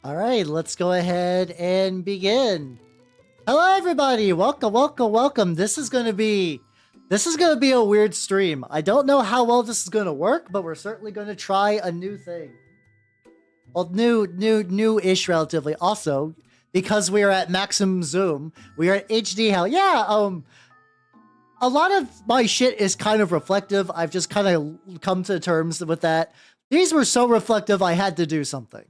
All right, let's go ahead and begin. Hello, everybody. Welcome, welcome, welcome. This is gonna be a weird stream. I don't know how well this is gonna work, but we're certainly gonna try a new thing. Well, new-ish relatively. Also, because we are at maximum zoom, we are at HD hell. Yeah, a lot of my shit is kind of reflective. I've just kind of come to terms with that. These were so reflective, I had to do something.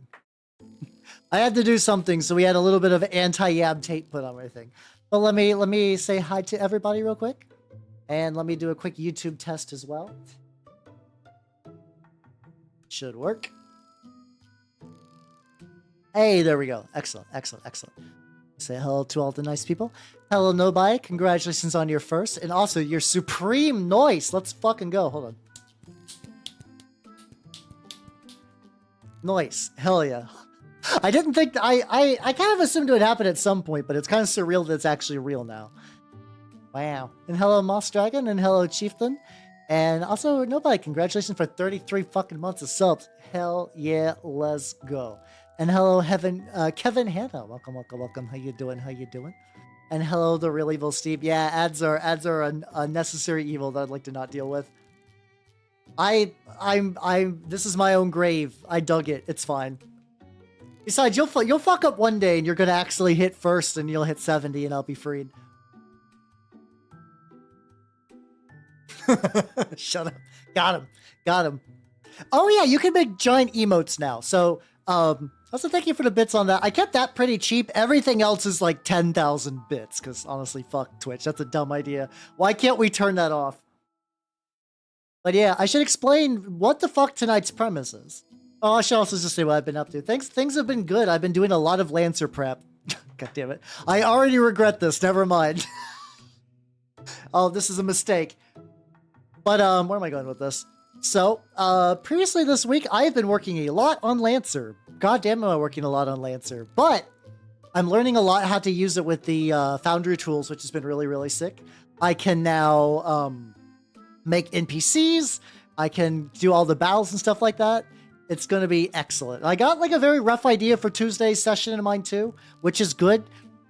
So we had a little bit of anti-yab tape put on everything. But let me say hi to everybody real quick. And let me do a quick YouTube test as well. Should work. Hey, there we go. Excellent, excellent, excellent. Say hello to all the nice people. Hello, Nobai. Congratulations on your first. And also your supreme noise. Let's fucking go. Hold on. Noise. Hell yeah. I didn't think I kind of assumed it would happen at some point, but it's kind of surreal that it's actually real now. Wow. And hello, Moss Dragon, and hello, Chieftain. And also, Nobody, congratulations for 33 fucking months of subs. Hell yeah, let's go. And hello, Kevin Hanna. Welcome, welcome, welcome. How you doing? How you doing? And hello, the real evil Steve. Yeah, ads are a necessary evil that I'd like to not deal with. This is my own grave. I dug it. It's fine. Besides, you'll fuck up one day and you're gonna actually hit first and you'll hit 70 and I'll be freed. Shut up. Got him. Oh yeah, you can make giant emotes now. So, also thank you for the bits on that. I kept that pretty cheap. Everything else is like 10,000 bits because honestly, fuck Twitch. That's a dumb idea. Why can't we turn that off? But yeah, I should explain what the fuck tonight's premise is. Oh, I should also just say what I've been up to. Things have been good. I've been doing a lot of Lancer prep. God damn it. I already regret this. Never mind. Oh, this is a mistake. But, where am I going with this? So, previously this week, I have been working a lot on Lancer. God damn, am I working a lot on Lancer. But, I'm learning a lot how to use it with the Foundry tools, which has been really, really sick. I can now, make NPCs. I can do all the battles and stuff like that. It's going to be excellent. I got like a very rough idea for Tuesday's session in mind too, which is good.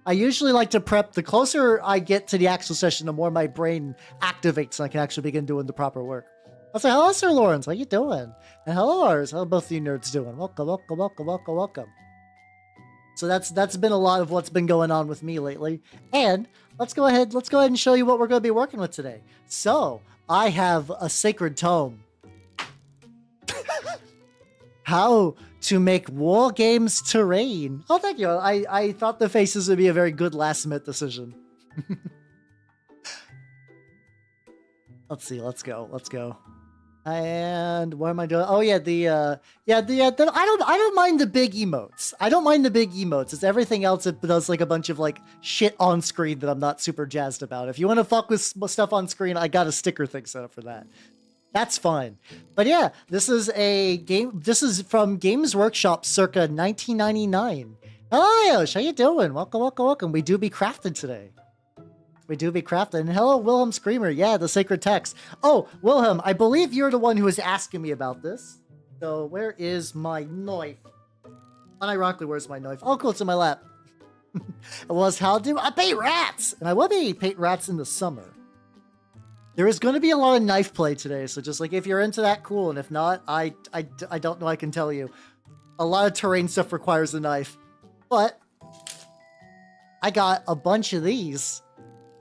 I usually like to prep. The closer I get to the actual session, the more my brain activates and I can actually begin doing the proper work. I'll say, hello, Sir Lawrence. How you doing? And hello, Ars. How both of you nerds doing? Welcome, welcome, welcome, welcome, welcome. So that's been a lot of what's been going on with me lately. And let's go ahead and show you what we're going to be working with today. So I have a sacred tome. How to make Wargames terrain. Oh, thank you. I thought the faces would be a very good last-minute decision. Let's see. Let's go. And what am I doing? Oh yeah, I don't mind the big emotes. It's everything else that does like a bunch of like shit on screen that I'm not super jazzed about. If you want to fuck with stuff on screen, I got a sticker thing set up for that. That's fine. But yeah, this is a game. This is from Games Workshop circa 1999. Hello, Yosh. How you doing? Welcome, welcome, welcome. We do be crafted today. And hello, Wilhelm Screamer. Yeah, the sacred text. Oh, Wilhelm, I believe you're the one who was asking me about this. So where is my knife? Unironically, where's my knife? Oh, cool. It's in my lap. It was how do I paint rats? And I will be paint rats in the summer. There is going to be a lot of knife play today, so just like if you're into that, cool, and if not, I don't know I can tell you. A lot of terrain stuff requires a knife, but I got a bunch of these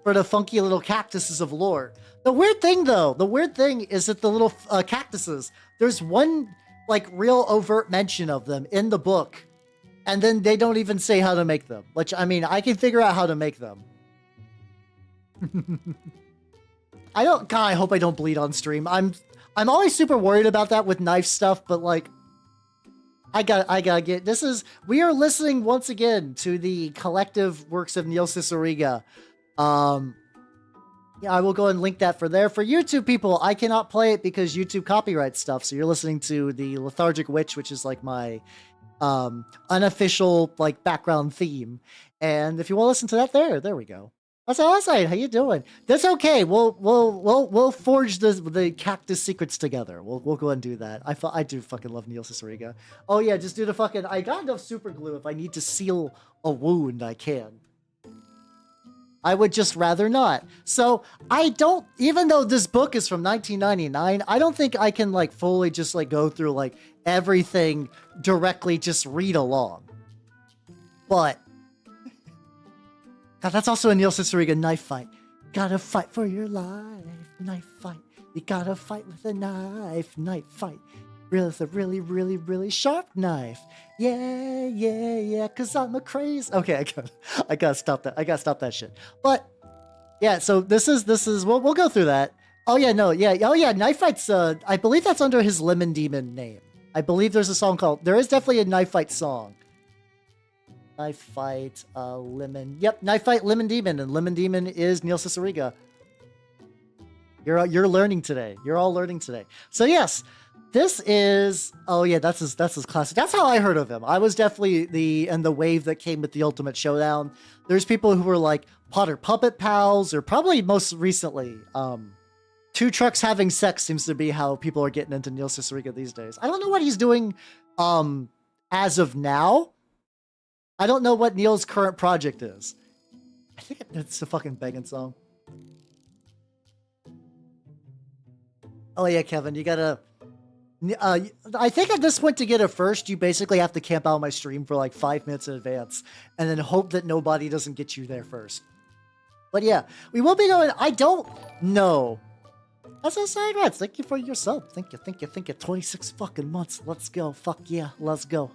for the funky little cactuses of lore. The weird thing is that the little cactuses, there's one like real overt mention of them in the book, and then they don't even say how to make them, which I mean, I can figure out how to make them. God, I hope I don't bleed on stream. I'm always super worried about that with knife stuff, but like, I gotta get, we are listening once again to the collective works of Neil Cicierega. Yeah, I will go and link that for there. For YouTube people, I cannot play it because YouTube copyright stuff, so you're listening to the Lethargic Witch, which is like my, unofficial, like, background theme. And if you want to listen to that, there we go. That's awesome. How you doing? That's okay. We'll forge the cactus secrets together. We'll go and do that. I do fucking love Neil Ciceriga. Oh yeah, just do the fucking. I got enough super glue. If I need to seal a wound, I can. I would just rather not. So I don't. Even though this book is from 1999, I don't think I can like fully just like go through like everything directly. Just read along. But God, that's also a Neil Ciceriga knife fight. Gotta fight for your life, knife fight. You gotta fight with a knife fight. With a really, really, really sharp knife. Yeah, cause I'm a crazy. Okay, I gotta stop that. I gotta stop that shit. But yeah, so this is we'll go through that. Oh yeah, no, yeah, oh yeah, knife fights. I believe that's under his Lemon Demon name. I believe there's a song called. There is definitely a knife fight song. Knife fight, Lemon. Yep, knife fight, Lemon Demon, and Lemon Demon is Neil Ciceriga. You're learning today. You're all learning today. So yes, this is. Oh yeah, that's his classic. That's how I heard of him. I was definitely the wave that came with the Ultimate Showdown. There's people who were like Potter Puppet Pals, or probably most recently, Two Trucks Having Sex seems to be how people are getting into Neil Ciceriga these days. I don't know what he's doing, as of now. I don't know what Neil's current project is. I think it's a fucking banging song. Oh yeah, Kevin, you gotta... I think at this point to get it first, you basically have to camp out my stream for like 5 minutes in advance, and then hope that nobody doesn't get you there first. But yeah, we will be going... I don't know. That's a side rats. Thank you for your sub. Thank you. 26 fucking months. Let's go. Fuck yeah. Let's go.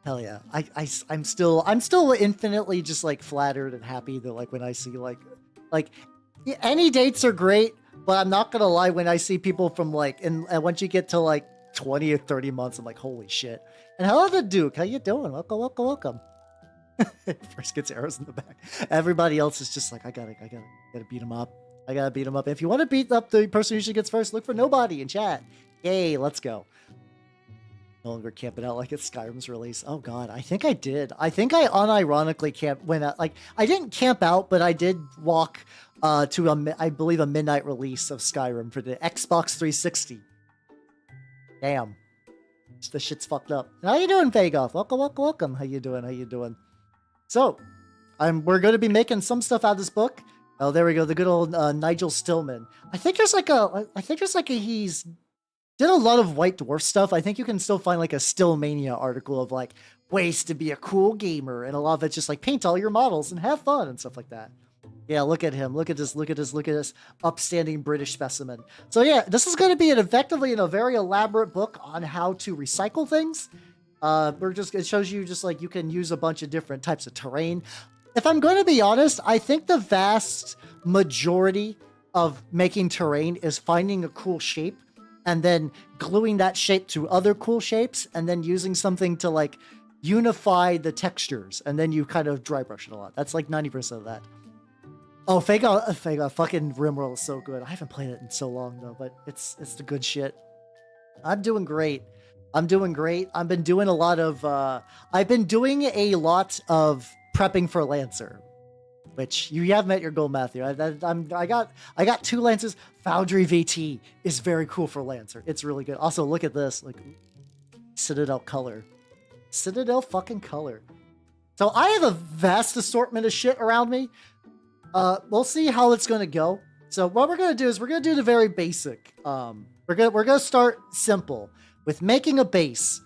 Hell yeah. I'm still infinitely just like flattered and happy that like when I see like any dates are great, but I'm not gonna lie, when I see people from like and once you get to like 20 or 30 months, I'm like, holy shit. And hello the Duke, how you doing? Welcome. First gets arrows in the back. Everybody else is just like, I gotta beat him up. If you want to beat up the person who usually gets first, look for nobody in chat. Yay, let's go. No longer camping out like it's Skyrim's release. Oh god, I think I did. I think I unironically camped when I didn't camp out, but I did walk to I believe a midnight release of Skyrim for the Xbox 360. Damn, the shit's fucked up. How you doing, Fagoth? Welcome. How you doing? So, we're going to be making some stuff out of this book. Oh, there we go. The good old Nigel Stillman. I think there's like a he's did a lot of White Dwarf stuff. I think you can still find like a Stillmania article of like ways to be a cool gamer, and a lot of it's just like paint all your models and have fun and stuff like that. Yeah, look at him. Look at this upstanding British specimen. So yeah, this is going to be effectively a very elaborate book on how to recycle things. It shows you just like you can use a bunch of different types of terrain. If I'm going to be honest, I think the vast majority of making terrain is finding a cool shape and then gluing that shape to other cool shapes, and then using something to like unify the textures, and then you kind of dry brush it a lot. That's like 90% of that. Oh, Fago, fucking Rimworld is so good. I haven't played it in so long though, but it's the good shit. I'm doing great. I've been doing a lot of prepping for Lancer, which you have met your goal, Matthew. I got 2 Lancers. Foundry VT is very cool for Lancer. It's really good. Also, look at this, like Citadel color, Citadel fucking color. So I have a vast assortment of shit around me. We'll see how it's gonna go. So what we're gonna do is we're gonna do the very basic. We're gonna start simple with making a base,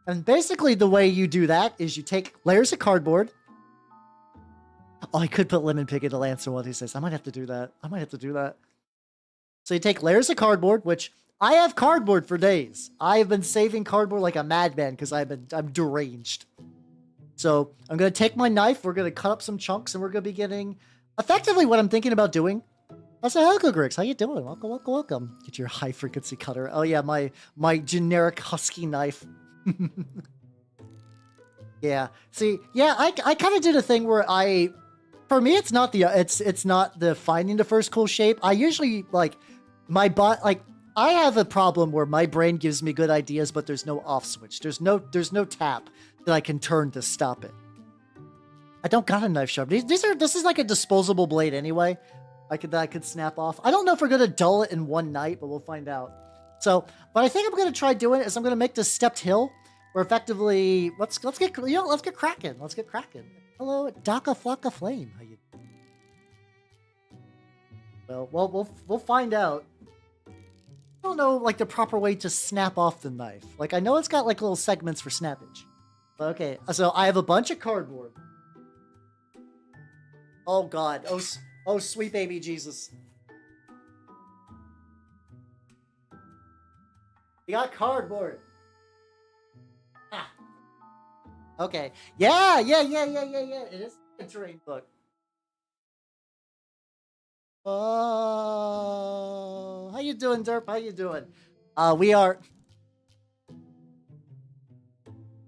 and basically the way you do that is you take layers of cardboard. Oh, I could put Lemon Pig into Lancer while he says. I might have to do that. So you take layers of cardboard, which I have cardboard for days. I have been saving cardboard like a madman because I'm deranged. So I'm gonna take my knife. We're gonna cut up some chunks, and we're gonna be getting effectively what I'm thinking about doing. That's a Helco Griggs. How you doing? Welcome. Get your high frequency cutter. Oh yeah, my generic husky knife. Yeah. See, yeah, I kind of did a thing where for me, it's not the finding the first cool shape. I usually like I have a problem where my brain gives me good ideas, but there's no off switch. There's no tap that I can turn to stop it. I don't got a knife sharp. This is like a disposable blade anyway. That I could snap off. I don't know if we're gonna dull it in one night, but we'll find out. So, what I think I'm gonna try doing is I'm gonna make this stepped hill, where effectively let's get cracking. Let's get cracking. Hello, Daka Flocka Flame. How you? Well, we'll find out. I don't know like the proper way to snap off the knife. Like I know it's got like little segments for snappage. But okay, so I have a bunch of cardboard. Oh God! Oh sweet baby Jesus! We got cardboard. Ah. Okay. Yeah. It is a terrain book. Oh, how you doing, Derp? How you doing? We are.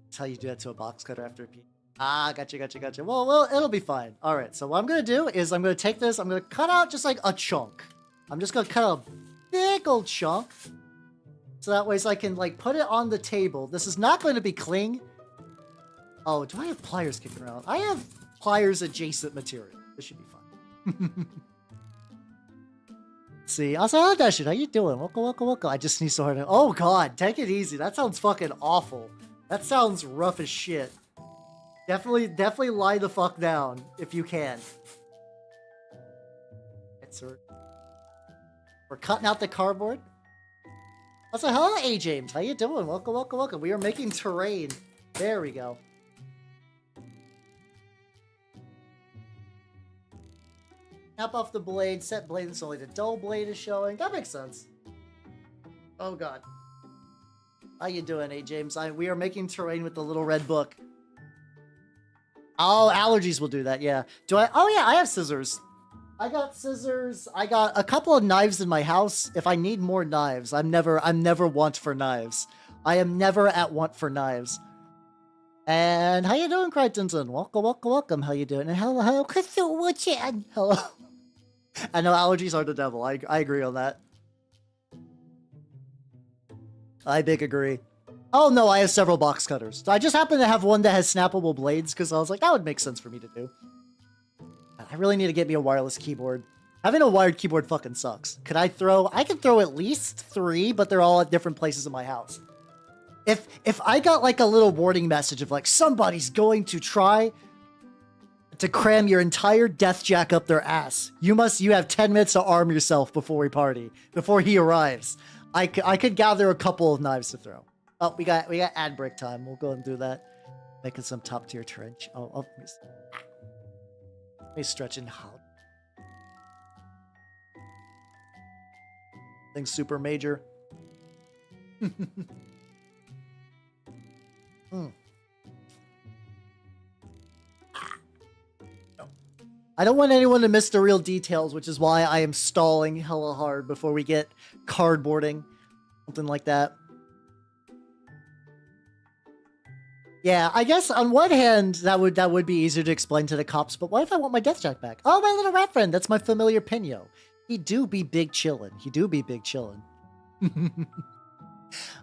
That's how you do that to a box cutter after a piece. Ah, gotcha. Well, it'll be fine. All right. So what I'm gonna do is I'm gonna take this. I'm gonna cut out just like a chunk. I'm just gonna cut a big old chunk, so that way I can like put it on the table. This is not going to be cling. Oh, do I have pliers kicking around? I have pliers adjacent material. This should be fun. See, also, hello, Dashin. How you doing? Welcome. I just sneezed so hard. Oh God, take it easy. That sounds fucking awful. That sounds rough as shit. Definitely lie the fuck down if you can. We're cutting out the cardboard. Also, hello, A. James. How you doing? Welcome. We are making terrain. There we go. Snap off the blade, set blade, so only the dull blade is showing. That makes sense. Oh God. How you doing, A. James? We are making terrain with the little red book. Oh, allergies will do that, yeah. Oh yeah, I have scissors. I got scissors. I got a couple of knives in my house. If I need more knives, I'm never want for knives. I am never at want for knives. And how you doing, Crichtonson? Welcome. How you doing? And hello, Crystal Woodchan. Hello. I know allergies are the devil. I agree on that. I big agree. Oh no, I have several box cutters. I just happen to have one that has snappable blades because I was like, that would make sense for me to do. I really need to get me a wireless keyboard. Having a wired keyboard fucking sucks. I can throw at least 3, but they're all at different places in my house. If I got like a little warning message of like somebody's going to try to cram your entire death jack up their ass, you have 10 minutes to arm yourself before he arrives. I could gather a couple of knives to throw. Oh, we got ad break time. We'll go and do that. Making some top tier trench. Oh, let me stretch and out. Things super major. I don't want anyone to miss the real details, which is why I am stalling hella hard before we get cardboarding. Something like that. Yeah, I guess on one hand, that would be easier to explain to the cops, but what if I want my death jack back? Oh, my little rat friend, that's my familiar Pino. He do be big chillin'.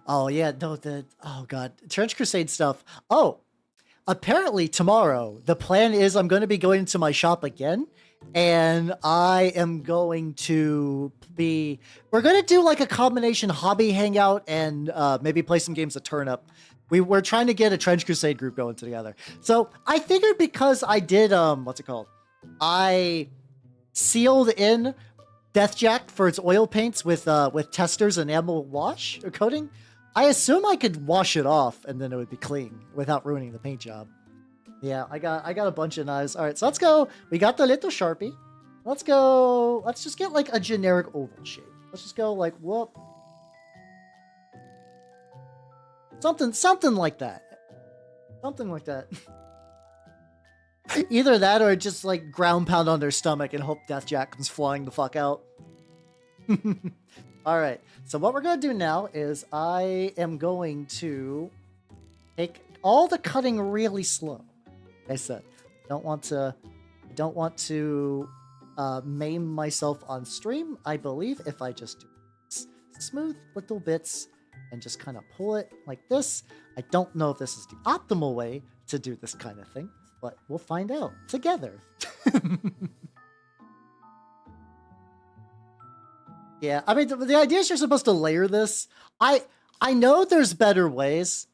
Oh, yeah, no, oh, God. Trench Crusade stuff. Oh, apparently tomorrow, the plan is I'm going to be going to my shop again, and I am going to we're going to do like a combination hobby hangout and maybe play some games of Turnip. We're trying to get a Trench Crusade group going together. So I figured because I did, what's it called? I sealed in Deathjack for its oil paints with testers and enamel wash or coating. I assume I could wash it off and then it would be clean without ruining the paint job. Yeah, I got a bunch of knives. All right, so let's go. We got the little Sharpie. Let's just get like a generic oval shape. Let's just go like, whoop. Something like that. Something like that. Either that or just like ground pound on their stomach and hope Deathjack comes flying the fuck out. All right. So what we're going to do now is I am going to take all the cutting really slow. Like I said, I don't want to maim myself on stream. I believe if I just do smooth little bits and just kind of pull it like this. I don't know if this is the optimal way to do this kind of thing, But we'll find out together. Yeah, I mean, the idea is you're supposed to layer this. I know there's better ways.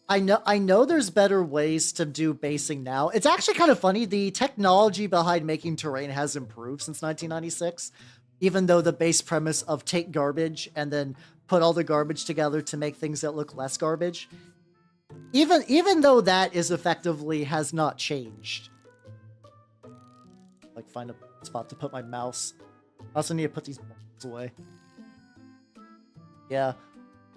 I know there's better ways to do basing now. It's actually kind of funny. The technology behind making terrain has improved since 1996, even though the base premise of take garbage and then put all the garbage together to make things that look less garbage. Even though that is effectively has not changed. Like find a spot to put my mouse. I also need to put these balls away. Yeah.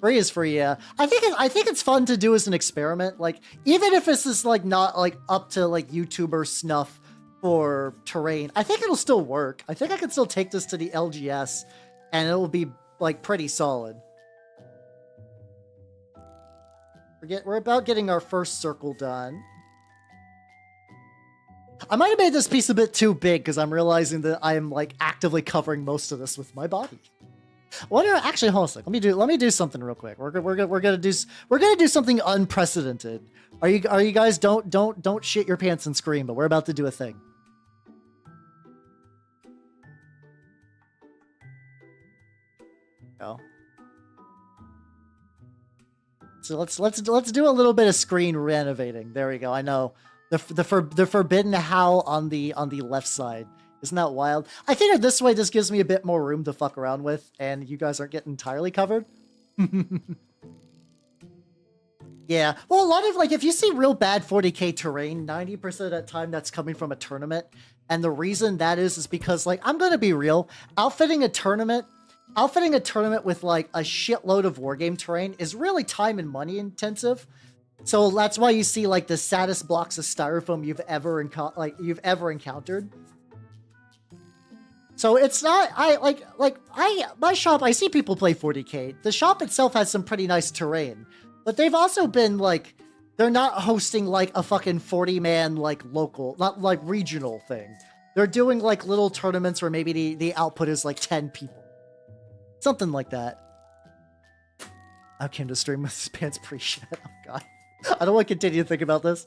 Free is free, yeah. I think it's fun to do as an experiment. Like, even if this is like not like up to like YouTuber snuff for terrain, I think it'll still work. I think I can still take this to the LGS and it will be like pretty solid. We're about getting our first circle done. I might have made this piece a bit too big because I'm realizing that I am like actively covering most of this with my body. Actually, hold on a sec. Let me do something real quick. We're gonna do something unprecedented. Are you guys don't shit your pants and scream, but we're about to do a thing. Oh. So let's do a little bit of screen renovating. There we go. I know the forbidden howl on the left side. Isn't that wild? I think this way this gives me a bit more room to fuck around with, and you guys aren't getting entirely covered. Yeah. Well, a lot of, like, if you see real bad 40k terrain, 90% of that time that's coming from a tournament. And the reason that is because, like, I'm gonna be real, outfitting a tournament with, like, a shitload of wargame terrain is really time and money intensive. So that's why you see, like, the saddest blocks of styrofoam you've ever encountered. So it's not, my shop, I see people play 40k. The shop itself has some pretty nice terrain, but they've also been like, they're not hosting like a fucking 40-man, like local, not like regional thing. They're doing like little tournaments where maybe the output is like 10 people. Something like that. I came to stream with his pants pre-shit. Oh god. I don't want to continue to think about this.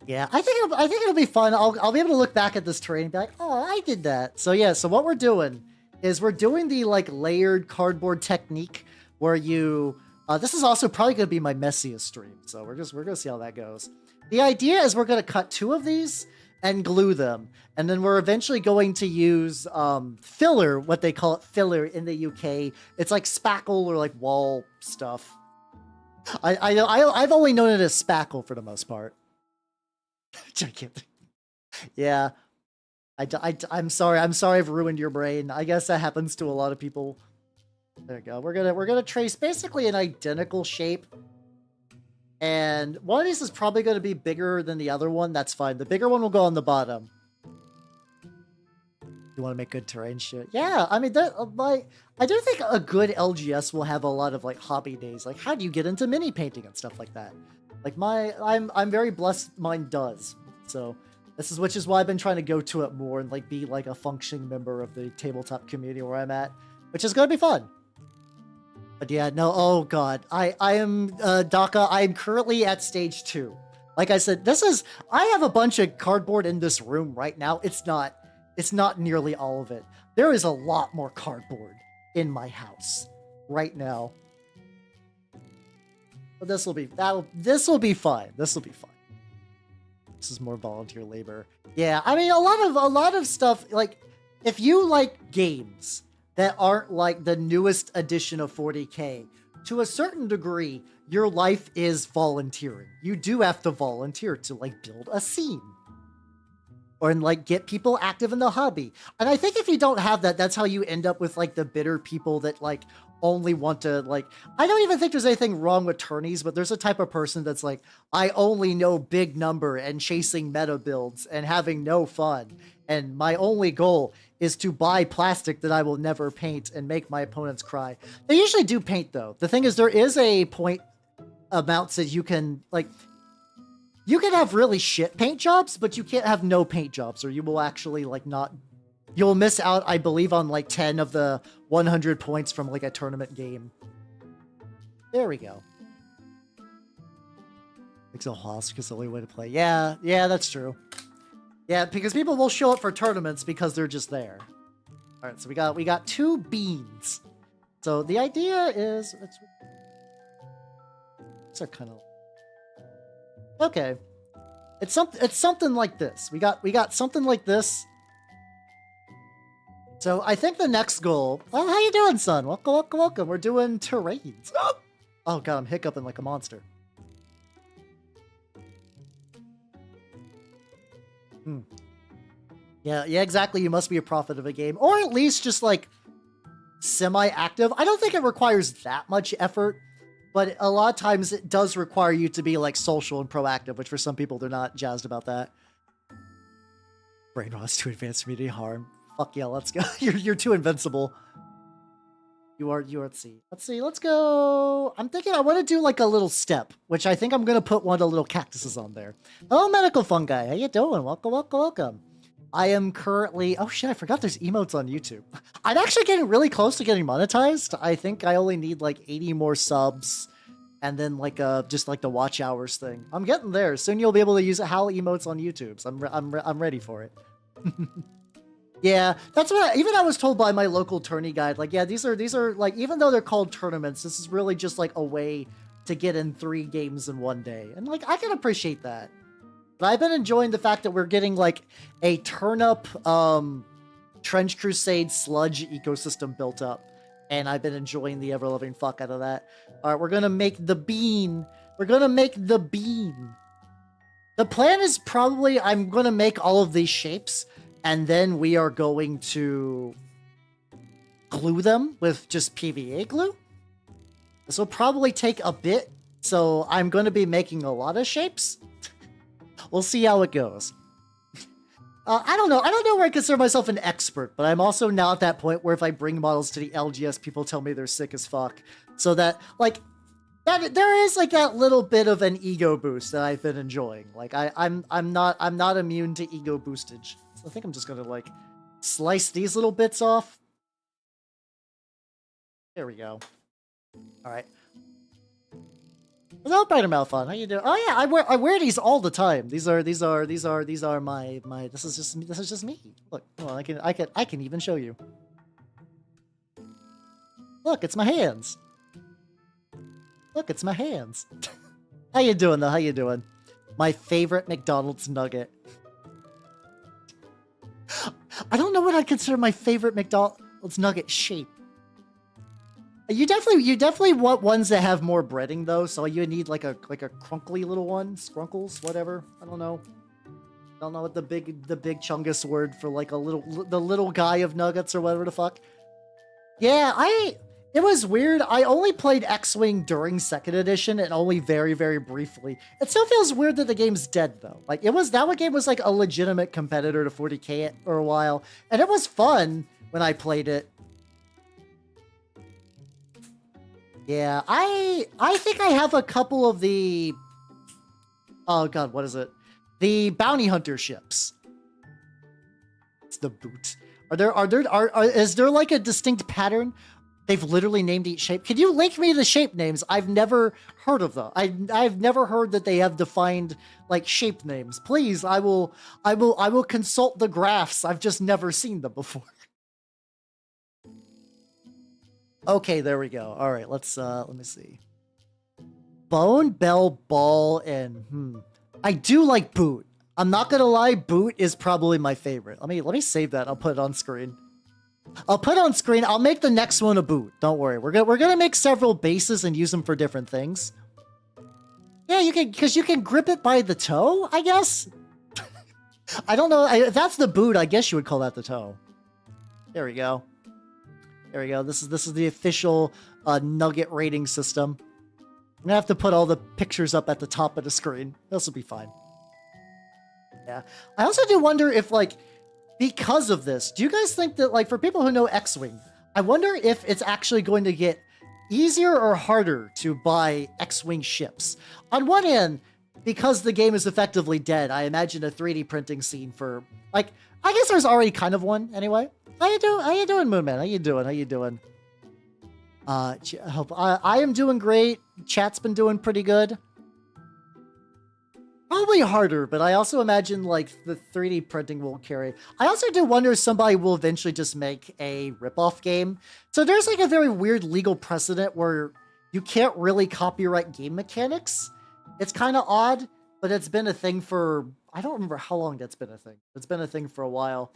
Yeah, I think it'll be fun. I'll be able to look back at this terrain and be like, oh, I did that. So yeah, so what we're doing is we're doing the like layered cardboard technique where you. This is also probably going to be my messiest stream, so we're gonna see how that goes. The idea is we're gonna cut 2 of these and glue them, and then we're eventually going to use filler, what they call it, filler in the UK. It's like spackle or like wall stuff. I've only known it as spackle for the most part. Yeah, I'm sorry. I've ruined your brain. I guess that happens to a lot of people. There we go. We're gonna trace basically an identical shape, and one of these is probably going to be bigger than the other one. That's fine. The bigger one will go on the bottom. You want to make good terrain shit? Yeah, I mean, I do think a good LGS will have a lot of like hobby days. Like, how do you get into mini painting and stuff like that? Like I'm very blessed mine does. So which is why I've been trying to go to it more and like be like a functioning member of the tabletop community where I'm at, which is gonna be fun. But yeah, no, oh god. I am Daka, I am currently at stage 2. Like I said, I have a bunch of cardboard in this room right now. It's not nearly all of it. There is a lot more cardboard in my house right now. But this will be fine. This will be fine. This is more volunteer labor. Yeah, I mean a lot of stuff, like if you like games that aren't like the newest edition of 40k, to a certain degree, your life is volunteering. You do have to volunteer to like build a scene. Or like get people active in the hobby. And I think if you don't have that, that's how you end up with like the bitter people that like only want to like, I don't even think there's anything wrong with tourneys, but there's a type of person that's like, I only know big number and chasing meta builds and having no fun. And my only goal is to buy plastic that I will never paint and make my opponents cry. They usually do paint though. The thing is there is a point amounts that you can like, you can have really shit paint jobs, but you can't have no paint jobs or you will actually like not, you'll miss out, I believe, on like 10 of the 100 points from like a tournament game. There we go. Pixel Hosk is the only way to play. Yeah, that's true. Yeah, because people will show up for tournaments because they're just there. All right, so we got 2 beans. So the idea is, these are kind of okay. It's something like this. We got something like this. So I think the next goal. Oh, how you doing, son? Welcome, welcome, welcome. We're doing terrains. Oh god, I'm hiccuping like a monster. Yeah, exactly. You must be a prophet of a game, or at least just like semi-active. I don't think it requires that much effort, but a lot of times it does require you to be like social and proactive, which for some people they're not jazzed about that. Brain rot's too advanced for me to harm. Fuck yeah, let's go. You're too invincible. You are. Let's see. Let's go. I'm thinking I want to do like a little step, which I think I'm gonna put one of the little cactuses on there. Oh, medical fungi. How you doing? Welcome, welcome, welcome. I am currently... Oh shit, I forgot there's emotes on YouTube. I'm actually getting really close to getting monetized. I think I only need like 80 more subs and then like just like the watch hours thing. I'm getting there. Soon you'll be able to use HAL emotes on YouTube. So I'm ready for it. Yeah, that's what I was told by my local tourney guide. Like, yeah, these are like, even though they're called tournaments, this is really just like a way to get in 3 games in one day. And like, I can appreciate that. But I've been enjoying the fact that we're getting like a turnip Trench Crusade sludge ecosystem built up. And I've been enjoying the ever-loving fuck out of that. All right, we're going to make the bean. We're going to make the bean. The plan is probably I'm going to make all of these shapes. And then we are going to glue them with just PVA glue. This will probably take a bit. So I'm going to be making a lot of shapes. We'll see how it goes. I don't know. I don't know where I consider myself an expert, but I'm also now at that point where if I bring models to the LGS, people tell me they're sick as fuck. So that, like, that there is like that little bit of an ego boost that I've been enjoying. Like I'm not immune to ego boostage. So I think I'm just gonna like slice these little bits off. There we go. All right. Hello, Mouthon. How you doing? Oh yeah, I wear these all the time. These are my this is just me. Look, well, I can even show you. Look, it's my hands. Look, it's my hands. How you doing though? How you doing? My favorite McDonald's nugget. I don't know what I consider my favorite McDonald's nugget shape. You definitely want ones that have more breading though, so you need like a crunkly little one, scrunkles, whatever. I don't know. I don't know what the big chungus word for like the little guy of nuggets or whatever the fuck. Yeah, it was weird. I only played X-Wing during 2nd edition and only very, very briefly. It still feels weird that the game's dead though. Like that game was like a legitimate competitor to 40K for a while, and it was fun when I played it. Yeah, I think I have a couple of the... Oh god, what is it? The bounty hunter ships. It's the boot. Is there like a distinct pattern? They've literally named each shape. Can you link me the shape names? I've never heard of them. I've never heard that they have defined like shape names. Please, I will consult the graphs. I've just never seen them before. Okay, there we go. All right, let me see. Bone, bell, ball, and I do like boot. I'm not gonna lie, boot is probably my favorite. Let me save that. I'll put it on screen. I'll make the next one a boot. Don't worry. We're gonna make several bases and use them for different things. Yeah, because you can grip it by the toe, I guess. I don't know. If that's the boot, I guess you would call that the toe. There we go. There we go. This is the official nugget rating system. I'm gonna have to put all the pictures up at the top of the screen. This will be fine. Yeah. I also do wonder if, like, because of this, do you guys think that, like, for people who know X-Wing, I wonder if it's actually going to get easier or harder to buy X-Wing ships? On one hand, because the game is effectively dead, I imagine a 3D printing scene for, like, I guess there's already kind of one anyway. How you doing, Moonman? How you doing? I am doing great. Chat's been doing pretty good. Probably harder, but I also imagine like the 3D printing will carry. I also do wonder if somebody will eventually just make a ripoff game. So there's like a very weird legal precedent where you can't really copyright game mechanics. It's kind of odd, but it's been a thing for, I don't remember how long that's been a thing. It's been a thing for a while.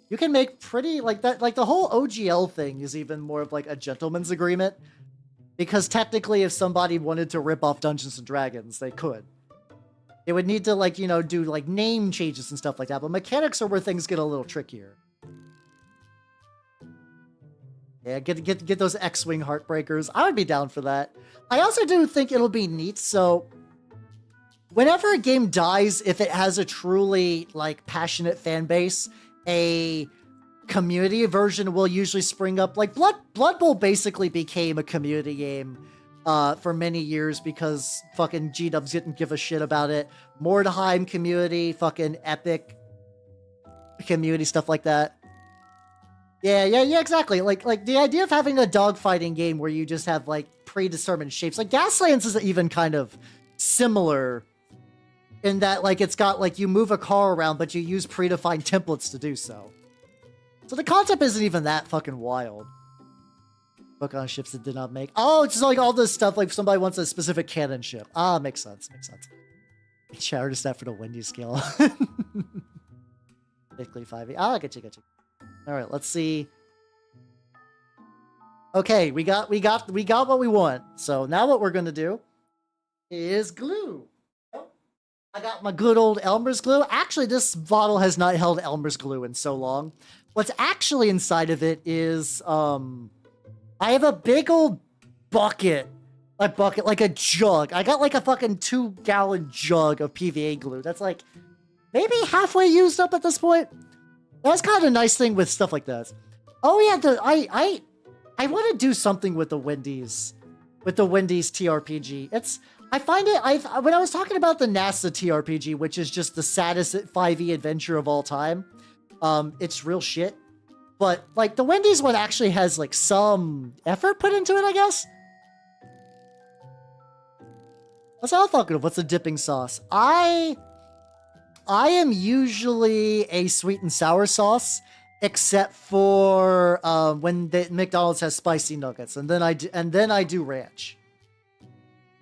You can make pretty, like that, like the whole OGL thing is even more of like a gentleman's agreement. Because technically if somebody wanted to rip off Dungeons and Dragons, they could. It would need to, like, you know, do, like, name changes and stuff like that. But mechanics are where things get a little trickier. Yeah, get those X-Wing Heartbreakers. I would be down for that. I also do think it'll be neat. So, whenever a game dies, if it has a truly, like, passionate fan base, a community version will usually spring up. Like, Blood Bowl basically became a community game for many years because fucking G-dubs didn't give a shit about it. Mordheim community, fucking Epic community, stuff like that. Yeah, exactly. Like the idea of having a dogfighting game where you just have like predetermined shapes. Like Gaslands is even kind of similar in that like it's got like you move a car around, but you use predefined templates to do so. So the concept isn't even that fucking wild. Book on ships that did not make. Oh, it's just like all this stuff. Like somebody wants a specific cannon ship. Ah, makes sense. Makes sense. Shower to step for the Wendy skill. Thickly 5e. Ah, get you. All right, let's see. Okay, we got what we want. So now what we're gonna do is glue. I got my good old Elmer's glue. Actually, this bottle has not held Elmer's glue in so long. What's actually inside of it is I have a big old bucket, like a jug. I got like a fucking 2-gallon jug of PVA glue. That's like maybe halfway used up at this point. That's kind of a nice thing with stuff like that. Oh yeah, I want to do something with the Wendy's TRPG. I find it, when I was talking about the NASA TRPG, which is just the saddest 5e adventure of all time, it's real shit. But, like, the Wendy's one actually has, like, some effort put into it, I guess? What's I talking of? What's the dipping sauce? I am usually a sweet and sour sauce, except for when the McDonald's has spicy nuggets, and then I do ranch.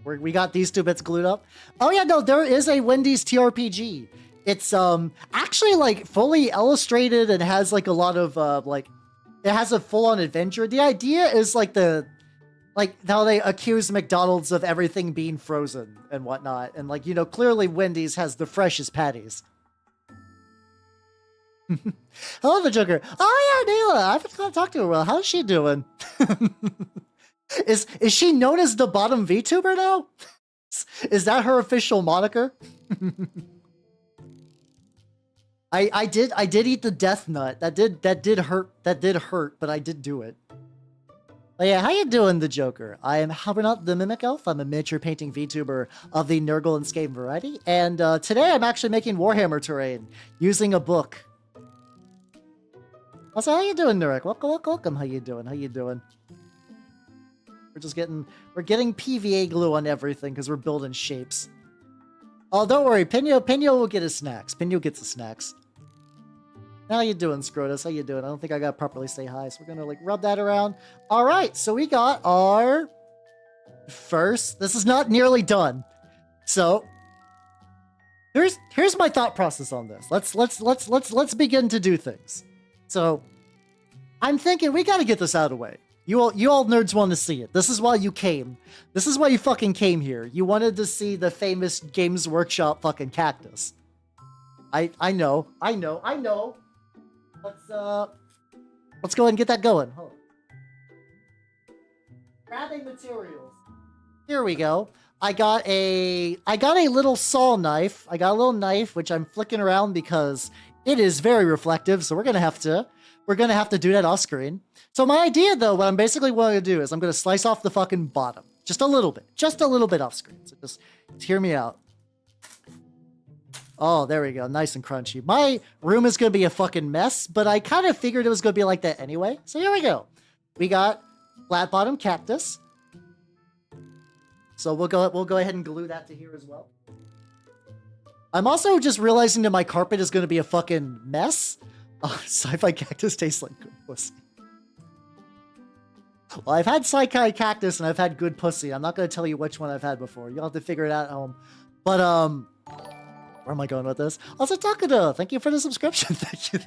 We got these two bits glued up. Oh yeah, no, there is a Wendy's TRPG. It's actually like fully illustrated and has like a lot of like it has a full-on adventure. The idea is like how they accuse McDonald's of everything being frozen and whatnot, and like, you know, clearly Wendy's has the freshest patties. Hello, the Joker. Oh yeah, Neela. I haven't talked to her well. How's she doing? Is she known as the bottom VTuber now? Is that her official moniker? I did eat the death nut. That did hurt, but I did do it. But yeah, how you doing, the Joker? I am Habernot the Mimic Elf. I'm a miniature painting VTuber of the Nurgle and Skaven variety, and today I'm actually making Warhammer terrain using a book. So how you doing, Nurek? Welcome. How you doing? We're getting PVA glue on everything because we're building shapes. Oh, don't worry, Pino will get his snacks. Pino gets his snacks. How you doing, Scrotus? How you doing? I don't think I got to properly say hi, so we're gonna like rub that around. All right, so we got our first. This is not nearly done. So here's my thought process on this. Let's begin to do things. So I'm thinking we got to get this out of the way. You all nerds want to see it. This is why you came. This is why you fucking came here. You wanted to see the famous Games Workshop fucking cactus. I know. Let's go ahead and get that going. Hold on. Grabbing materials. Here we go. I got a little saw knife. I got a little knife which I'm flicking around because it is very reflective, so we're gonna have to do that off screen. So my idea, though, what I'm basically going to do is I'm going to slice off the fucking bottom. Just a little bit off screen. So just hear me out. Oh, there we go. Nice and crunchy. My room is going to be a fucking mess, but I kind of figured it was going to be like that anyway. So here we go. We got flat bottom cactus. So we'll go ahead and glue that to here as well. I'm also just realizing that my carpet is going to be a fucking mess. Sci-fi cactus tastes like good pussy. Well, I've had sci-fi cactus and I've had good pussy. I'm not going to tell you which one I've had before. You'll have to figure it out at home. But, where am I going with this? Also, Takada, thank you for the subscription. Thank you.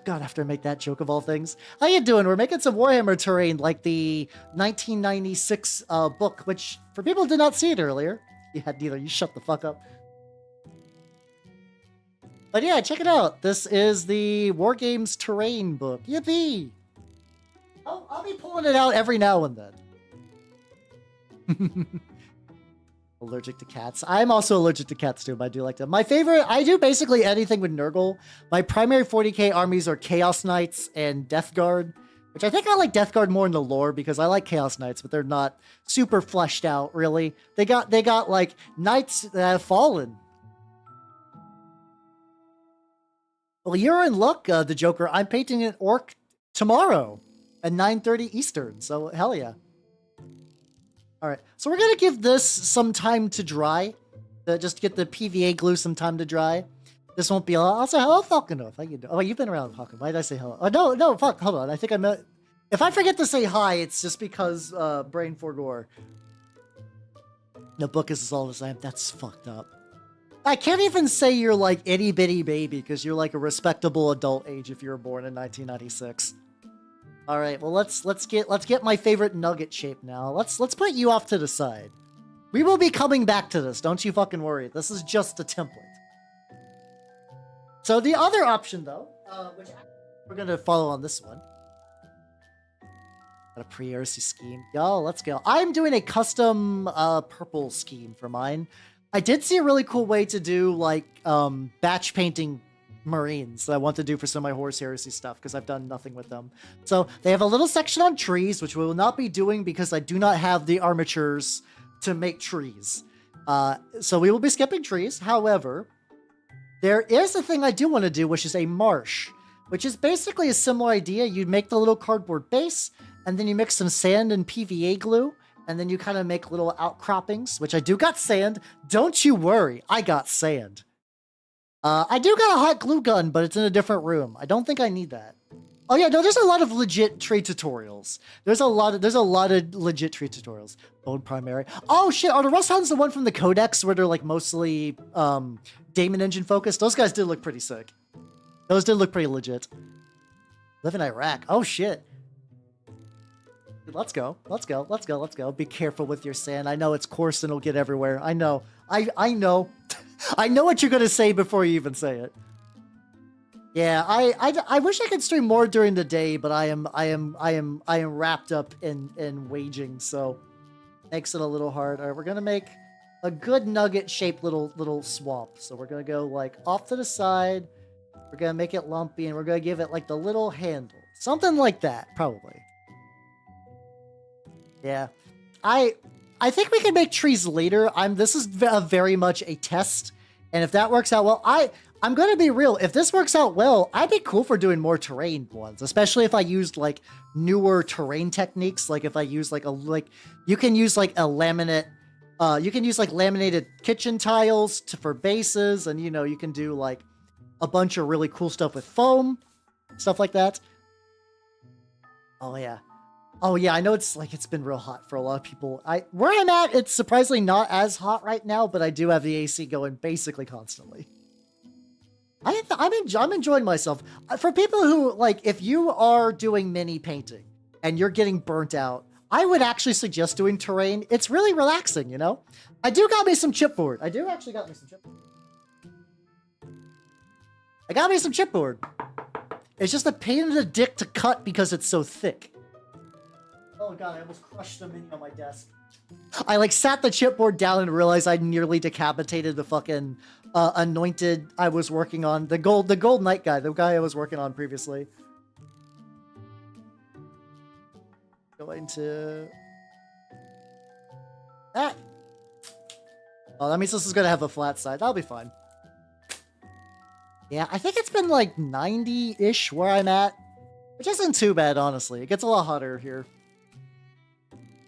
God, after I make that joke of all things. How you doing? We're making some Warhammer terrain, like the 1996 book, which, for people who did not see it earlier, you had neither. You shut the fuck up. But yeah, check it out. This is the Wargames terrain book. Yippee! I'll be pulling it out every now and then. Allergic to cats. I'm also allergic to cats too, but I do like them. My favorite, I do basically anything with Nurgle. My primary 40k armies are Chaos Knights and Death Guard, which I think I like Death Guard more in the lore because I like Chaos Knights, but they're not super fleshed out, really. They got like knights that have fallen. Well, you're in luck, the Joker. I'm painting an orc tomorrow at 9:30 Eastern, so hell yeah. All right, so we're gonna give this some time to dry, just to get the PVA glue some time to dry. This won't be a lot. I'll say hello, Falcon. How you doing? Oh, you've been around, Falcon. Why did I say hello? Oh, no, fuck, hold on. I think I meant... If I forget to say hi, it's just because brain forgore. The book is as old as I am. That's fucked up. I can't even say you're like itty bitty baby because you're like a respectable adult age if you were born in 1996. All right, well let's get my favorite nugget shape now. Let's put you off to the side. We will be coming back to this. Don't you fucking worry. This is just a template. So the other option though, which we're gonna follow on this one. Got a pre-heresy scheme. Yo, let's go. I'm doing a custom purple scheme for mine. I did see a really cool way to do like batch painting Marines that I want to do for some of my Horse Heresy stuff because I've done nothing with them. So they have a little section on trees, which we will not be doing because I do not have the armatures to make trees. So we will be skipping trees. However, there is a thing I do want to do, which is a marsh, which is basically a similar idea. You make the little cardboard base, and then you mix some sand and PVA glue, and then you kind of make little outcroppings, which I do got sand. Don't you worry, I got sand. I do got a hot glue gun, but it's in a different room. I don't think I need that. Oh yeah, no, there's a lot of legit tree tutorials. There's a lot of legit tree tutorials. Bone primary. Oh shit, are the Rust Hounds the one from the Codex where they're like mostly Daemon Engine focused? Those guys did look pretty sick. Those did look pretty legit. Live in Iraq. Oh shit. Let's go. Be careful with your sand. I know it's coarse and it'll get everywhere. I know. I know. I know what you're gonna say before you even say it. Yeah, I wish I could stream more during the day, but I am wrapped up in waging, so makes it a little hard. All right, we're gonna make a good nugget shaped little swamp. So we're gonna go like off to the side. We're gonna make it lumpy, and we're gonna give it like the little handle, something like that, probably. Yeah, I think we can make trees later. This is very much a test, and if that works out well, I'm gonna be real. If this works out well, I'd be cool for doing more terrain ones, especially if I used like newer terrain techniques. Like if I use you can use like a laminate, you can use like laminated kitchen tiles for bases, and you can do like a bunch of really cool stuff with foam, stuff like that. Oh yeah, I know it's been real hot for a lot of people. Where I'm at, it's surprisingly not as hot right now, but I do have the AC going basically constantly. I'm enjoying myself. For people who if you are doing mini painting and you're getting burnt out, I would actually suggest doing terrain. It's really relaxing, I do got me some chipboard. I do actually got me some chipboard. I got me some chipboard. It's just a pain in the dick to cut because it's so thick. Oh god, I almost crushed the mini on my desk. I sat the chipboard down and realized I nearly decapitated the fucking anointed I was working on. The gold knight guy, the guy I was working on previously. Going to... Ah! Oh, that means this is gonna have a flat side. That'll be fine. Yeah, I think it's been 90-ish where I'm at. Which isn't too bad, honestly. It gets a lot hotter here.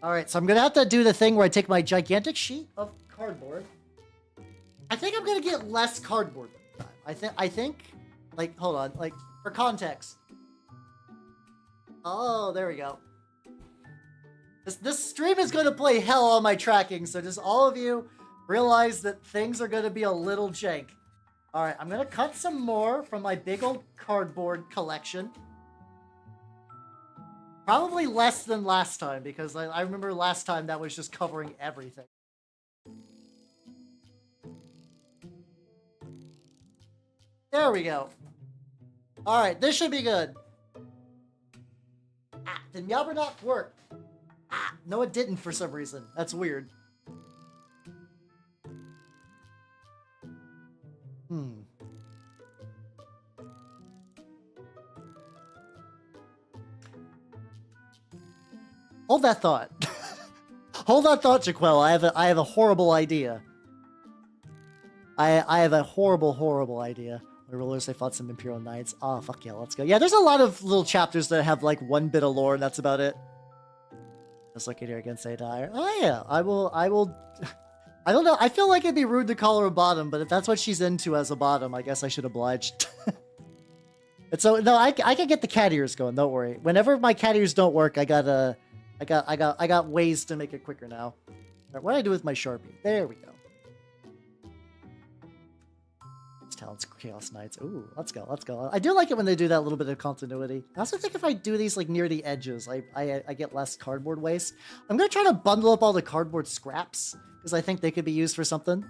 Alright, so I'm gonna have to do the thing where I take my gigantic sheet of cardboard. I think I'm gonna get less cardboard this time. I think, like, hold on, like, for context. Oh, there we go. This stream is gonna play hell on my tracking, so just all of you realize that things are gonna be a little jank. All right, I'm gonna cut some more from my big old cardboard collection. Probably less than last time, because I remember last time that was just covering everything. There we go. All right, this should be good. Ah, did Meowber not work? Ah, no, it didn't for some reason. That's weird. Hold that thought. Hold that thought, Jaquel. I have a horrible idea. I have a horrible idea. The rulers, they fought some Imperial Knights. Oh, fuck yeah, let's go. Yeah, there's a lot of little chapters that have like one bit of lore, and that's about it. Just look at here against Adire. Oh yeah, I will. I don't know. I feel like it'd be rude to call her a bottom, but if that's what she's into as a bottom, I guess I should oblige. And so no, I can get the cat ears going. Don't worry. Whenever my cat ears don't work, I got ways to make it quicker now. All right, what do I do with my Sharpie? There we go. Talents, Chaos Knights. Ooh, let's go, let's go. I do like it when they do that little bit of continuity. I also think if I do these like near the edges, I get less cardboard waste. I'm gonna try to bundle up all the cardboard scraps because I think they could be used for something.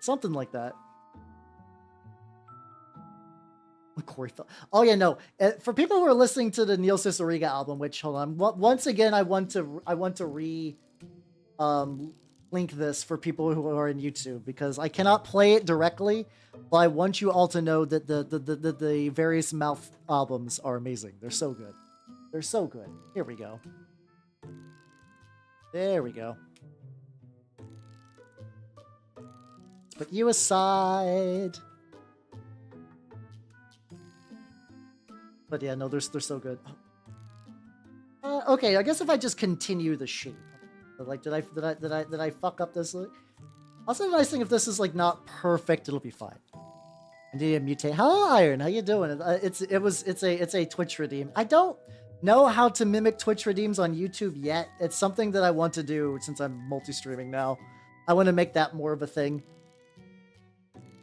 Something like that. Oh yeah, no. For people who are listening to the Neil Cicierega album, which hold on, once again, I want to link this for people who are in YouTube because I cannot play it directly, but I want you all to know that the various mouth albums are amazing. They're so good. They're so good. Here we go. There we go. Let's put you aside. But yeah, no, they're so good. Okay, I guess if I just continue the shape. Like, did I fuck up this? Also, the nice thing if this is like not perfect, it'll be fine. I need to mutate. Hello, Iron. How you doing? It's a Twitch redeem. I don't know how to mimic Twitch redeems on YouTube yet. It's something that I want to do since I'm multi-streaming now. I want to make that more of a thing.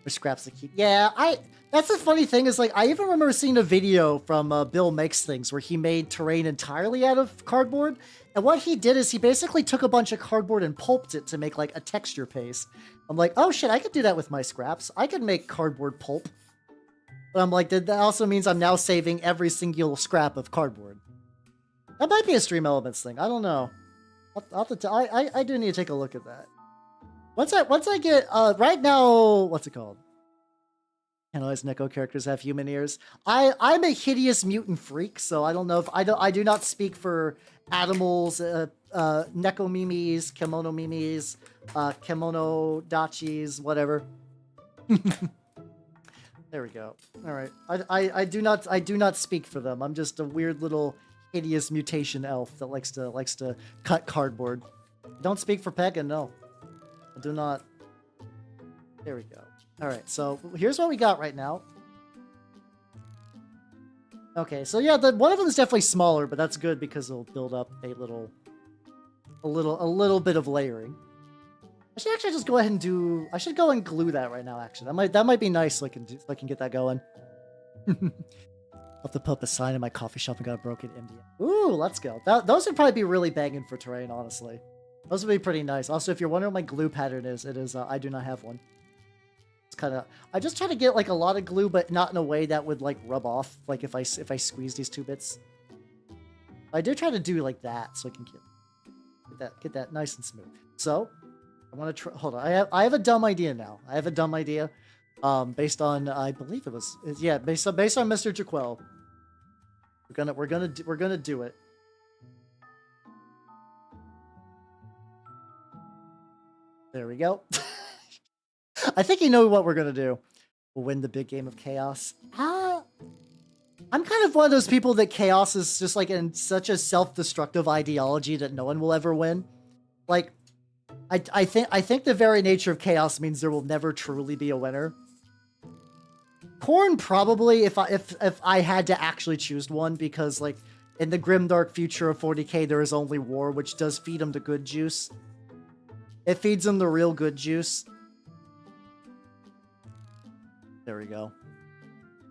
There's scraps to keep. Yeah, that's the funny thing is like I even remember seeing a video from Bill Makes Things where he made terrain entirely out of cardboard. And what he did is he basically took a bunch of cardboard and pulped it to make like a texture paste. I'm like, oh shit, I could do that with my scraps. I could make cardboard pulp. But I'm like, that also means I'm now saving every single scrap of cardboard. That might be a Stream Elements thing. I don't know. I do need to take a look at that. Once I get right now, what's it called? Analyze Neko characters have human ears. I'm a hideous mutant freak, so I don't know if I do not speak for animals, Neko mimis, kimono mimis, kimono dachis, whatever. There we go. All right. I do not speak for them. I'm just a weird little hideous mutation elf that likes to cut cardboard. Don't speak for Pagan, no. I do not. There we go. All right, so here's what we got right now. Okay, so yeah, one of them is definitely smaller, but that's good because it'll build up a little bit of layering. I should actually just go ahead and do. I should go and glue that right now. Actually, that might be nice. So I can get that going. I'll have to put up a sign in my coffee shop and got a broken Indian. Ooh, let's go. Those would probably be really banging for terrain, honestly. Those would be pretty nice. Also, if you're wondering what my glue pattern is, it is I do not have one. It's kind of I just try to get like a lot of glue, but not in a way that would like rub off. Like if I squeeze these two bits, I do try to do like that so I can get that nice and smooth. So I want to try. Hold on, I have a dumb idea now. I have a dumb idea, based on I believe it was based on Mr. Jaquel. We're gonna do it. There we go. I think you know what we're gonna do. We'll win the big game of chaos. I'm kind of one of those people that chaos is just like in such a self-destructive ideology that no one will ever win. Like, I think the very nature of chaos means there will never truly be a winner. Corn probably if I had to actually choose one, because like in the grimdark future of 40k there is only war, which does feed him the good juice. It feeds him the real good juice. There we go.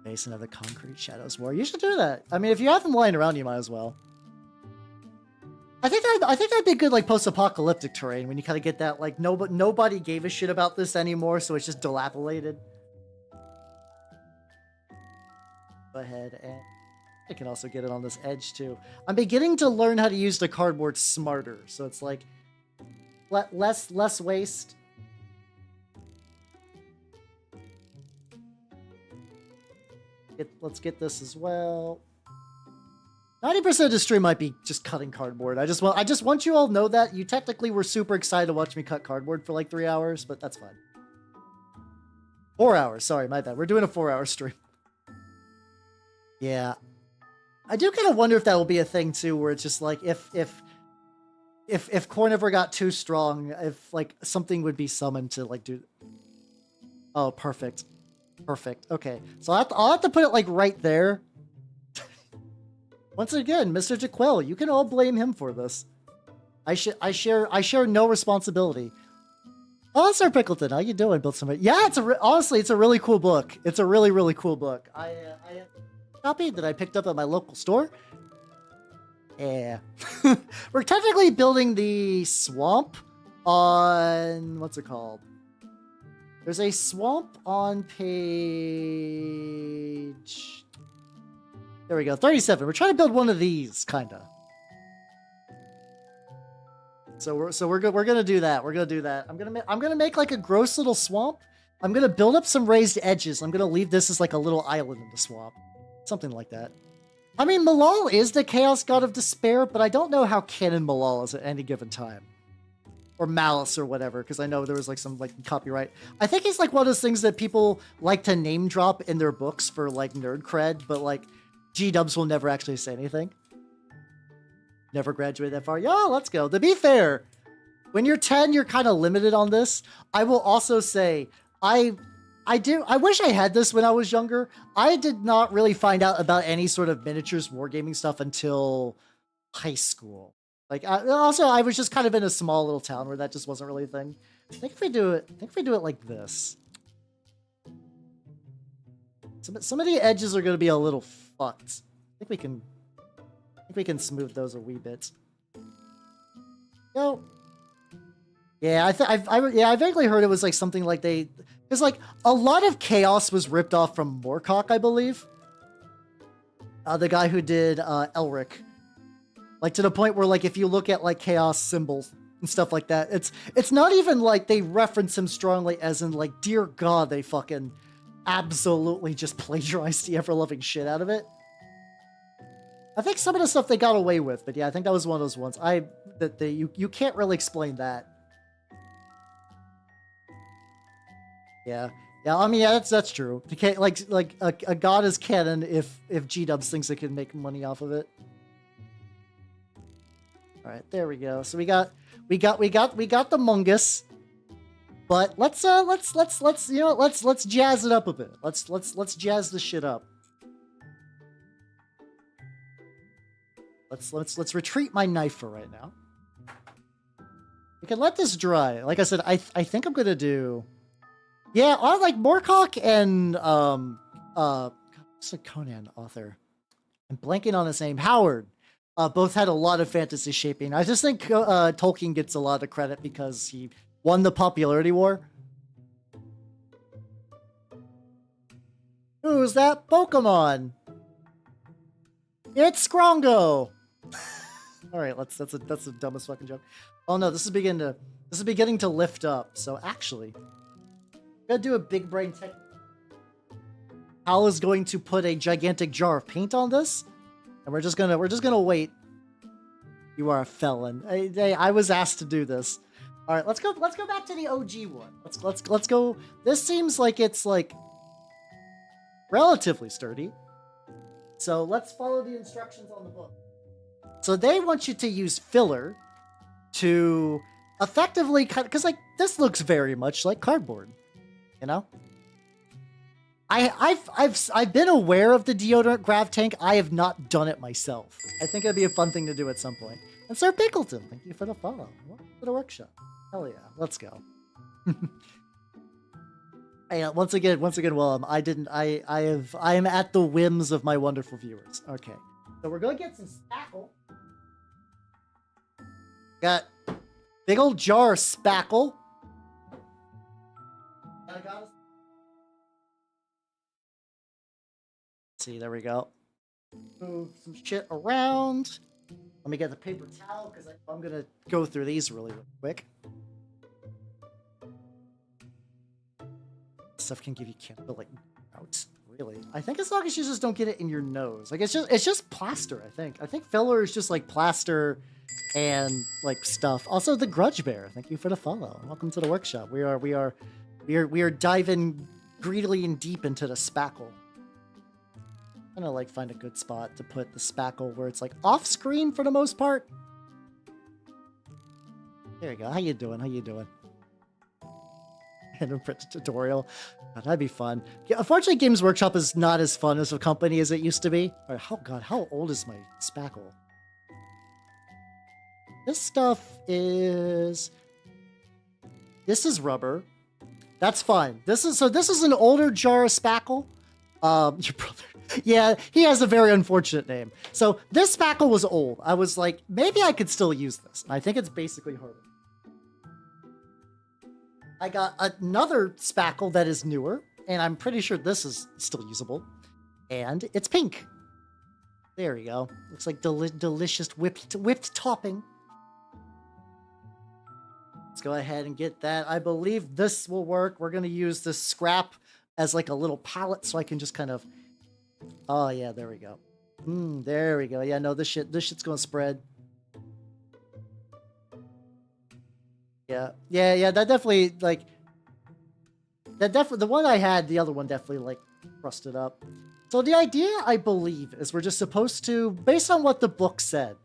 Basin of the Concrete Shadows War. You should do that. I mean, if you have them lying around, you might as well. I think that'd be good, like post-apocalyptic terrain, when you kind of get that like nobody gave a shit about this anymore, so it's just dilapidated. Go ahead, and I can also get it on this edge too. I'm beginning to learn how to use the cardboard smarter, so it's like less waste. Let's get this as well. 90% of the stream might be just cutting cardboard. I just want you all to know that you technically were super excited to watch me cut cardboard for like 3 hours, but that's fine. 4 hours, sorry, my bad. We're doing a 4-hour stream. Yeah. I do kind of wonder if that will be a thing too, where it's just like if Corn ever got too strong, if like something would be summoned to like do. Oh, perfect. Perfect. Okay. So I'll have to put it like right there. Once again, Mr. Jaquel, you can all blame him for this. I share no responsibility. Oh, Sir Pickleton, how you doing? Built some. Yeah, honestly, it's a really cool book. It's a really, really cool book. I have a copy that I picked up at my local store. Yeah. We're technically building the swamp on, what's it called? There's a swamp on page... There we go, 37. We're trying to build one of these, kinda. So we're gonna do that. We're gonna do that. I'm gonna make like a gross little swamp. I'm gonna build up some raised edges. I'm gonna leave this as like a little island in the swamp, something like that. I mean, Malal is the Chaos God of Despair, but I don't know how canon Malal is at any given time, or Malice or whatever, because I know there was like some like copyright. I think he's like one of those things that people like to name drop in their books for like nerd cred, but like G-dubs will never actually say anything. Never graduated that far. Yeah, let's go. To be fair, when you're 10, you're kind of limited on this. I will also say, I wish I had this when I was younger. I did not really find out about any sort of miniatures wargaming stuff until high school. Like, also, I was just kind of in a small little town where that just wasn't really a thing. I think if we do it like this. Some of the edges are going to be a little fucked. I think we can smooth those a wee bit. Yo. Yeah, I vaguely heard it was like something like because like a lot of Chaos was ripped off from Moorcock, I believe. The guy who did Elric. Like to the point where like if you look at like Chaos symbols and stuff like that, it's not even like they reference him strongly as in like, dear God, they fucking absolutely just plagiarized the ever-loving shit out of it. I think some of the stuff they got away with, but yeah, I think that was one of those ones. You can't really explain that. Yeah, I mean, yeah, that's true. You can't like a god is canon if G-dubs thinks it can make money off of it. All right, there we go. So we got the Mungus. But let's jazz it up a bit. Let's jazz this shit up. Let's retreat my knife for right now. We can let this dry. Like I said, I think I'm gonna do. Yeah, I like Moorcock and what's the Conan author? I'm blanking on his name. Howard. Both had a lot of fantasy shaping. I just think Tolkien gets a lot of credit because he won the popularity war. Who's that Pokemon? It's Skrongo. All right, that's the dumbest fucking joke. Oh no, this is beginning to lift up. So actually, I'm gonna do a big brain tech. Hal is going to put a gigantic jar of paint on this, and we're just gonna wait. You are a felon. I was asked to do this. All right, let's go back to the OG one. Let's go. This seems like it's like relatively sturdy. So let's follow the instructions on the book. So they want you to use filler to effectively, because like this looks very much like cardboard, you know. I've been aware of the deodorant grav tank. I have not done it myself. I think it'd be a fun thing to do at some point. And Sir Pickleton, thank you for the follow. Welcome to the workshop. Hell yeah, let's go. Hey, once again, Willem, I am at the whims of my wonderful viewers. Okay, so we're gonna get some spackle. Got big old jar of spackle. I got see, there we go. Move some shit around. Let me get the paper towel because I'm gonna go through these really quick. Stuff can give you cancer, like, out. Really? I think as long as you just don't get it in your nose. Like, it's just plaster, I think. I think filler is just like plaster and like stuff. Also, the Grudge Bear, thank you for the follow. Welcome to the workshop. We are diving greedily and deep into the spackle. I'm gonna like find a good spot to put the spackle where it's like off screen for the most part. There you go. How you doing? How you doing? And a print tutorial. God, that'd be fun. Yeah, unfortunately, Games Workshop is not as fun as a company as it used to be. Right, how old is my spackle? This stuff is... This is rubber. That's fine. This is an older jar of spackle. Your brother. Yeah, he has a very unfortunate name. So this spackle was old. I was like, maybe I could still use this. I think it's basically harder. I got another spackle that is newer, and I'm pretty sure this is still usable. And it's pink. There we go. Looks like delicious whipped topping. Let's go ahead and get that. I believe this will work. We're going to use this scrap as like a little palette so I can just kind of... Oh, yeah, there we go. There we go. Yeah, no, this shit's going to spread. Yeah, that definitely, like, the one I had, the other one definitely, like, crusted up. So the idea, I believe, is we're just supposed to, based on what the book said,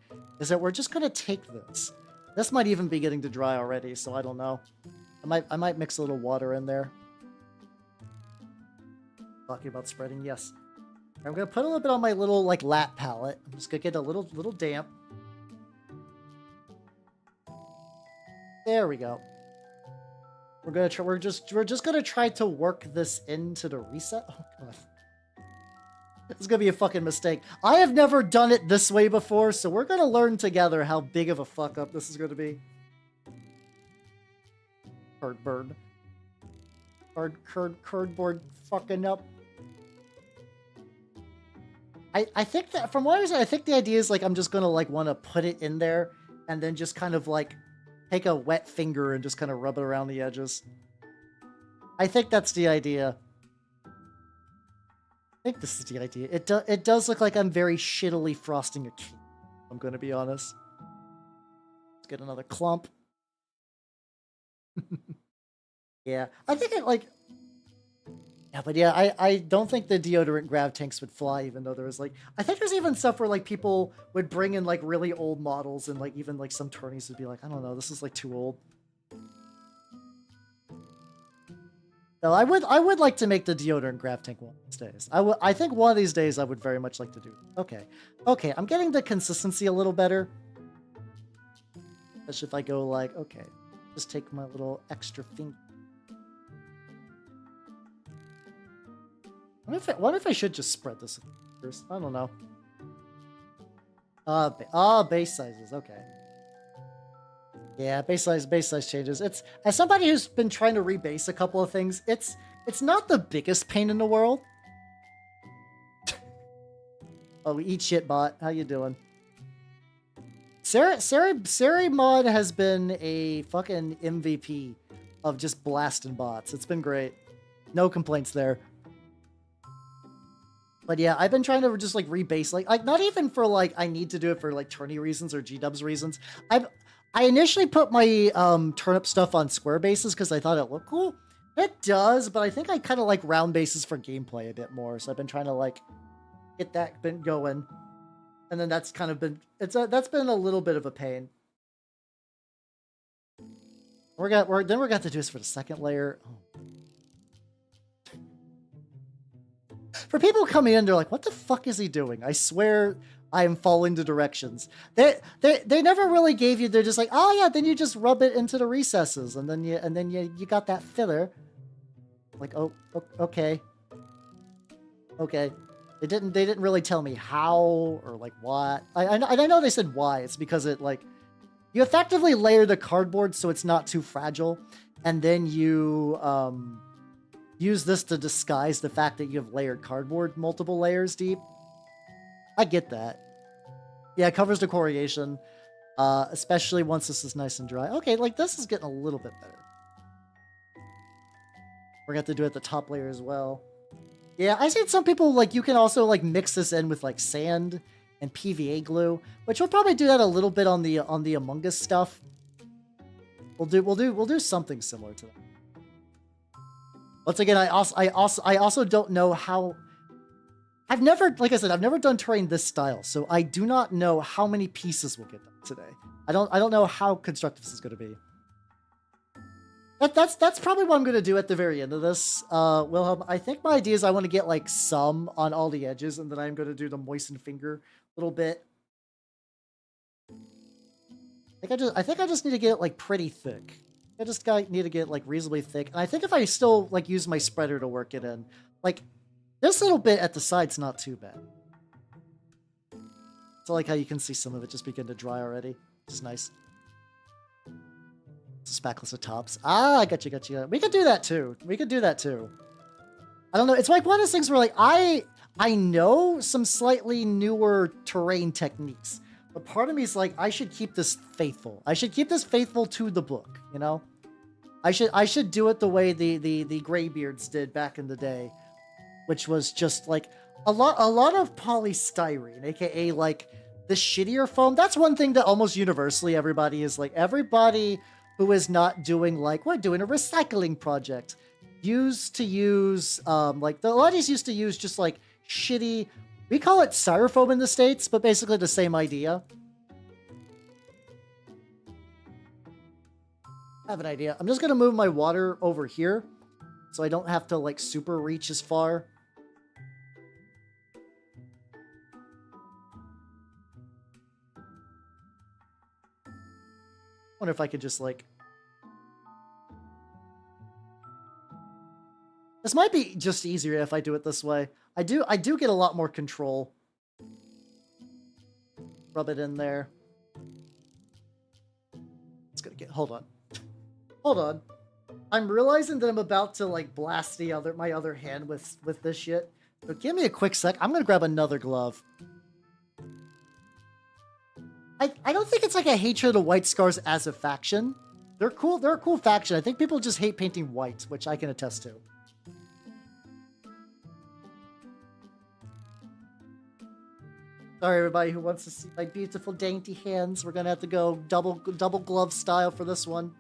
is that we're just going to take this. This might even be getting to dry already, so I don't know. I might mix a little water in there. Talking about spreading, yes. I'm going to put a little bit on my little, like, lap palette. I'm just going to get a little damp. There we go. We're gonna try. We're just gonna try to work this into the reset. Oh god, this is gonna be a fucking mistake. I have never done it this way before, so we're gonna learn together how big of a fuck up this is gonna be. Cardboard fucking up. I think that from what I understand, I think the idea is like I'm just gonna like want to put it in there and then just kind of like take a wet finger and just kind of rub it around the edges. I think that's the idea. I think this is the idea. It does look like I'm very shittily frosting a cake. I'm going to be honest. Let's get another clump. Yeah, I think it like... Yeah, but yeah, I don't think the deodorant grav tanks would fly, even though there was like... I think there's even stuff where like people would bring in like really old models and like even like some tourneys would be like, I don't know, this is like too old. No, I would like to make the deodorant grav tank one of these days. I think one of these days I would very much like to do. Okay, I'm getting the consistency a little better. Especially if I go like, okay, just take my little extra finger. I wonder if I should just spread this first. I don't know. Base sizes. Okay. Yeah, base size changes. It's, as somebody who's been trying to rebase a couple of things, it's not the biggest pain in the world. Oh, eat shit, bot. How you doing? Sari mod has been a fucking MVP of just blasting bots. It's been great. No complaints there. But yeah, I've been trying to just like rebase, like not even for like I need to do it for like tourney reasons or G-dubs reasons. I initially put my turnip stuff on square bases because I thought it looked cool. It does, but I think I kind of like round bases for gameplay a bit more. So I've been trying to like get that been going, and then that's kind of been that's been a little bit of a pain. Then we're gonna have to do this for the second layer. Oh. For people coming in, they're like, "What the fuck is he doing?" I swear, I am following the directions. They never really gave you. They're just like, "Oh yeah," then you just rub it into the recesses, and then you got that filler. Like, oh, okay, okay. They didn't really tell me how or like what. I know they said why. It's because it like. You effectively layer the cardboard so it's not too fragile, and then you use this to disguise the fact that you have layered cardboard multiple layers deep. I get that. Yeah, it covers the corrugation, especially once this is nice and dry. Okay, like this is getting a little bit better. We're gonna have to do it at the top layer as well. Yeah, I seen some people like you can also like mix this in with like sand and PVA glue, which we'll probably do that a little bit on the Among Us stuff. We'll do something similar to that. Once again, I also don't know how. I've never, like I said, I've never done terrain this style, so I do not know how many pieces we'll get done today. I don't know how constructive this is going to be. That's probably what I'm going to do at the very end of this, Wilhelm. I think my idea is I want to get like some on all the edges, and then I'm going to do the moistened finger a little bit. I think I just need to get it like pretty thick. I just need to get it like reasonably thick. And I think if I still like use my spreader to work it in, like this little bit at the side's not too bad. So like how you can see some of it just begin to dry already. It's nice. Spackless of tops. Ah, I got you. We could do that too. I don't know. It's like one of those things where like I know some slightly newer terrain techniques, but part of me is like I should keep this faithful. I should keep this faithful to the book. You know, I should do it the way the Greybeards did back in the day, which was just like a lot of polystyrene, aka like the shittier foam. That's one thing that almost universally everybody who is not doing like we're doing a recycling project used to use like a lot of these used to use just like shitty, we call it styrofoam in the States, but basically the same idea. I have an idea. I'm just gonna move my water over here so I don't have to like super reach as far. Wonder if I could just like... This might be just easier if I do it this way. I do get a lot more control. Rub it in there. It's gonna get... Hold on. Hold on. I'm realizing that I'm about to like blast my other hand with this shit. So give me a quick sec. I'm gonna grab another glove. I don't think it's like a hatred of White Scars as a faction. They're cool. They're a cool faction. I think people just hate painting white, which I can attest to. Sorry, everybody who wants to see my beautiful, dainty hands. We're gonna have to go double glove style for this one.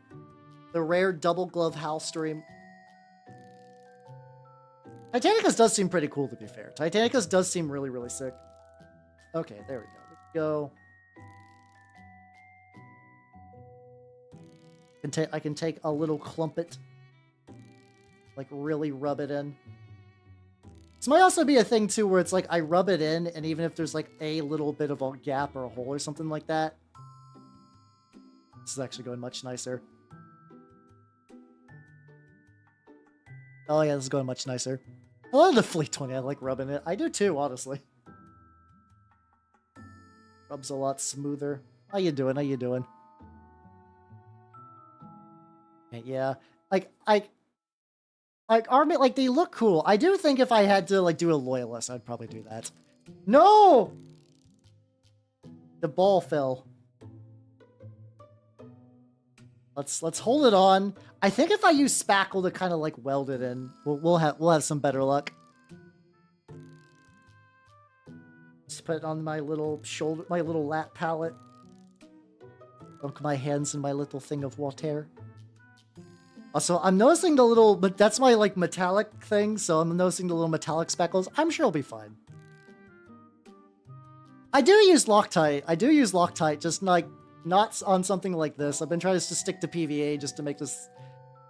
The rare double glove house stream. Titanicus does seem pretty cool, to be fair. Titanicus does seem really, really sick. Okay, there we go. Go. I can take a little clumpet, like really rub it in. This might also be a thing too, where it's like I rub it in, and even if there's like a little bit of a gap or a hole or something like that, this is actually going much nicer. Oh yeah, this is going much nicer. I love the Fleet 20. I like rubbing it. I do too, honestly. Rubs a lot smoother. How you doing? How you doing? Yeah, like army, like they look cool. I do think if I had to like do a loyalist, I'd probably do that. No, the ball fell. Let's hold it on. I think if I use spackle to kind of like weld it in, we'll have some better luck. Just put it on my little shoulder, my little lap palette. Dunk my hands in my little thing of water. Also, I'm noticing the little, but that's my like metallic thing, so I'm noticing the little metallic speckles. I'm sure it'll be fine. I do use Loctite. Just like not on something like this. I've been trying to stick to PvA just to make this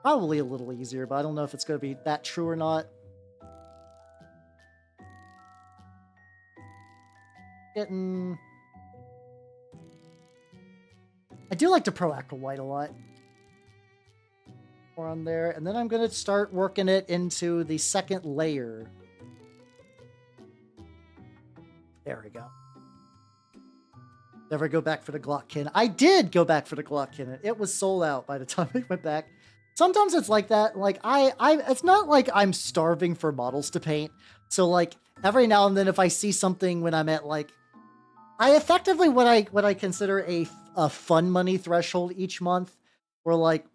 probably a little easier, but I don't know if it's going to be that true or not. Getting... I do like to pro-acryl white a lot. More on there. And then I'm going to start working it into the second layer. There we go. Never go back for the Glockkin. I did go back for the Glockkin. It was sold out by the time I went back. Sometimes it's like that. Like it's not like I'm starving for models to paint. So like every now and then, if I see something when I'm at like, I effectively what I consider a fun money threshold each month, where like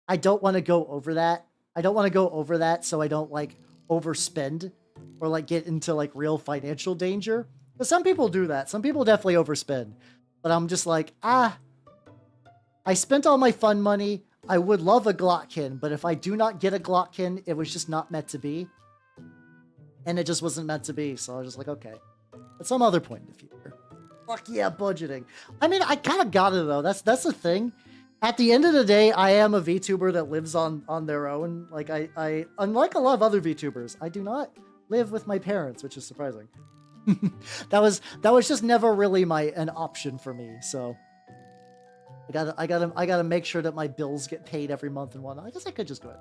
I don't want to go over that. I don't want to go over that, so I don't like overspend or like get into like real financial danger. But some people do that. Some people definitely overspend. But I'm just like, I spent all my fun money. I would love a Glockkin, but if I do not get a Glockkin, it was just not meant to be. And it just wasn't meant to be. So I was just like, okay. At some other point in the future. Fuck yeah, budgeting. I mean, I kind of got it, though. That's the thing. At the end of the day, I am a VTuber that lives on their own. Like, I unlike a lot of other VTubers, I do not live with my parents, which is surprising. that was just never really an option for me. So I gotta make sure that my bills get paid every month and whatnot. I guess I could just go ahead.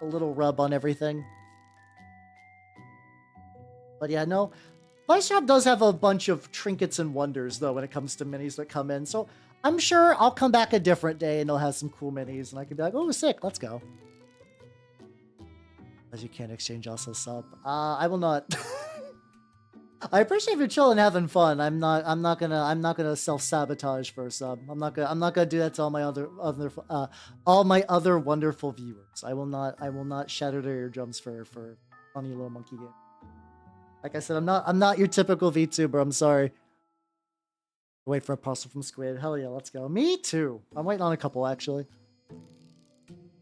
A little rub on everything. But yeah, no. My shop does have a bunch of trinkets and wonders, though, when it comes to minis that come in. So I'm sure I'll come back a different day and they'll have some cool minis. And I can be like, oh, sick, let's go. As you can't exchange also sub. I will not. I appreciate you chilling and having fun. I'm not gonna self-sabotage for a sub. I'm not gonna do that to all my other wonderful viewers. I will not shatter their eardrums for funny little monkey game. Like I said, I'm not your typical VTuber. I'm sorry. Wait for a parcel from Squid. Hell yeah, let's go. Me too. I'm waiting on a couple actually.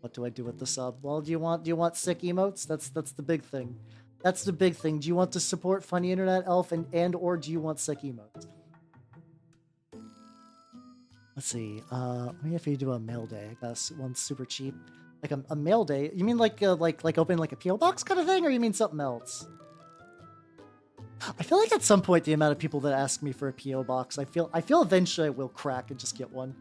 What do I do with the sub? Well, do you want sick emotes? That's the big thing. That's the big thing. Do you want to support Funny Internet Elf and or do you want sick emotes? Let's see. Maybe if you do a mail day, I guess one's super cheap. Like a mail day. You mean like opening like a PO box kind of thing, or you mean something else? I feel like at some point the amount of people that ask me for a PO box, I feel eventually I will crack and just get one.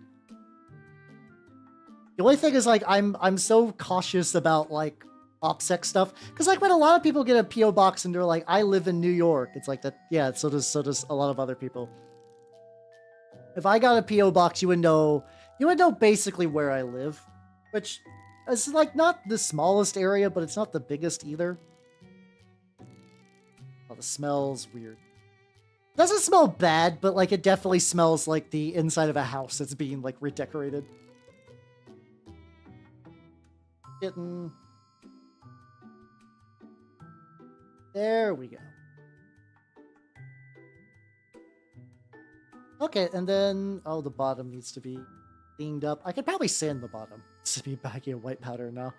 The only thing is like I'm so cautious about like OPSEC stuff, because like when a lot of people get a PO box and they're like, I live in New York, it's like that. Yeah, so does a lot of other people. If I got a PO box, you would know basically where I live, which is like not the smallest area, but it's not the biggest either. Oh, the smell's weird. It doesn't smell bad, but like it definitely smells like the inside of a house that's being like redecorated. Getting... There we go. Okay, and then... Oh, the bottom needs to be cleaned up. I could probably sand the bottom. It's be baggy of white powder now.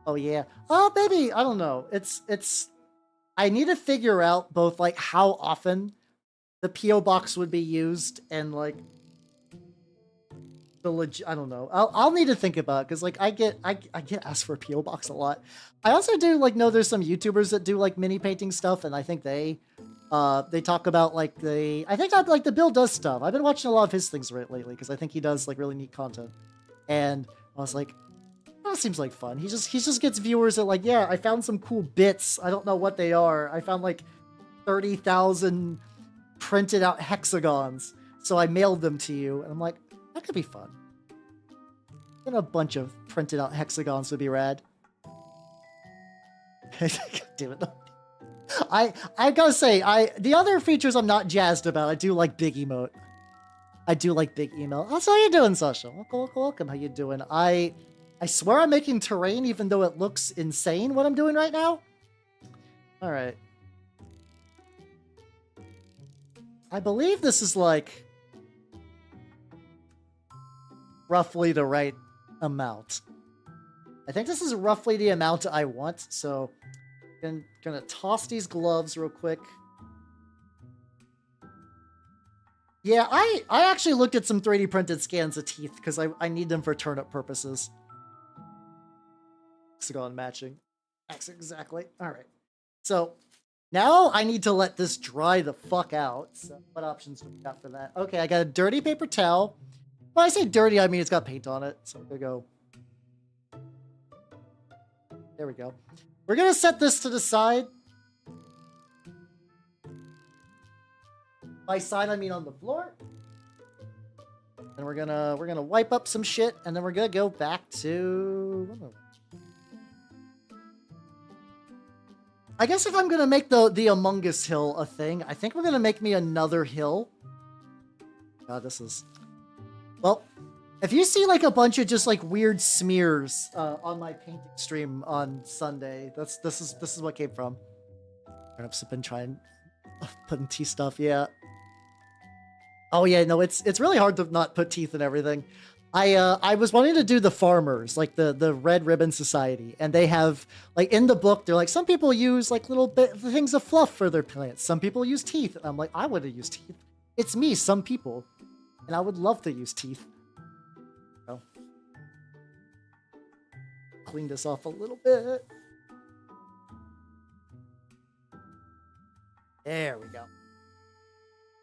Oh, yeah. Oh, maybe. I don't know. It's... I need to figure out both, like, how often the P.O. box would be used and, like... I don't know. I'll need to think about it, because like I get asked for a PO box a lot. I also do like know there's some YouTubers that do like mini painting stuff, and I think they talk about like I think like the Bill does stuff. I've been watching a lot of his things lately because I think he does like really neat content, and I was like, that seems like fun. He just gets viewers that like, yeah, I found some cool bits. I don't know what they are. I found like 30,000 printed out hexagons, so I mailed them to you, and I'm like, that could be fun. And a bunch of printed out hexagons would be rad. Damn it. I gotta say, the other features I'm not jazzed about. I do like big emote. I do like big email. That's how you doing, Sasha? Welcome. How you doing? I swear I'm making terrain even though it looks insane what I'm doing right now. All right. I believe this is like roughly the right amount. I think this is roughly the amount I want, so I'm gonna toss these gloves real quick. Yeah, I actually looked at some 3D printed scans of teeth because I need them for turnip purposes. Hexagon matching. Exactly. All right. So now I need to let this dry the fuck out. So what options do we got for that? Okay, I got a dirty paper towel. When I say dirty, I mean it's got paint on it. So I'm gonna go. There we go. We're gonna set this to the side. By side, I mean on the floor. And we're gonna wipe up some shit, and then we're gonna go back to. I guess if I'm gonna make the Among Us hill a thing, I think we're gonna make me another hill. God, this is. Well, if you see like a bunch of just like weird smears on my painting stream on Sunday, this is what came from. I've been trying putting tea stuff, yeah. Oh yeah, no, it's really hard to not put teeth in everything. I was wanting to do the farmers, like the Red Ribbon Society, and they have like in the book they're like some people use like little things of fluff for their plants. Some people use teeth. And I'm like I would have used teeth. It's me, some people, and I would love to use teeth. So, clean this off a little bit. There we go.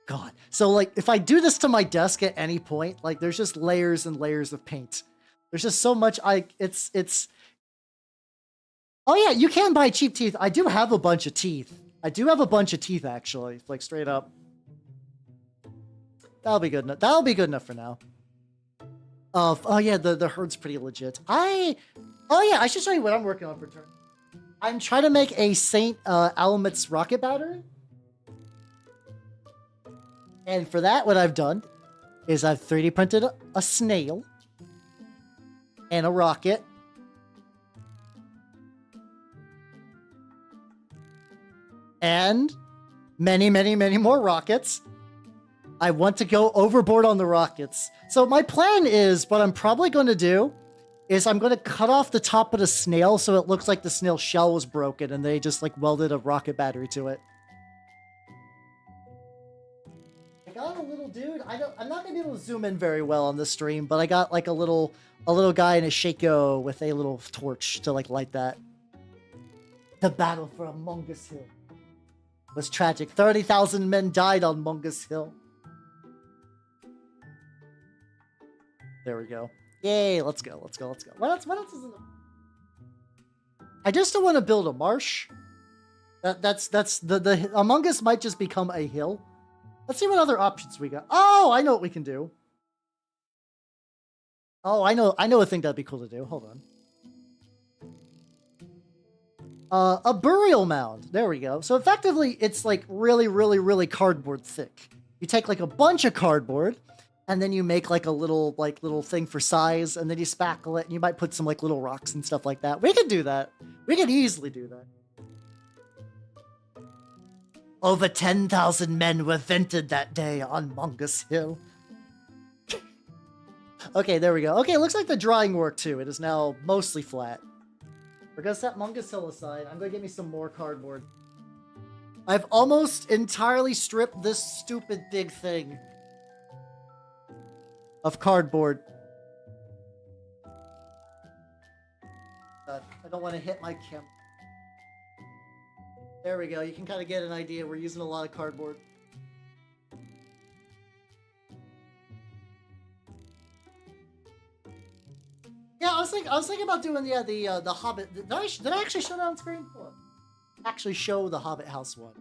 God. So like if I do this to my desk at any point, like there's just layers and layers of paint. There's just so much it's Oh yeah, you can buy cheap teeth. I do have a bunch of teeth. I do have a bunch of teeth actually, like straight up. That'll be good enough. That'll be good enough for now. Oh yeah, the herd's pretty legit. Oh yeah, I should show you what I'm working on for turn. I'm trying to make a Saint Alamet's rocket battery. And for that, what I've done is I've 3D printed a snail and a rocket. And many, many, many more rockets. I want to go overboard on the rockets. So my plan is, what I'm probably going to do is I'm going to cut off the top of the snail so it looks like the snail shell was broken and they just like welded a rocket battery to it. I got a little dude. I'm not gonna be able to zoom in very well on this stream, but I got like a little guy in a Shaco with a little torch to like light that. The battle for Among Us Hill was tragic. 30,000 men died on Among Us Hill. There we go. Yay! Let's go. Let's go. Let's go. What else is in the? I just don't want to build a marsh. That's the Among Us might just become a hill. Let's see what other options we got. Oh, I know what we can do. Oh, I know a thing that'd be cool to do. Hold on. A burial mound. There we go. So effectively, it's like really, really, really cardboard thick. You take like a bunch of cardboard, and then you make like a little thing for size, and then you spackle it, and you might put some like little rocks and stuff like that. We could do that. We could easily do that. Over 10,000 men were vented that day on Among Us Hill. Okay, there we go. Okay, it looks like the drawing worked too. It is now mostly flat. We're gonna set Among Us Hill aside. I'm gonna get me some more cardboard. I've almost entirely stripped this stupid big thing of cardboard. I don't want to hit my camera. There we go. You can kind of get an idea. We're using a lot of cardboard. Yeah, I was thinking about doing the Hobbit. Did I actually show that on screen? Actually, show the Hobbit house one,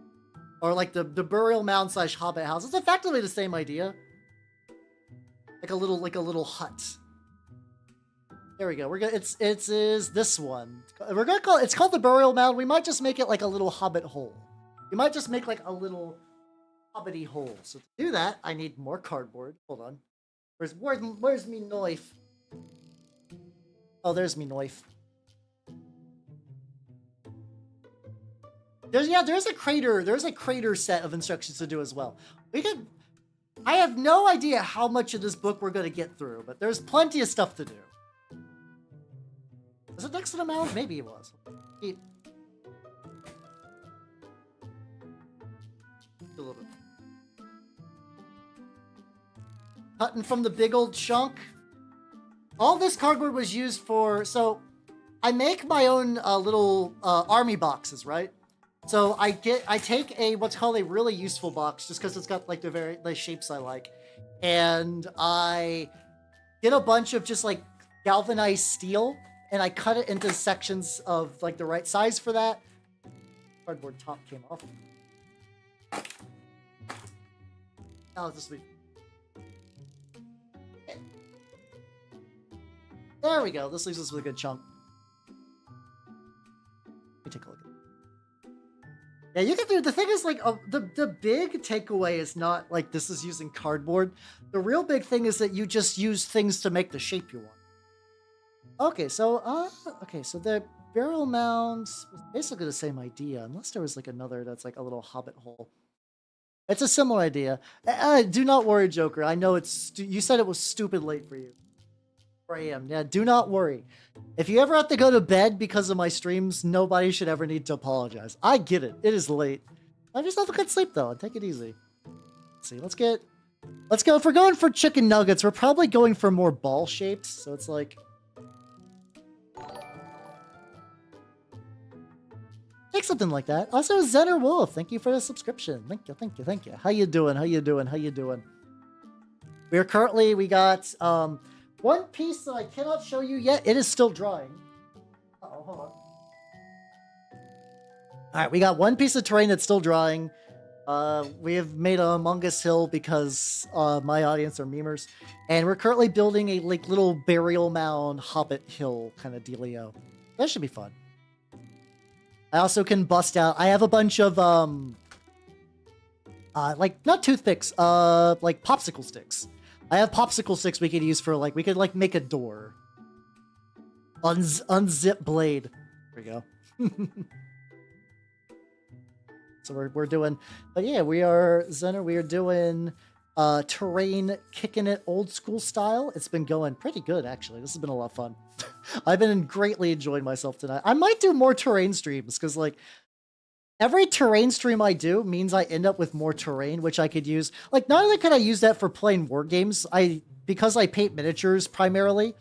or like the burial mound / Hobbit house. It's effectively the same idea. Like a little hut. There we go. It's this one. We're gonna call it's called the burial mound. We might just make it like a little hobbit hole. You might just make like a little hobbity hole. So to do that, I need more cardboard. Hold on. Where's me knife? Oh, there's me knife. There's a crater set of instructions to do as well. I have no idea how much of this book we're gonna get through, but there's plenty of stuff to do. Was it next to the mound? Maybe it was. A little bit. cutting from the big old chunk. All this cardboard was used for, so I make my own little army boxes, right? So I take a what's called a really useful box, just because it's got like the shapes I like, and I get a bunch of just like galvanized steel, and I cut it into sections of like the right size for that. Cardboard top came off. Oh, this will be. There we go. This leaves us with a good chunk. Let me take a look. Yeah, you can do. The thing is, like, the big takeaway is not like this is using cardboard. The real big thing is that you just use things to make the shape you want. Okay, so the barrel mounds was basically the same idea, unless there was like another that's like a little hobbit hole. It's a similar idea. Do not worry, Joker. I know you said it was stupid late for you. 4 a.m. Yeah, do not worry. If you ever have to go to bed because of my streams, nobody should ever need to apologize. I get it. It is late. I just have a good sleep though. Take it easy. Let's see. Let's go. If we're going for chicken nuggets, we're probably going for more ball shapes. So it's like, take something like that. Also, Zener Wolf, thank you for the subscription. Thank you. How you doing? We got one piece that I cannot show you yet. It is still drying. Uh-oh, hold on. All right, we got one piece of terrain that's still drying. We have made a Among Us hill because my audience are memers, and we're currently building a like little burial mound hobbit hill kind of dealio. That should be fun. I also can bust out. I have a bunch of like not toothpicks, like popsicle sticks. I have popsicle sticks we could use for like we could like make a door. Unzip blade. There we go. So we're doing, but yeah, we are Zener. We are doing terrain, kicking it old school style. It's been going pretty good actually. This has been a lot of fun. I've been greatly enjoying myself tonight. I might do more terrain streams because like every terrain stream I do means I end up with more terrain, which I could use. Like not only could I use that for playing Wargames, because I paint miniatures primarily,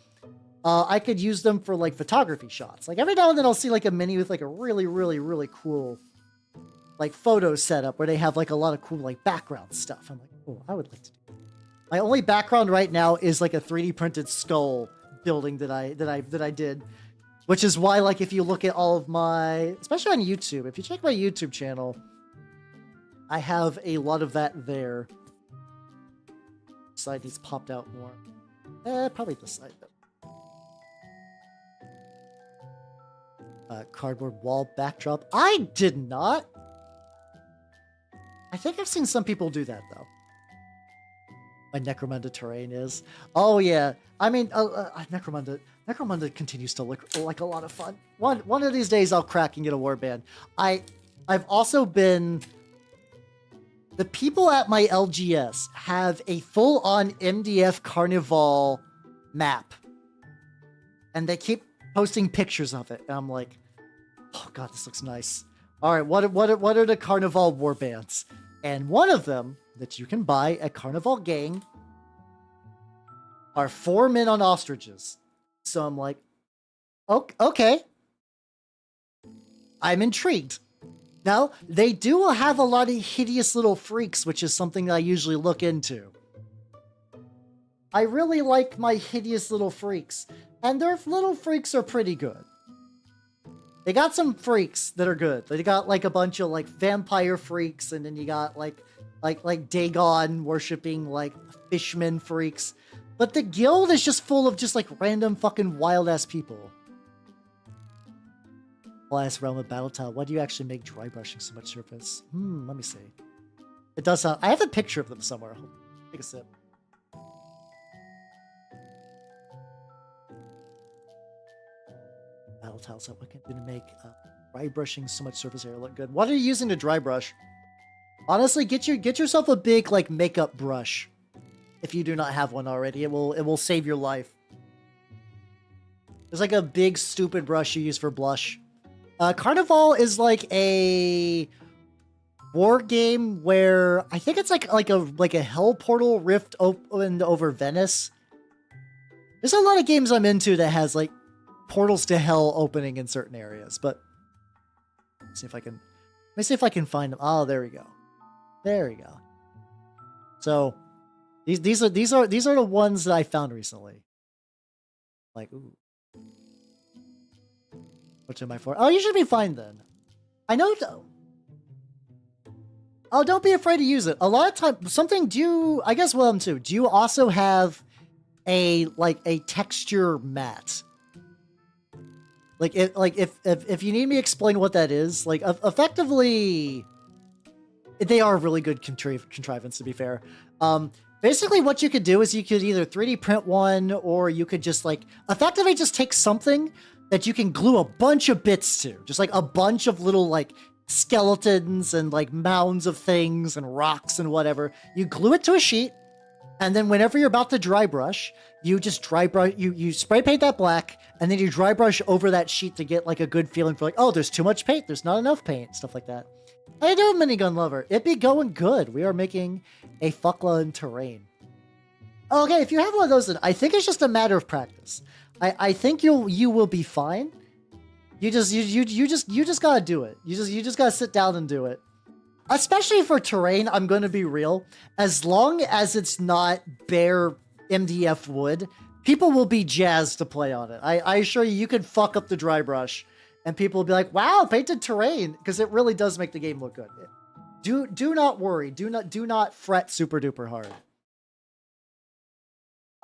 I could use them for like photography shots. Like every now and then I'll see like a mini with like a really, really, really cool like photo setup where they have like a lot of cool like background stuff. I'm like, oh, I would like to do that. My only background right now is like a 3D printed skull building that I did, which is why like if you look at all of my, especially on YouTube, if you check my YouTube channel, I have a lot of that there. Side needs popped out more. Probably the side though. Cardboard wall backdrop. I did not. I think I've seen some people do that though. My Necromunda terrain is. Oh yeah. I mean, Necromunda continues to look like a lot of fun. One of these days I'll crack and get a warband. I've also been. The people at my LGS have a full-on MDF Carnival map, and they keep posting pictures of it. And I'm like, oh god, this looks nice. All right, what are the Carnival warbands? And one of them that you can buy at Carnival Gang are 4 men on ostriches. So I'm like, okay. I'm intrigued. Now, they do have a lot of hideous little freaks, which is something I usually look into. I really like my hideous little freaks. And their little freaks are pretty good. They got some freaks that are good. They got like a bunch of like vampire freaks, and then you got like Dagon worshipping like fishmen freaks. But the guild is just full of just like random fucking wild ass people. Last realm of Battletile. Why do you actually make dry brushing so much surface? Let me see. It does sound. I have a picture of them somewhere. Take a sip. Battletile. So what can you do to make dry brushing so much surface area look good? What are you using to dry brush? Honestly, get yourself a big like makeup brush. If you do not have one already, it will save your life. There's like a big stupid brush you use for blush. Carnival is like a war game where I think it's like a hell portal rift opened over Venice. There's a lot of games I'm into that has like portals to hell opening in certain areas, but let's see if I can. Let me see if I can find them. Oh, there we go. There we go. So these are the ones that I found recently. Like, ooh. What's in my for? Oh, you should be fine then. I know. Oh, don't be afraid to use it. A lot of times, I guess Willem too. Do you also have a texture mat? If you need me to explain what that is, like effectively, they are really good contrivance, to be fair. Basically what you could do is you could either 3D print one, or you could just like effectively just take something that you can glue a bunch of bits to, just like a bunch of little like skeletons and like mounds of things and rocks and whatever. You glue it to a sheet, and then whenever you're about to dry brush, you just dry brush, you spray paint that black, and then you dry brush over that sheet to get like a good feeling for like, oh, there's too much paint, there's not enough paint, stuff like that. How you doing, Minigun Lover? It be going good. We are making a fuckload terrain. Okay, if you have one of those, then I think it's just a matter of practice. I think you will be fine. You just gotta do it. You just gotta sit down and do it. Especially for terrain, I'm gonna be real. As long as it's not bare MDF wood, people will be jazzed to play on it. I assure you, you could fuck up the dry brush, and people will be like, "Wow, painted terrain," because it really does make the game look good. Do not worry. Do not fret super duper hard.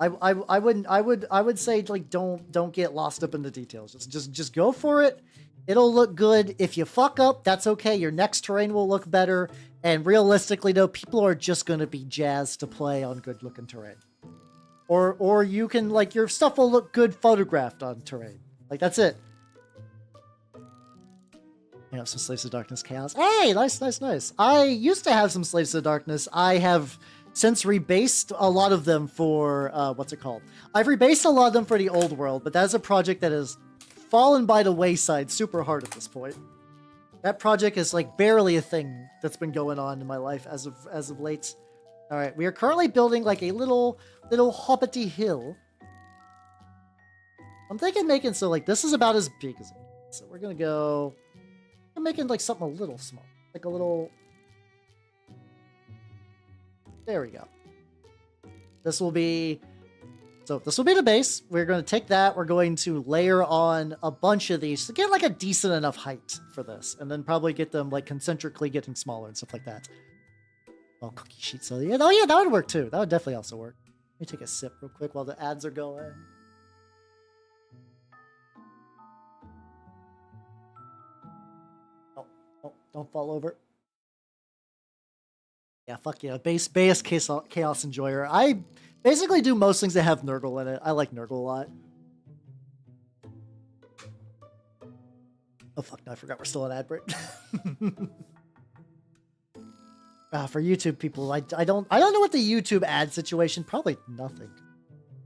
I would say like don't get lost up in the details. Just go for it. It'll look good. If you fuck up, that's okay. Your next terrain will look better. And realistically though, people are just gonna be jazzed to play on good looking terrain. Or you can like your stuff will look good photographed on terrain. Like that's it. You know, some Slaves of Darkness Chaos. Hey, nice. I used to have some Slaves of Darkness. I have since rebased a lot of them for, what's it called? I've rebased a lot of them for the old world, but that's a project that has fallen by the wayside super hard at this point. That project is like barely a thing that's been going on in my life as of late. All right, we are currently building like a little hobbity hill. I'm thinking making so like this is about as big as it gets. So we're gonna go. I'm making like something a little small, like a little. There we go. This will be the base. We're going to take that. We're going to layer on a bunch of these to get like a decent enough height for this, and then probably get them like concentrically getting smaller and stuff like that. Oh, cookie sheets. So yeah, that would work too. That would definitely also work. Let me take a sip real quick while the ads are going. Oh, don't fall over. Yeah, fuck yeah. Base chaos enjoyer. I basically do most things that have Nurgle in it. I like Nurgle a lot. Oh fuck, no, I forgot we're still on ad break. For YouTube people, I don't know what the YouTube ad situation. Probably nothing.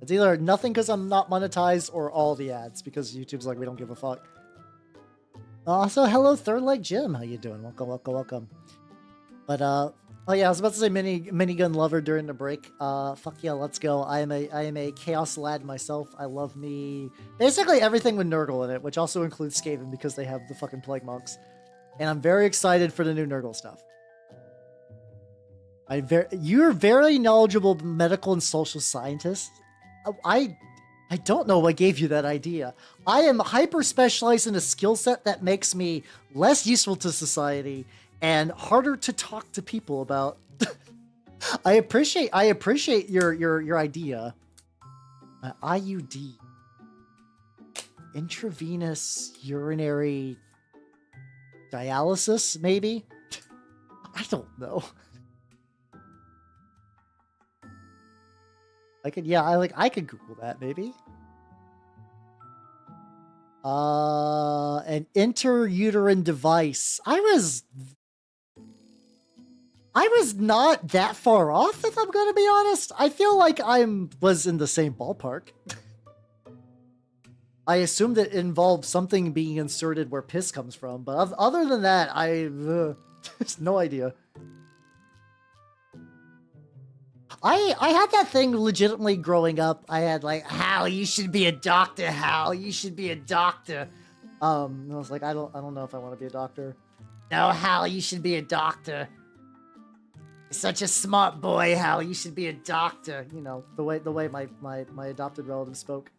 It's either nothing because I'm not monetized, or all the ads because YouTube's like we don't give a fuck. Also, hello Third Leg Jim. How you doing? Welcome. But oh yeah, I was about to say minigun lover during the break. Fuck yeah, let's go. I am a chaos lad myself. I love me basically everything with Nurgle in it, which also includes Skaven because they have the fucking plague monks. And I'm very excited for the new Nurgle stuff. You're very knowledgeable medical and social scientist. I don't know what gave you that idea. I am hyper specialized in a skill set that makes me less useful to society and harder to talk to people about. I appreciate your idea. IUD. Intravenous urinary dialysis, maybe? I don't know. I could Google that maybe. An intrauterine device. I was not that far off, if I'm gonna be honest. I feel like was in the same ballpark. I assumed it involved something being inserted where piss comes from, but other than that, There's no idea. I had that thing legitimately growing up. I had like, Hal, you should be a doctor, Hal. You should be a doctor. And I was like, I don't know if I want to be a doctor. No, Hal, you should be a doctor. You're such a smart boy, Hal. You should be a doctor. You know, the way my adopted relatives spoke.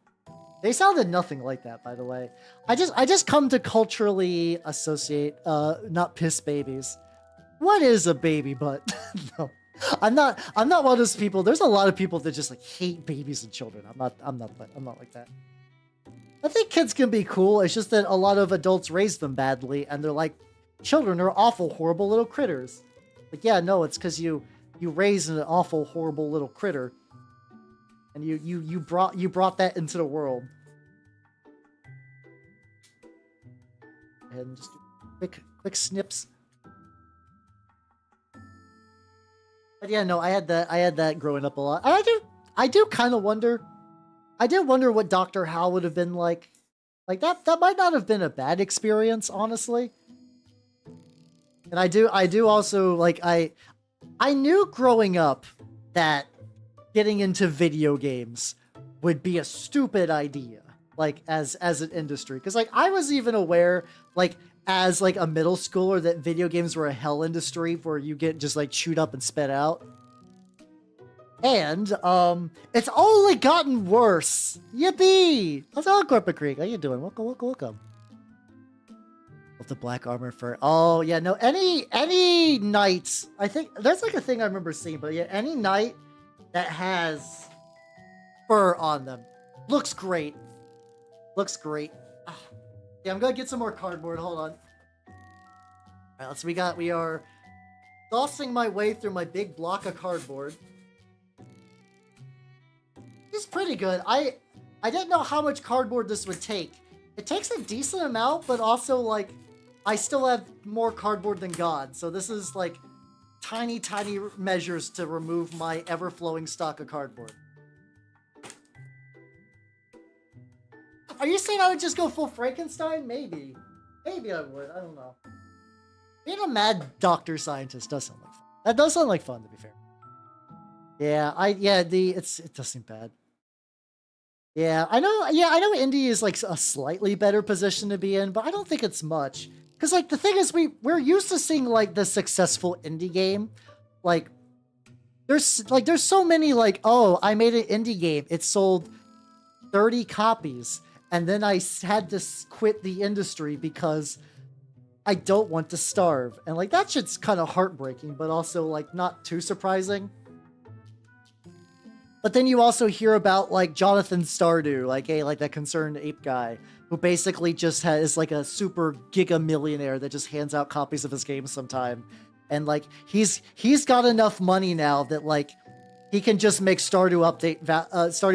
They sounded nothing like that, by the way. I just come to culturally associate not piss babies. What is a baby butt? No. I'm not one of those people. There's a lot of people that just like hate babies and children. I'm not like that. I think kids can be cool. It's just that a lot of adults raise them badly and they're like, children are awful, horrible little critters. Like, yeah, no, it's because you raised an awful, horrible little critter. And you brought that into the world. And just quick snips. But yeah, no, I had that growing up a lot. And I do kind of wonder. I did wonder what Dr. Hal would have been like. Like that might not have been a bad experience, honestly. And I do also like I knew growing up that getting into video games would be a stupid idea, like as an industry. Because like I was even aware, like as like a middle schooler, that video games were a hell industry where you get just like chewed up and spit out. And it's only gotten worse. Yippee! How's it going, Corporate Creek? How you doing? Welcome. Of the black armor fur. Oh yeah, no. Any knight. I think there's like a thing I remember seeing, but yeah, any knight that has fur on them looks great. Looks great. Ah. Yeah, I'm gonna get some more cardboard. Hold on. All right, we are tossing my way through my big block of cardboard. It's pretty good. I didn't know how much cardboard this would take. It takes a decent amount, but also like I still have more cardboard than God. So this is like tiny measures to remove my ever-flowing stock of cardboard. Are you saying I would just go full Frankenstein? Maybe. Maybe I would. I don't know. Being a mad doctor scientist does sound like fun. That does sound like fun, to be fair. Yeah, it does seem bad. Yeah, I know indie is like a slightly better position to be in, but I don't think it's much. Cause like the thing is we're used to seeing like the successful indie game. Like there's so many like, oh, I made an indie game. It sold 30 copies and then I had to quit the industry because I don't want to starve. And like that shit's kind of heartbreaking, but also like not too surprising. But then you also hear about like Jonathan Stardew, like that concerned ape guy who basically just is like a super giga millionaire that just hands out copies of his games sometime. And like he's got enough money now that like he can just make Stardew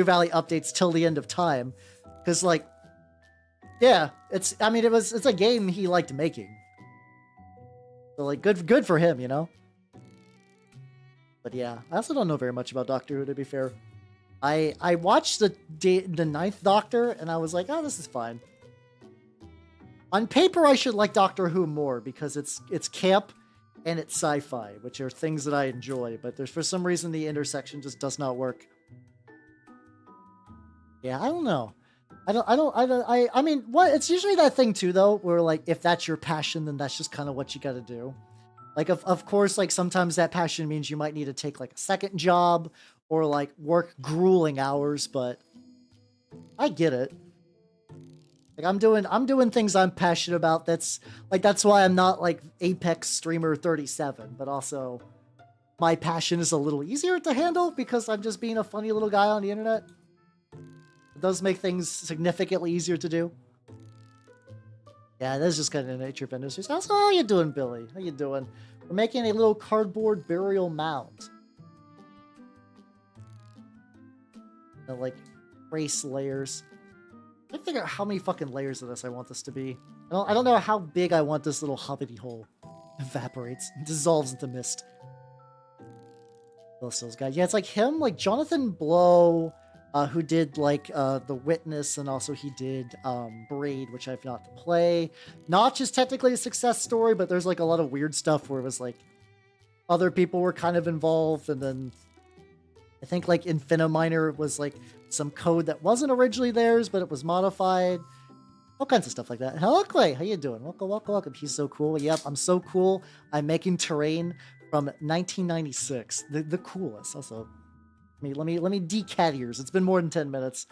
Valley updates till the end of time. Cause like, yeah, it's a game he liked making. So like good for him, you know? But yeah, I also don't know very much about Doctor Who, to be fair. I watched the Ninth Doctor, and I was like, oh, this is fine. On paper, I should like Doctor Who more, because it's camp and it's sci-fi, which are things that I enjoy, but there's for some reason the intersection just does not work. Yeah, I don't know. I mean, it's usually that thing too, though, where like, if that's your passion, then that's just kind of what you gotta do. Like, of course, like, sometimes that passion means you might need to take, like, a second job or, like, work grueling hours, but I get it. Like, I'm doing things I'm passionate about. That's why I'm not, like, Apex Streamer 37, but also my passion is a little easier to handle because I'm just being a funny little guy on the internet. It does make things significantly easier to do. Yeah, that's just kind of the nature of industry. So how you doing, Billy? How you doing? We're making a little cardboard burial mound. And like trace layers. I figure out how many fucking layers of this I want this to be. I don't know how big I want this little hobbity hole. Evaporates, dissolves into mist. Those guys. Yeah, it's like him, like Jonathan Blow, who did like The Witness, and also he did Braid, which I've not to play. Notch is technically a success story, but there's like a lot of weird stuff where it was like other people were kind of involved, and then I think like Infiniminer was like some code that wasn't originally theirs, but it was modified. All kinds of stuff like that. Hello, Clay. How you doing? Welcome, welcome, welcome. He's so cool. Yep, I'm so cool. I'm making terrain from 1996. The coolest. Also, let me decat ears. It's been more than 10 minutes.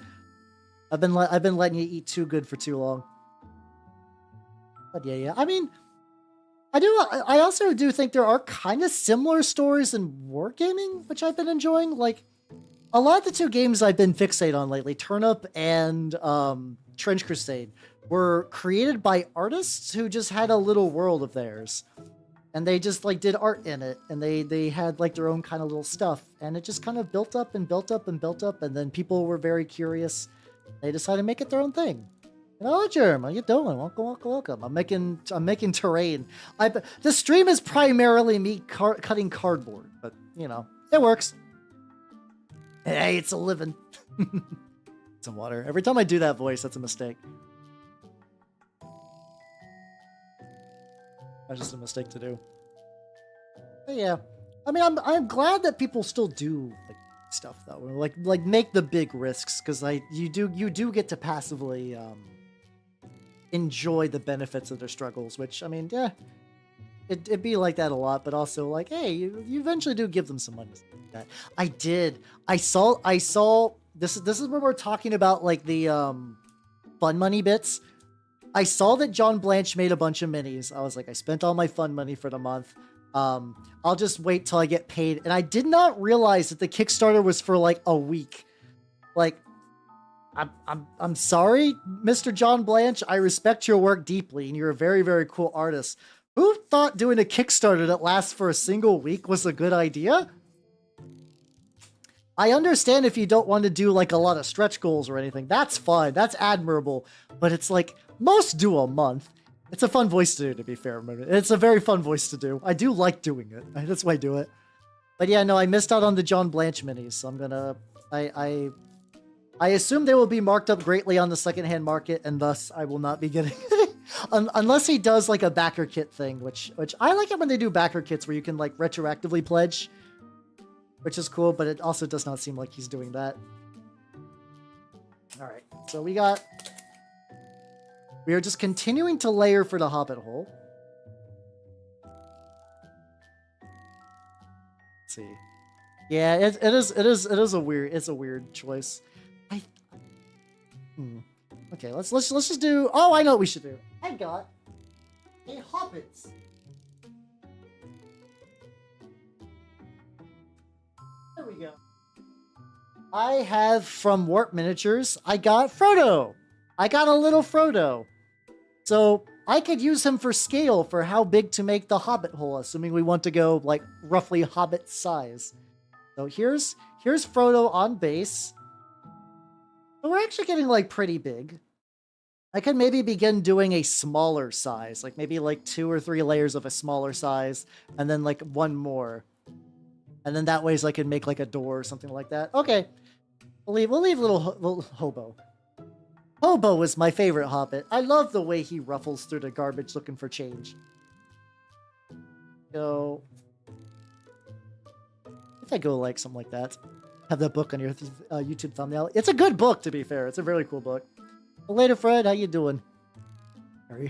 I've been letting you eat too good for too long. But yeah. I mean, I also do think there are kind of similar stories in wargaming, which I've been enjoying. Like a lot of the two games I've been fixated on lately, Turnip and Trench Crusade, were created by artists who just had a little world of theirs, and they just like did art in it, and they had like their own kind of little stuff, and it just kind of built up and built up and built up, and then people were very curious. They decided to make it their own thing. Hello, Germ. How you doing? Welcome, welcome, welcome. I'm making terrain. The stream is primarily me cutting cardboard, but you know it works. Hey, it's a living. Some water. Every time I do that voice, that's a mistake. That's just a mistake to do. But yeah, I mean, I'm glad that people still do like stuff though, like make the big risks, because you do get to passively enjoy the benefits of their struggles. Which I mean, yeah, it'd be like that a lot, but also like, hey, you eventually do give them some money. Like that. I saw. This is when we're talking about like the fun money bits. I saw that John Blanche made a bunch of minis. I was like, I spent all my fun money for the month. I'll just wait till I get paid. And I did not realize that the Kickstarter was for like a week. Like, I'm sorry, Mr. John Blanche. I respect your work deeply, and you're a very, very cool artist. Who thought doing a Kickstarter that lasts for a single week was a good idea? I understand if you don't want to do like a lot of stretch goals or anything. That's fine. That's admirable. But it's like, most do a month. It's a fun voice to do, to be fair. It's a very fun voice to do. I do like doing it. That's why I do it. But yeah, no, I missed out on the John Blanche minis, so I'm gonna... I assume they will be marked up greatly on the secondhand market, and thus I will not be getting... Unless he does like a backer kit thing, which I like it when they do backer kits where you can like retroactively pledge, which is cool, but it also does not seem like he's doing that. All right, so we are just continuing to layer for the Hobbit hole. Let's see. Yeah, it is a weird choice. Okay, let's just do. Oh, I know what we should do. I got a Hobbit. There we go. I have from Warp Miniatures. I got Frodo. I got a little Frodo. So I could use him for scale for how big to make the Hobbit hole, assuming we want to go like roughly Hobbit size. So here's Frodo on base. So we're actually getting like pretty big. I could maybe begin doing a smaller size, like maybe like 2 or 3 layers of a smaller size, and then like one more. And then that way I could make like a door or something like that. Okay. We'll leave little Hobo. Hobo is my favorite Hobbit. I love the way he ruffles through the garbage looking for change. So, if I go like something like that, have that book on your YouTube thumbnail. It's a good book, to be fair. It's a really cool book. Well, later, Fred. How you doing?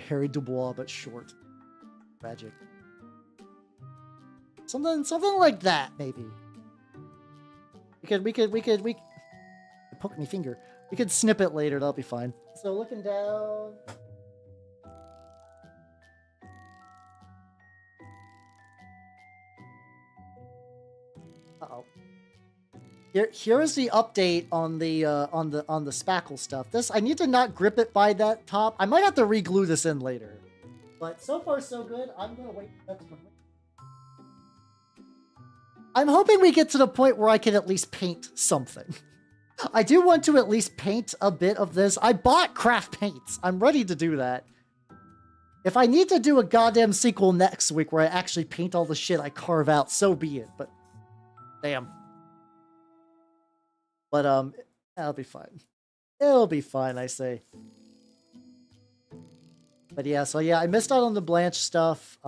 Harry Dubois, but short. Tragic. Something like that, maybe. We could poke my finger. We could snip it later. That'll be fine. So looking down. Uh-oh. Here is the update on the spackle stuff. I need to not grip it by that top. I might have to re-glue this in later. But so far so good. I'm gonna wait for that to complete. I'm hoping we get to the point where I can at least paint something. I do want to at least paint a bit of this. I bought craft paints. I'm ready to do that. If I need to do a goddamn sequel next week where I actually paint all the shit I carve out, so be it. But damn. But That'll be fine. It'll be fine, I say. But yeah, so yeah, I missed out on the Blanche stuff.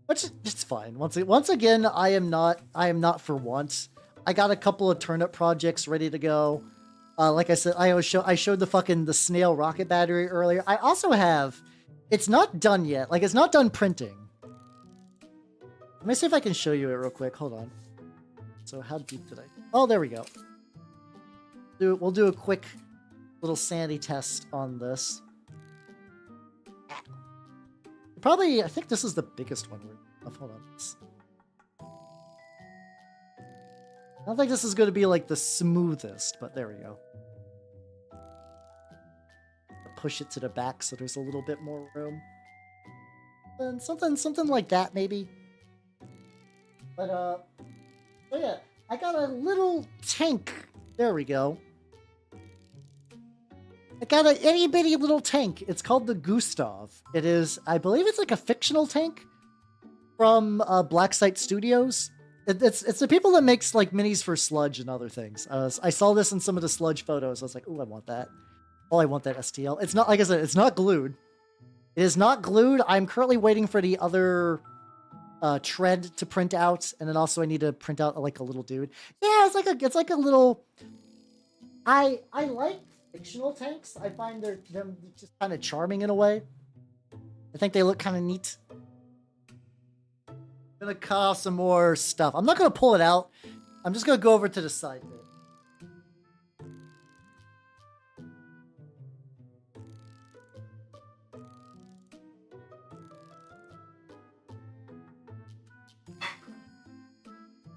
Which it's fine. Once again, I am not for once. I got a couple of turnip projects ready to go. Like I said, I showed the snail rocket battery earlier. I also have, it's not done yet. Like, it's not done printing. Let me see if I can show you it real quick. Hold on. So how deep did I? Oh, there we go. We'll do a quick little sanity test on this. Probably, I think this is the biggest one. Hold on. I don't think this is going to be like the smoothest, but there we go. Push it to the back so there's a little bit more room. And something like that, maybe. But, so yeah, I got a little tank. There we go. I got an itty-bitty little tank. It's called the Gustav. It is, I believe it's like a fictional tank from Blacksite Studios. It's the people that makes like minis for Sludge and other things. I saw this in some of the Sludge photos. I was like, oh, I want that. Oh, I want that STL. It's not, like I said, it's not glued. It is not glued. I'm currently waiting for the other tread to print out, and then also I need to print out like a little dude. Yeah, it's like a little. I like fictional tanks. I find they're just kind of charming in a way. I think they look kind of neat. I'm gonna cut off some more stuff. I'm not gonna pull it out. I'm just gonna go over to the side bit.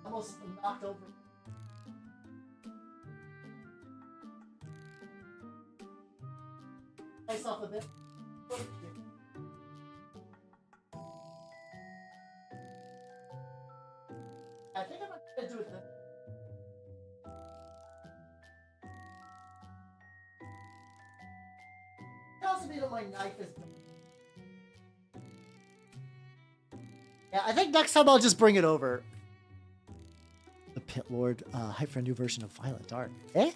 Almost knocked over. Nice off a bit. I think I'm gonna do it then. Tells me that my knife is. Yeah, I think next time I'll just bring it over. The Pit Lord, hype for a new version of Violent Dark. Eh?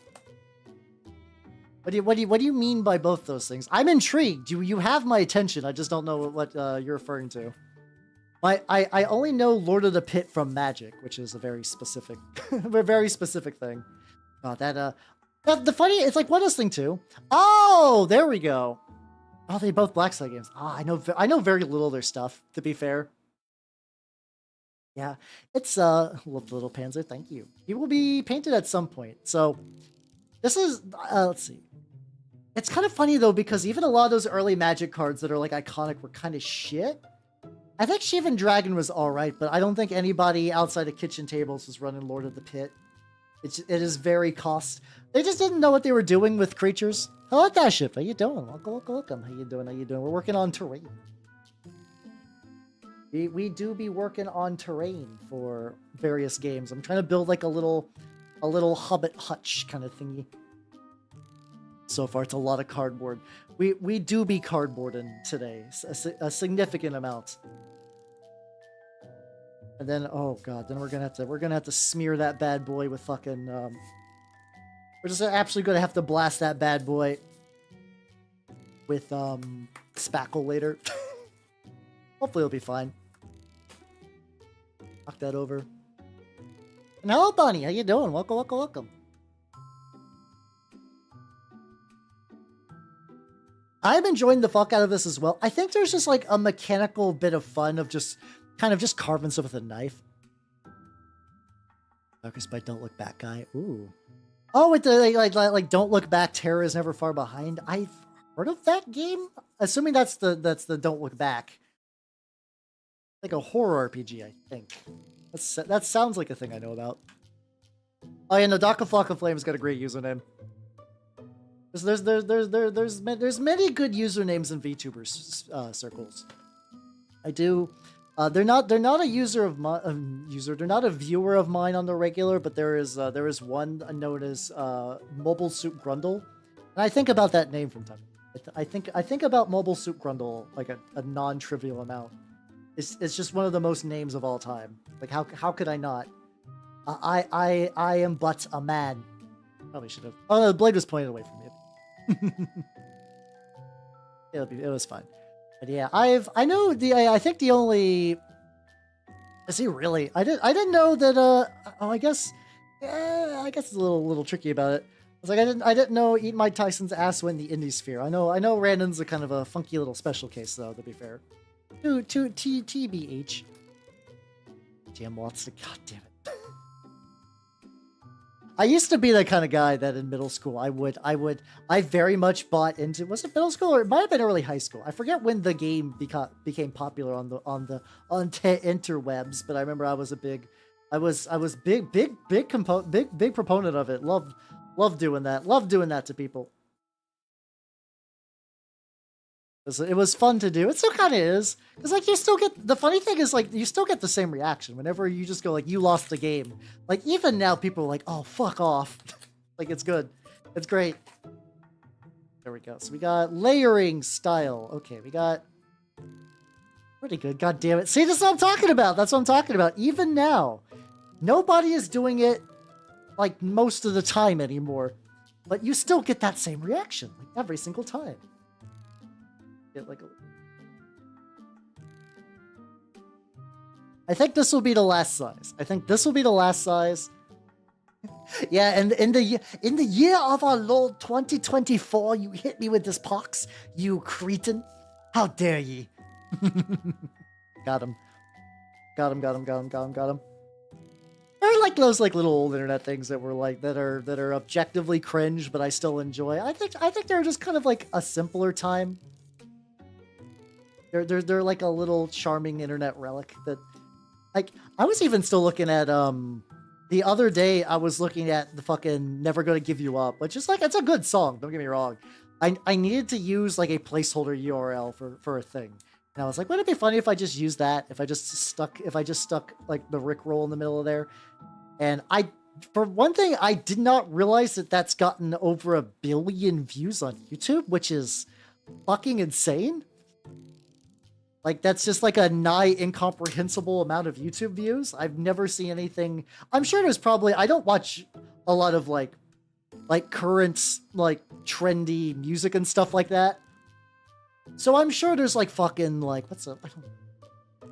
What do you mean by both those things? I'm intrigued. You have my attention. I just don't know what you're referring to. I only know Lord of the Pit from Magic, which is a very specific, a very specific thing. Oh, the funny, it's like, what is thing too? Oh, there we go. Oh, they both Blacksite games. Ah, I know very little of their stuff, to be fair. Yeah, it's little Panzer. Thank you. He will be painted at some point. So this is let's see. It's kind of funny though, because even a lot of those early Magic cards that are like iconic were kind of shit. I think Shivan Dragon was all right, but I don't think anybody outside of kitchen tables was running Lord of the Pit. It is very cost. They just didn't know what they were doing with creatures. Hello, Daship. How you doing? Welcome. How you doing? We're working on terrain. We do be working on terrain for various games. I'm trying to build like a little Hobbit hutch kind of thingy. So far, it's a lot of cardboard. We do be cardboarding today, a significant amount. And then, oh god, then we're gonna have to smear that bad boy with fucking. We're just actually gonna have to blast that bad boy with spackle later. Hopefully, it'll be fine. Knock that over. And hello, Bonnie. How you doing? Welcome. I'm enjoying the fuck out of this as well. I think there's just like a mechanical bit of fun of just kind of just carving stuff with a knife. Focus by Don't Look Back guy. Ooh. Oh, with the like Don't Look Back, terror is never far behind. I've heard of that game. Assuming that's the Don't Look Back. Like a horror RPG, I think. That sounds like a thing I know about. Oh yeah, no, Daka Flock of Flame's got a great username. There's many good usernames in Vtuber circles. I do. They're not a user of my They're not a viewer of mine on the regular, but there is one known as Mobile Soup Grundle, and I think about that name from time. I think about Mobile Soup Grundle like a non-trivial amount. It's just one of the most names of all time. Like how could I not? I am but a man. Probably should have. Oh no, the blade was pointed away from me. It was fine. But yeah, I think the only. Is he really? I didn't know that. Oh, I guess. Yeah, I guess it's a little tricky about it. I was like, I didn't know Eat Mike Tyson's ass went in the indie sphere. I know Randon's a kind of a funky little special case though. To be fair, to TBH. Jam Watson, god damn it. I used to be the kind of guy that in middle school I very much bought into. Was it middle school or it might have been early high school? I forget when the game became popular on the interwebs, but I remember I was big proponent of it. Loved doing that. Loved doing that to people. It was fun to do. It still kind of is. Because, like, you still get... The funny thing is, like, you still get the same reaction whenever you just go, like, you lost the game. Like, even now, people are like, oh, fuck off. Like, it's good. It's great. There we go. So we got layering style. Okay, we got... Pretty good. God damn it. See, this is what I'm talking about. That's what I'm talking about. Even now, nobody is doing it, like, most of the time anymore. But you still get that same reaction, like, every single time. Like I think this will be the last size. Yeah, and in the year of our Lord 2024, you hit me with this pox, you cretin. How dare ye? Got him. There are like those like little old internet things that were like that are objectively cringe, but I still enjoy. I think they're just kind of like a simpler time. They're like a little charming internet relic that, like, I was even still looking at, the other day I was looking at the fucking Never Gonna Give You Up, which is like, it's a good song, don't get me wrong. I needed to use like a placeholder URL for a thing. And I was like, wouldn't it be funny if I just used that? If I just stuck like the Rickroll in the middle of there? And for one thing, I did not realize that that's gotten over 1 billion views on YouTube, which is fucking insane. Like, that's just like a nigh incomprehensible amount of YouTube views. I've never seen anything. I'm sure there's probably, I don't watch a lot of like current, like trendy music and stuff like that. So I'm sure there's like fucking like,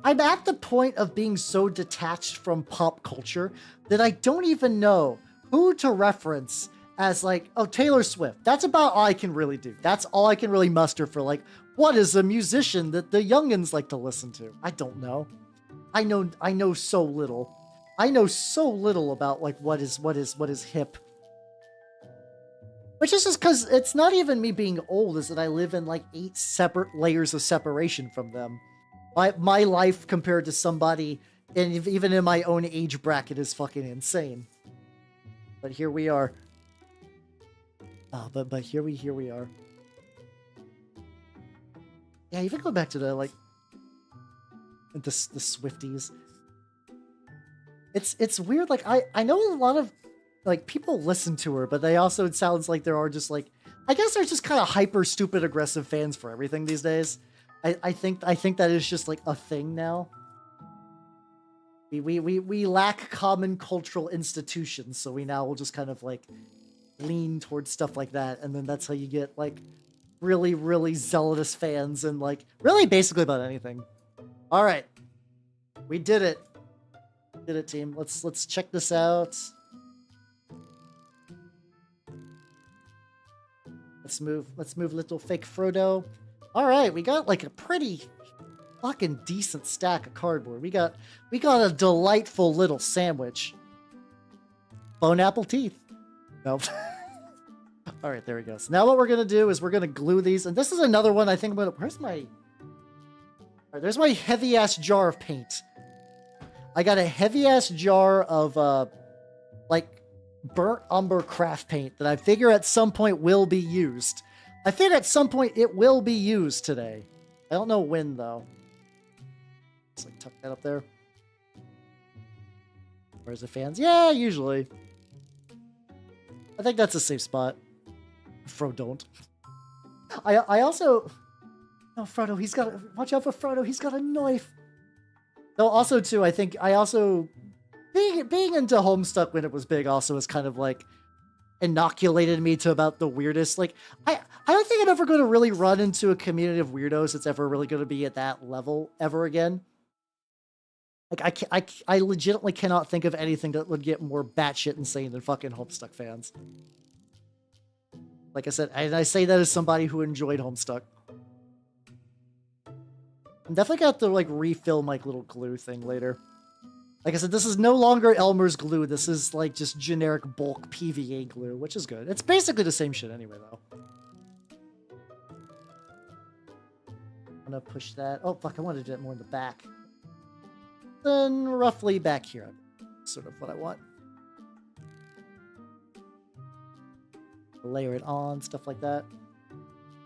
I'm at the point of being so detached from pop culture that I don't even know who to reference as like, oh, Taylor Swift. That's about all I can really do. That's all I can really muster for like, what is a musician that the youngins like to listen to? I don't know. I know so little. I know so little about like what is hip. Which is just because it's not even me being old, is that I live in like 8 separate layers of separation from them. My life compared to somebody, and even in my own age bracket, is fucking insane. But here we are. Oh, but here we are. Yeah, even go back to the like the Swifties. It's weird. Like I know a lot of like people listen to her, but they also, it sounds like there are just like, I guess there's just kind of hyper stupid aggressive fans for everything these days. I think that is just like a thing now. We lack common cultural institutions, so we now will just kind of like lean towards stuff like that, and then that's how you get like really zealous fans and like really basically about anything. All right, we did it. Did it, team. Let's check this out. Let's move little fake Frodo. All right, we got like a pretty fucking decent stack of cardboard. We got a delightful little sandwich. Bone apple teeth. Nope. All right, there we go. So now what we're gonna do is we're gonna glue these, and this is another one I think I'm gonna. Where's my? All right, there's my heavy ass jar of paint. I got a heavy ass jar of like burnt umber craft paint that I figure at some point will be used. I think at some point it will be used today. I don't know when though. Just like tuck that up there. Where's the fans? Yeah, usually. I think that's a safe spot. Fro don't. I also... Oh, Frodo, he's got... Watch out for Frodo, he's got a knife. Though also, too, I think I also... Being into Homestuck when it was big also is kind of like inoculated me to about the weirdest. Like, I don't think I'm ever going to really run into a community of weirdos that's ever really going to be at that level ever again. Like, I legitimately cannot think of anything that would get more batshit insane than fucking Homestuck fans. Like I said, and I say that as somebody who enjoyed Homestuck. I'm definitely gonna have to like refill my little glue thing later. Like I said, this is no longer Elmer's glue. This is like just generic bulk PVA glue, which is good. It's basically the same shit anyway, though. I'm gonna push that. Oh, fuck, I wanted to do it more in the back. Then roughly back here. Sort of what I want. Layer it on, stuff like that.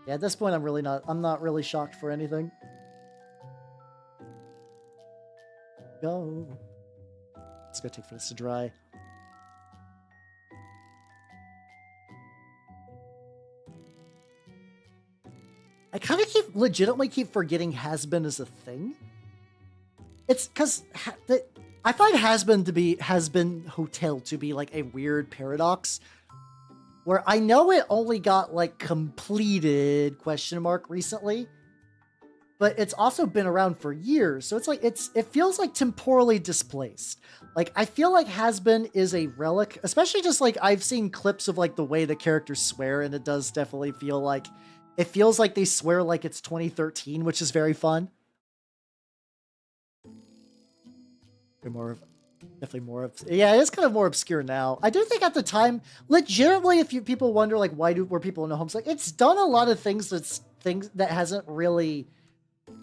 Yeah, at this point, I'm not really shocked for anything. Go. It's gonna take for this to dry. I kind of legitimately keep forgetting has-been as a thing. It's because I find has-been hotel to be like a weird paradox, where I know it only got like completed ? Recently, but it's also been around for years. So it's like it feels like temporally displaced. Like I feel like has-been is a relic, especially just like I've seen clips of like the way the characters swear, and it does definitely feel like it feels like they swear like it's 2013, which is very fun. Definitely more of, yeah, it is kind of more obscure now. I do think at the time, legitimately, if people wonder like were people into Homestuck, it's done a lot of things that hasn't really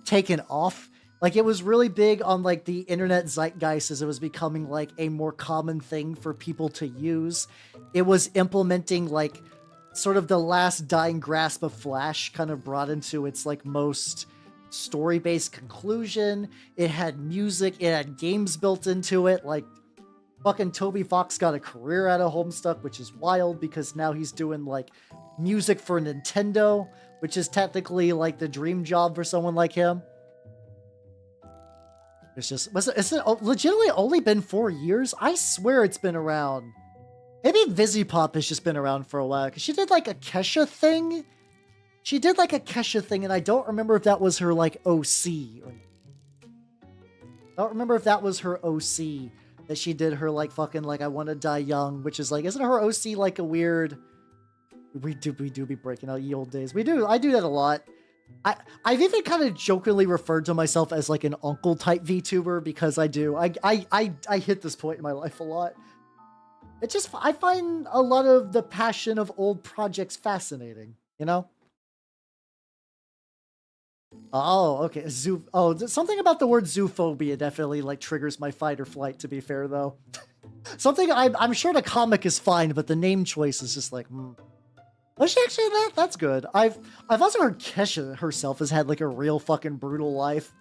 taken off. Like it was really big on like the internet zeitgeist as it was becoming like a more common thing for people to use. It was implementing like sort of the last dying grasp of Flash kind of brought into its like most story-based conclusion. It had music, it had games built into it. Like fucking Toby Fox got a career out of Homestuck, which is wild because now he's doing like music for Nintendo, which is technically like the dream job for someone like him. It's legitimately only been 4 years? I swear it's been around. Maybe Vizipop has just been around for a while because she did like a Kesha thing. She did like a Kesha thing, and I don't remember if that was her like OC. I don't remember if that was her OC that she did her like fucking like I Want to Die Young, which is like, isn't her OC like a weird? We do be breaking out ye old days. We do. I do that a lot. I've even kind of jokingly referred to myself as like an uncle type VTuber because I do. I hit this point in my life a lot. It just, I find a lot of the passion of old projects fascinating, you know? Oh, okay. Something about the word zoophobia definitely like triggers my fight or flight, to be fair, though. Something I'm sure the comic is fine, but the name choice is just like, Was she actually that? That's good. I've also heard Kesha herself has had like a real fucking brutal life.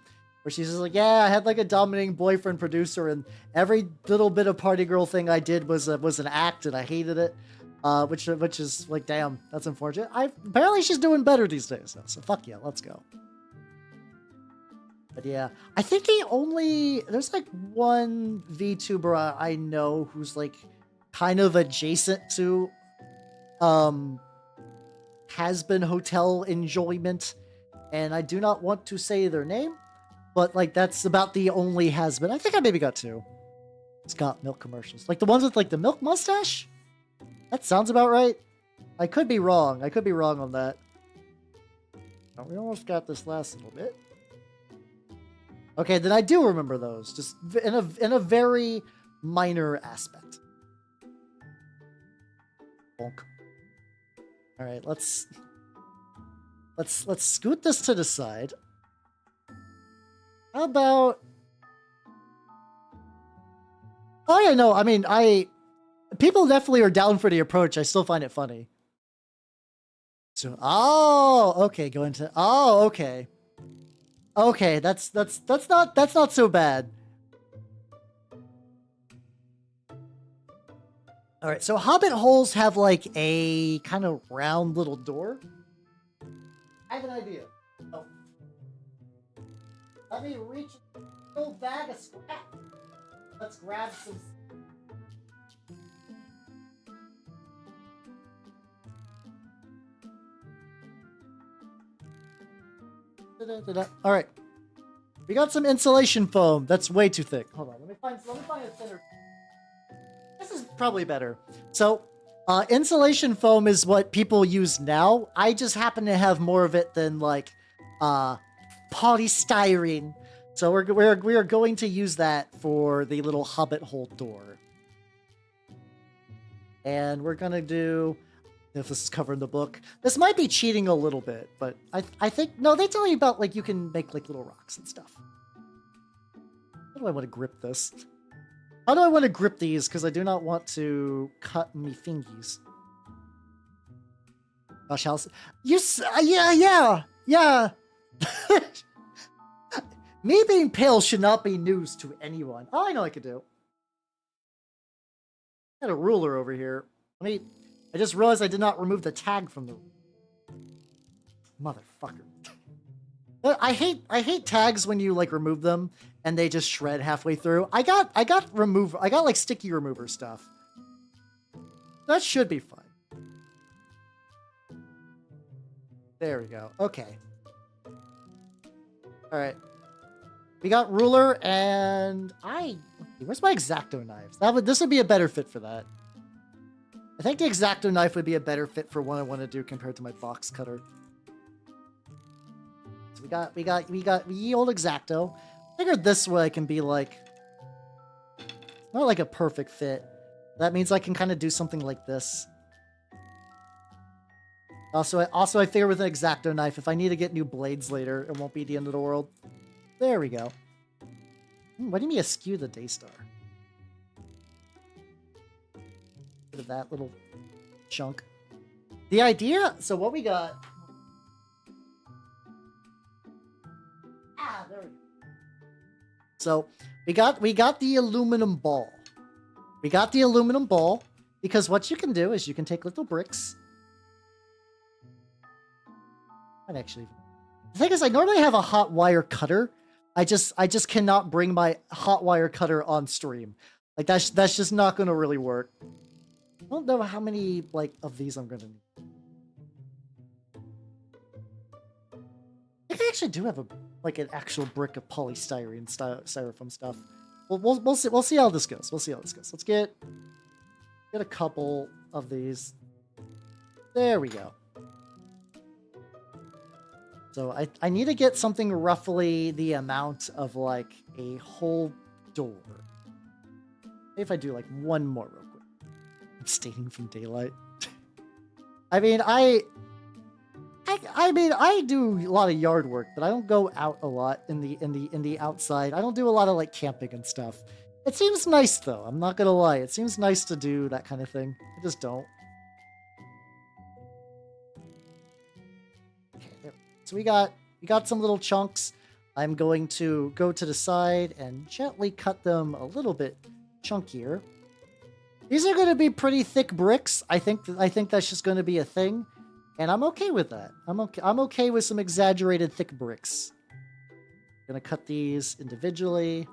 Where she's just like, yeah, I had like a dominating boyfriend producer, and every little bit of party girl thing I did was an act, and I hated it. Which is like, damn, that's unfortunate. Apparently she's doing better these days, though, so fuck yeah, let's go. But yeah, I think there's like one VTuber I know who's like kind of adjacent to has-been hotel enjoyment, and I do not want to say their name. But, like, that's about the only has-been. I think I maybe got two. Scott milk commercials. Like, the ones with, like, the milk mustache? That sounds about right. I could be wrong. I could be wrong on that. Oh, we almost got this last little bit. Okay, then I do remember those. Just in a very minor aspect. Bonk. Alright, let's scoot this to the side. How about... Oh yeah, no, I mean, people definitely are down for the approach. I still find it funny. So, oh, okay, okay. Okay, that's not so bad. All right, so hobbit holes have like a kind of round little door. I have an idea. Oh. Let me reach a little bag of scraps. Let's grab some. All right. We got some insulation foam. That's way too thick. Hold on. Let me find a thinner. This is probably better. So, insulation foam is what people use now. I just happen to have more of it than like polystyrene. So we are going to use that for the little hobbit hole door. And we're gonna do, if this is covering the book, this might be cheating a little bit, but I think, no, they tell you about like you can make like little rocks and stuff. How do I want to grip this? How do I want to grip these? Because I do not want to cut me fingies. Gosh, yeah. Me being pale should not be news to anyone. Oh, I know what I could do. Got a ruler over here. I just realized I did not remove the tag from the motherfucker. I hate tags when you like remove them and they just shred halfway through. I got like sticky remover stuff. That should be fine. There we go. Okay. All right. We got ruler and where's my X-Acto knives? This would be a better fit for that. I think the X-Acto knife would be a better fit for what I want to do compared to my box cutter. So we got ye old X-Acto. I figured this way can be like, not like a perfect fit. That means I can kind of do something like this. Also, I figure with an X-Acto knife, if I need to get new blades later, it won't be the end of the world. There we go. What do you mean askew the Daystar? Look at that little chunk. The idea, so what we got... there we go. So, we got the aluminum ball. We got the aluminum ball, because what you can do is you can take little bricks. I'd actually... The thing is, I normally have a hot wire cutter. I just cannot bring my hot wire cutter on stream. Like that's just not going to really work. I don't know how many like of these I'm going to need. I think I actually do have an actual brick of polystyrene styrofoam stuff. We'll see how this goes. We'll see how this goes. Let's get a couple of these. There we go. So I need to get something roughly the amount of like a whole door. Maybe if I do like one more real quick. Abstaining from daylight. I mean, I do a lot of yard work, but I don't go out a lot in the outside. I don't do a lot of like camping and stuff. It seems nice though. I'm not gonna lie. It seems nice to do that kind of thing. I just don't. So we got some little chunks. I'm going to go to the side and gently cut them a little bit chunkier. These are going to be pretty thick bricks. I think that's just going to be a thing, and I'm okay with that. I'm okay with some exaggerated thick bricks. I'm going to cut these individually.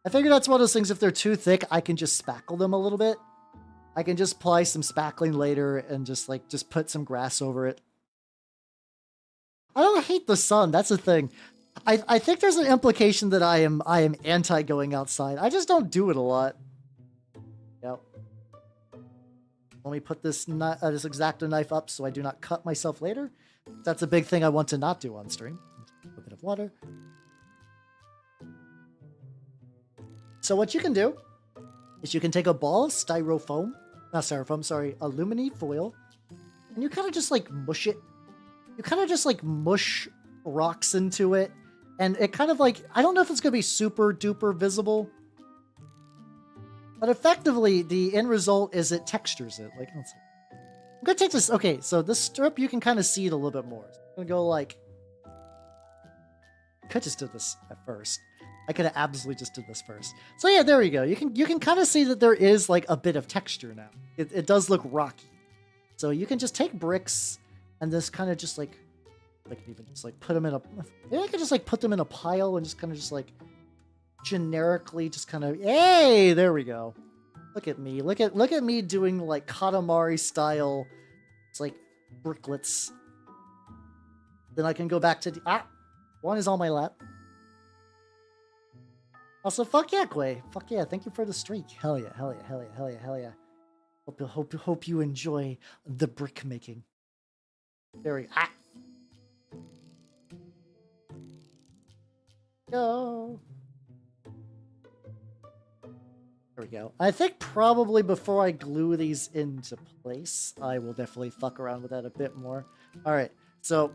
I figure that's one of those things, if they're too thick, I can just spackle them a little bit. I can just apply some spackling later and just put some grass over it. I don't hate the sun. That's the thing. I think there's an implication that I am anti going outside. I just don't do it a lot. Yep. Let me put this X-Acto knife up so I do not cut myself later. That's a big thing I want to not do on stream. A bit of water. So what you can do is you can take a ball of aluminum foil, and you kind of just like mush it. You kind of just like mush rocks into it, and it kind of like, I don't know if it's going to be super duper visible, but effectively the end result is it textures it. Like, let's see. I'm going to take this. Okay, so this strip, you can kind of see it a little bit more. So I'm going to go like, I could just do this at first. I could have absolutely just did this first. So yeah, there we go. You can kind of see that there is like a bit of texture now. It does look rocky. So you can just take bricks and this kind of just like even just like put them in a, maybe I could just like put them in a pile and just kind of just like generically just kind of, hey, there we go. Look at me. Look at me doing like Katamari style. It's like bricklets. Then I can go back to one is on my lap. Also, fuck yeah, Quay. Fuck yeah, thank you for the streak. Hell yeah, hell yeah, hell yeah, hell yeah, hell yeah. Hope you enjoy the brick making. There we go. There we go. I think probably before I glue these into place, I will definitely fuck around with that a bit more. All right, so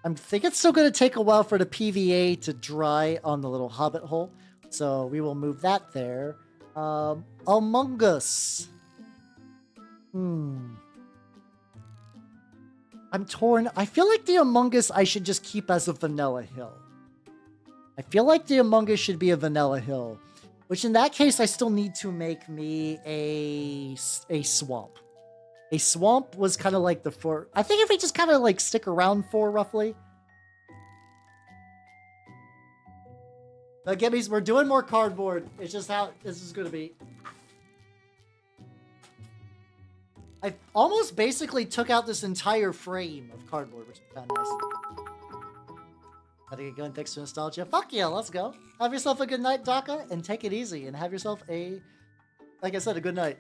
I think it's still going to take a while for the PVA to dry on the little hobbit hole. So we will move that there. Among Us. I'm torn. I feel like the Among Us I should just keep as a vanilla hill. I feel like the Among Us should be a vanilla hill. Which in that case, I still need to make me a swamp. A swamp was kind of like the four. I think if we just kind of like stick around for roughly. But Gibbies, we're doing more cardboard. It's just how this is going to be. I almost basically took out this entire frame of cardboard, which is kind of nice. Gotta get going thanks to nostalgia. Fuck yeah, let's go. Have yourself a good night, Daka, and take it easy. And have yourself a, like I said, a good night.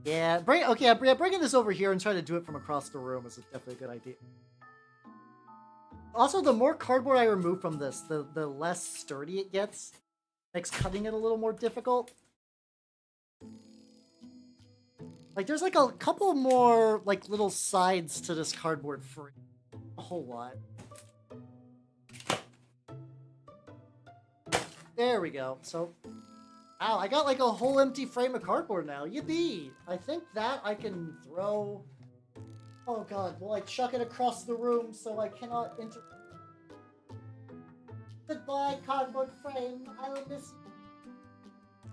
Yeah, bringing this over here and trying to do it from across the room is definitely a good idea. Also, the more cardboard I remove from this, the less sturdy it gets. Makes cutting it a little more difficult. Like, there's like a couple more like little sides to this cardboard frame. A whole lot. There we go. So, ow, I got like a whole empty frame of cardboard now. Yippee! I think that I can throw... Oh god, will I chuck it across the room so I cannot enter... Goodbye, cardboard frame. I will miss you.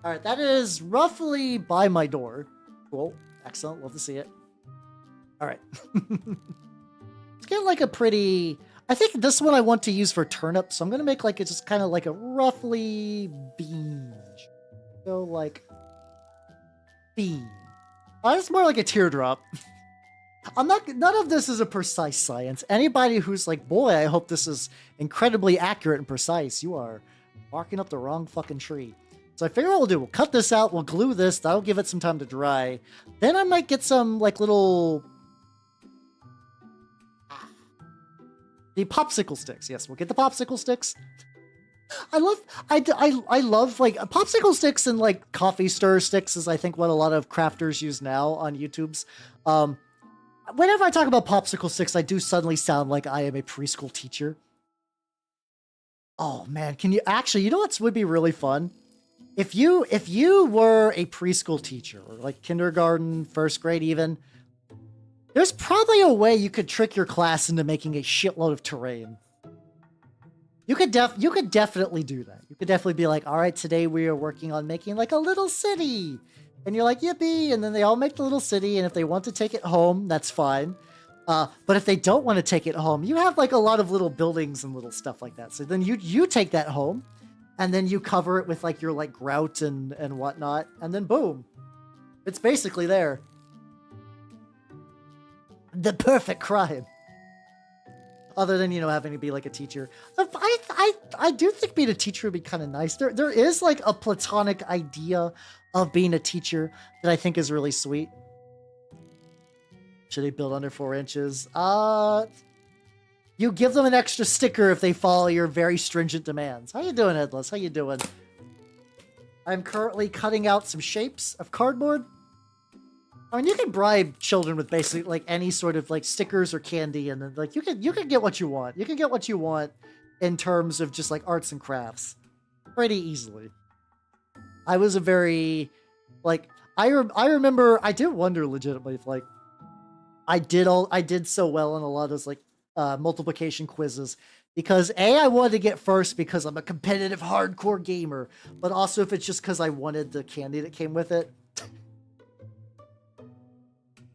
Alright, that is roughly by my door. Cool. Excellent. Love to see it. Alright. Let's get like a pretty... I think this one I want to use for turnips, so I'm going to make like it's just kind of like a roughly bean. So like... bean. Oh, it's more like a teardrop. None of this is a precise science. Anybody who's like, boy, I hope this is incredibly accurate and precise, you are barking up the wrong fucking tree. So I figure what we'll do, we'll cut this out, we'll glue this, that'll give it some time to dry. Then I might get some like little... The popsicle sticks. Yes, we'll get the popsicle sticks. I love like popsicle sticks and like coffee stir sticks is I think what a lot of crafters use now on YouTube's. Whenever I talk about popsicle sticks, I do suddenly sound like I am a preschool teacher. Oh man, can you actually, you know what would be really fun? If you were a preschool teacher or like kindergarten, first grade even, there's probably a way you could trick your class into making a shitload of terrain. You could definitely do that. You could definitely be like, all right, today we are working on making like a little city. And you're like, yippee. And then they all make the little city. And if they want to take it home, that's fine. But if they don't want to take it home, you have like a lot of little buildings and little stuff like that. So then you take that home and then you cover it with like your like grout and whatnot. And then boom, it's basically there. The perfect crime. Other than, you know, having to be like a teacher. I do think being a teacher would be kind of nice. There is like a platonic idea of being a teacher that I think is really sweet. Should they build under 4 inches? You give them an extra sticker if they follow your very stringent demands. How you doing, Headless? How you doing? I'm currently cutting out some shapes of cardboard. I mean, you can bribe children with basically like any sort of like stickers or candy, and then like you can get what you want. You can get what you want in terms of just like arts and crafts pretty easily. I was a very like I remember I did wonder legitimately if like I did so well in a lot of those like multiplication quizzes because I wanted to get first because I'm a competitive hardcore gamer, but also if it's just because I wanted the candy that came with it.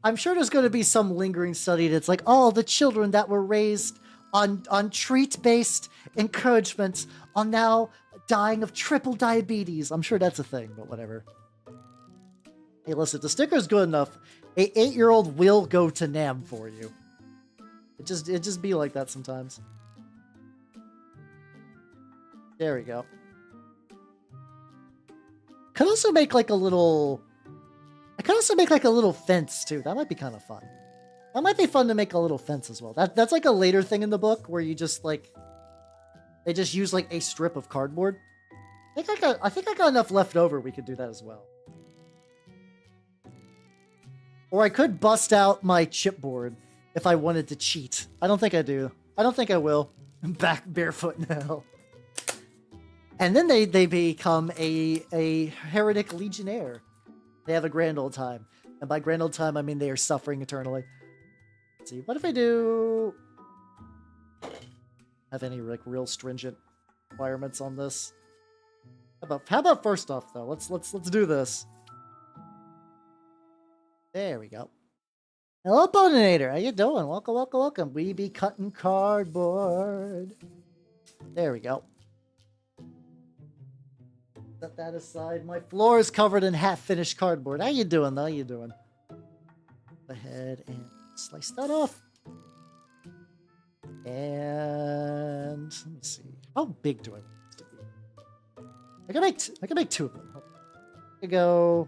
I'm sure there's going to be some lingering study that's like, oh, the children that were raised on treat-based encouragements are now dying of triple diabetes. I'm sure that's a thing, but whatever. Hey, listen, the sticker's good enough. A 8-year-old will go to Nam for you. It just be like that sometimes. There we go. Could also make like a little... I could also make like a little fence too. That might be kind of fun. That might be fun to make a little fence as well. That's like a later thing in the book where you just like... They just use like a strip of cardboard. I think I got enough left over. We could do that as well. Or I could bust out my chipboard if I wanted to cheat. I don't think I do. I don't think I will. I'm back barefoot now. And then they become a heretic legionnaire. They have a grand old time. And by grand old time, I mean they are suffering eternally. Let's see, what if I do... have any like real stringent requirements on this? How about first off though? Let's do this. There we go. Hello, Boninator. How you doing? Welcome, welcome, welcome. We be cutting cardboard. There we go. Set that aside. My floor is covered in half-finished cardboard. How you doing, though? How you doing? Go ahead and slice that off. And let me see. How big do I want this to be? I can make two of them. I can go.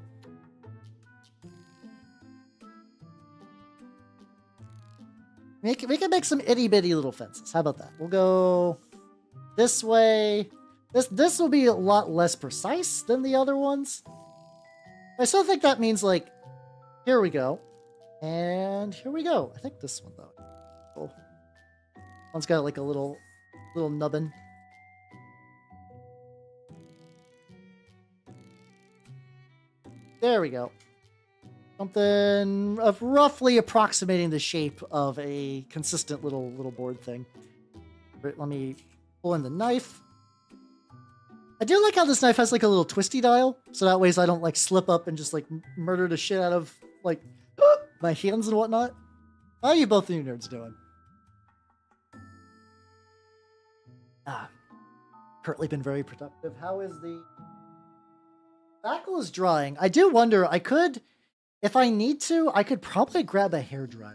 We can make some itty bitty little fences. How about that? We'll go this way. This will be a lot less precise than the other ones. I still think that means like, here we go, and here we go. I think this one though. Oh, one's got like a little nubbin. There we go. Something of roughly approximating the shape of a consistent little board thing. Let me pull in the knife. I do like how this knife has like a little twisty dial, so that way I don't like slip up and just like murder the shit out of like my hands and whatnot. How are you both of you nerds doing? Currently been very productive. How is the spackle is drying? I do wonder, I could, if I need to, I could probably grab a hairdryer.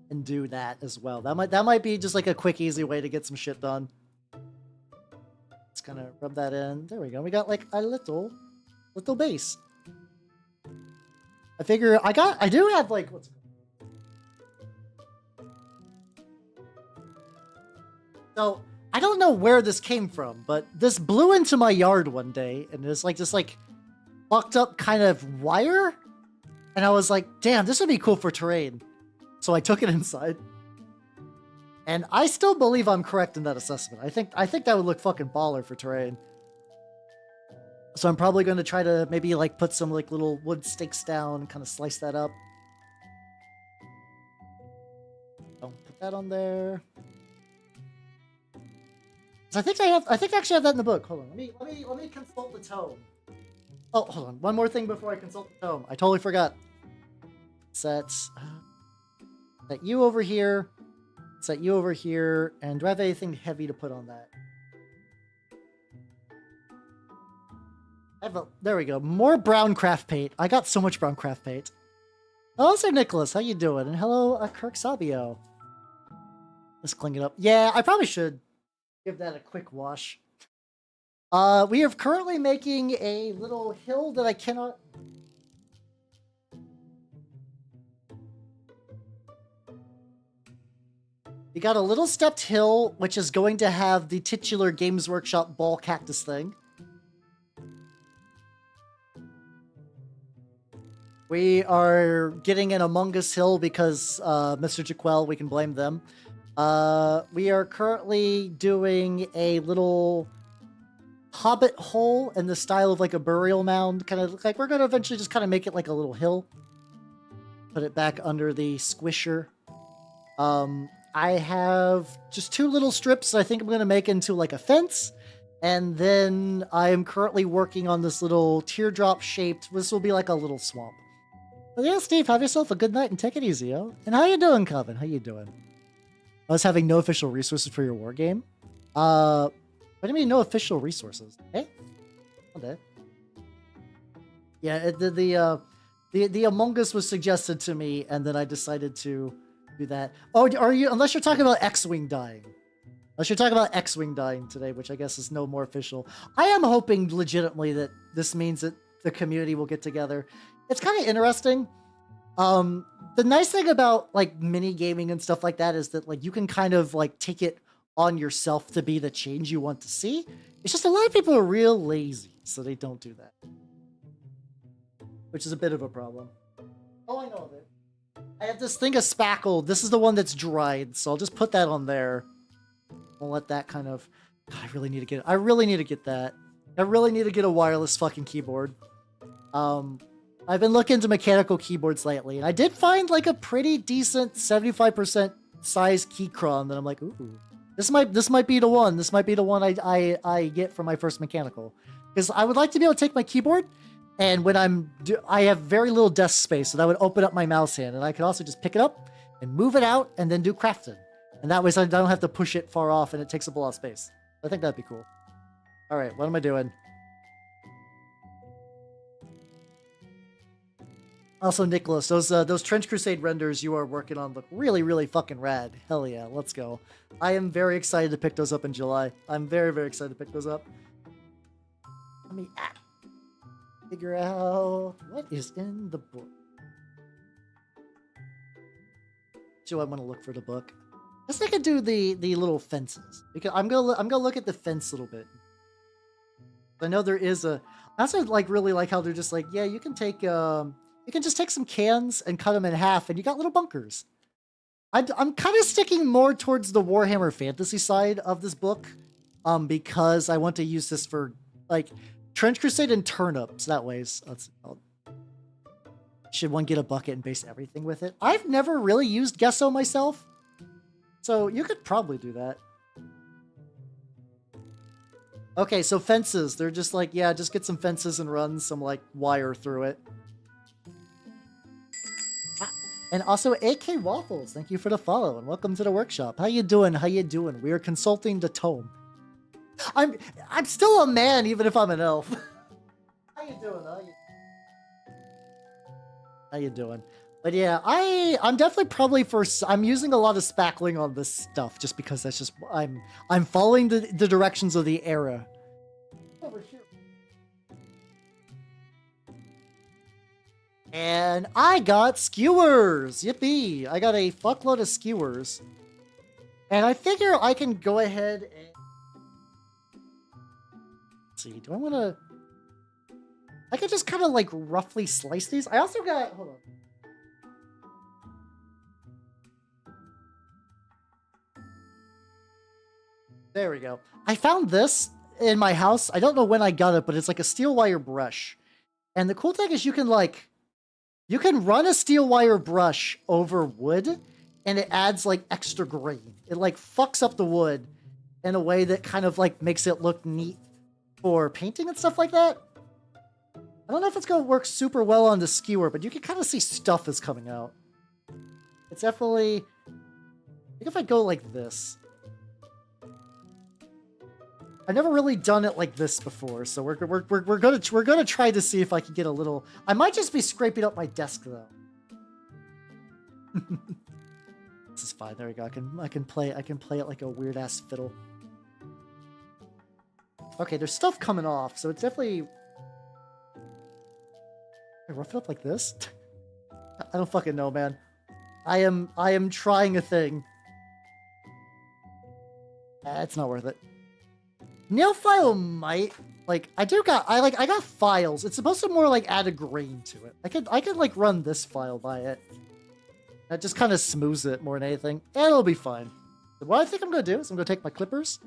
And do that as well. That might be just like a quick, easy way to get some shit done. Just kind of rub that in. There we go. We got like a little base. I figure I do have like what's it called? So I don't know where this came from, but this blew into my yard one day, and it's like this like fucked up kind of wire, and I was like, damn, this would be cool for terrain. So I took it inside, and I still believe I'm correct in that assessment. I think that would look fucking baller for terrain. So I'm probably going to try to maybe like put some like little wood stakes down and kind of slice that up. Don't put that on there. So I think I actually have that in the book. Hold on, let me consult the tome. Oh, hold on, one more thing before I consult the tome. I totally forgot. Set you over here. Set you over here. And do I have anything heavy to put on that? There we go. More brown craft paint. I got so much brown craft paint. Hello, Sir Nicholas. How you doing? And hello, Kirk Sabio. Let's clean it up. Yeah, I probably should give that a quick wash. We are currently making a little hill that I cannot... We got a little stepped hill, which is going to have the titular Games Workshop ball cactus thing. We are getting an Among Us hill because Mr. Jaquel, we can blame them. We are currently doing a little hobbit hole in the style of like a burial mound. Kind of like we're going to eventually just kind of make it like a little hill. Put it back under the squisher. I have just 2 little strips I think I'm going to make into like a fence. And then I am currently working on this little teardrop shaped, this will be like a little swamp. But yeah, Steve, have yourself a good night and take it easy, yo. And how you doing, Coven? How you doing? I was having no official resources for your war game. What do you mean no official resources? Hey? Okay. Yeah, the Among Us was suggested to me, and then I decided to do that. Oh, are you? Unless you're talking about X-Wing dying. Unless you're talking about X-Wing dying today, which I guess is no more official. I am hoping legitimately that this means that the community will get together. It's kind of interesting. The nice thing about like mini gaming and stuff like that is that like you can kind of like take it on yourself to be the change you want to see. It's just a lot of people are real lazy, so they don't do that, which is a bit of a problem. Oh, I know of it. I have this thing of spackle. This is the one that's dried, so I'll just put that on there. I'll let that kind of... God, I really need to get... I really need to get that. I really need to get a wireless fucking keyboard. I've been looking into mechanical keyboards lately, and I did find like a pretty decent 75% size Keychron that I'm like, ooh, this might be the one. This might be the one I get for my first mechanical, because I would like to be able to take my keyboard, and when I have very little desk space, so that would open up my mouse hand, and I could also just pick it up and move it out, and then do crafting, and that way so I don't have to push it far off, and it takes up a lot of space. I think that'd be cool. All right, what am I doing? Also, Nicholas, those Trench Crusade renders you are working on look really, really fucking rad. Hell yeah, let's go. I am very excited to pick those up in July. I'm very, very excited to pick those up. Let me figure out what is in the book. Do I want to look for the book? I guess I could do the little fences. Because I'm gonna look at the fence a little bit. I know there is a... I also like really like how they're just like, yeah, you can take you can just take some cans and cut them in half, and you got little bunkers. I'm kind of sticking more towards the Warhammer fantasy side of this book, because I want to use this for like Trench Crusade and turnips. That way, should one get a bucket and base everything with it? I've never really used Gesso myself, so you could probably do that. Okay, so fences. They're just like, yeah, just get some fences and run some like wire through it. And also, AK Waffles, thank you for the follow, and welcome to the workshop. How you doing? How you doing? We are consulting the tome. I'm still a man, even if I'm an elf. How you doing? How you doing? But yeah, I'm definitely probably I'm using a lot of spackling on this stuff, just because that's just I'm following the directions of the era. Over here. And I got skewers! Yippee! I got a fuckload of skewers. And I figure I can go ahead and... Let's see, do I want to... I could just kind of like roughly slice these. I also got... Hold on. There we go. I found this in my house. I don't know when I got it, but it's like a steel wire brush. And the cool thing is you can like... You can run a steel wire brush over wood, and it adds like extra grain. It like fucks up the wood in a way that kind of like makes it look neat for painting and stuff like that. I don't know if it's going to work super well on the skewer, but you can kind of see stuff is coming out. It's definitely... I think if I go like this... I've never really done it like this before, so we're gonna try to see if I can get a little... I might just be scraping up my desk though. This is fine. There we go. I can play it like a weird ass fiddle. Okay, there's stuff coming off, so it's definitely... I rough it up like this? I don't fucking know, man. I am trying a thing. It's not worth it. Nail file might like I got files. It's supposed to more like add a grain to it. I could like run this file by it. That just kind of smooths it more than anything, and it'll be fine. So what I think I'm gonna do is I'm gonna take my clippers,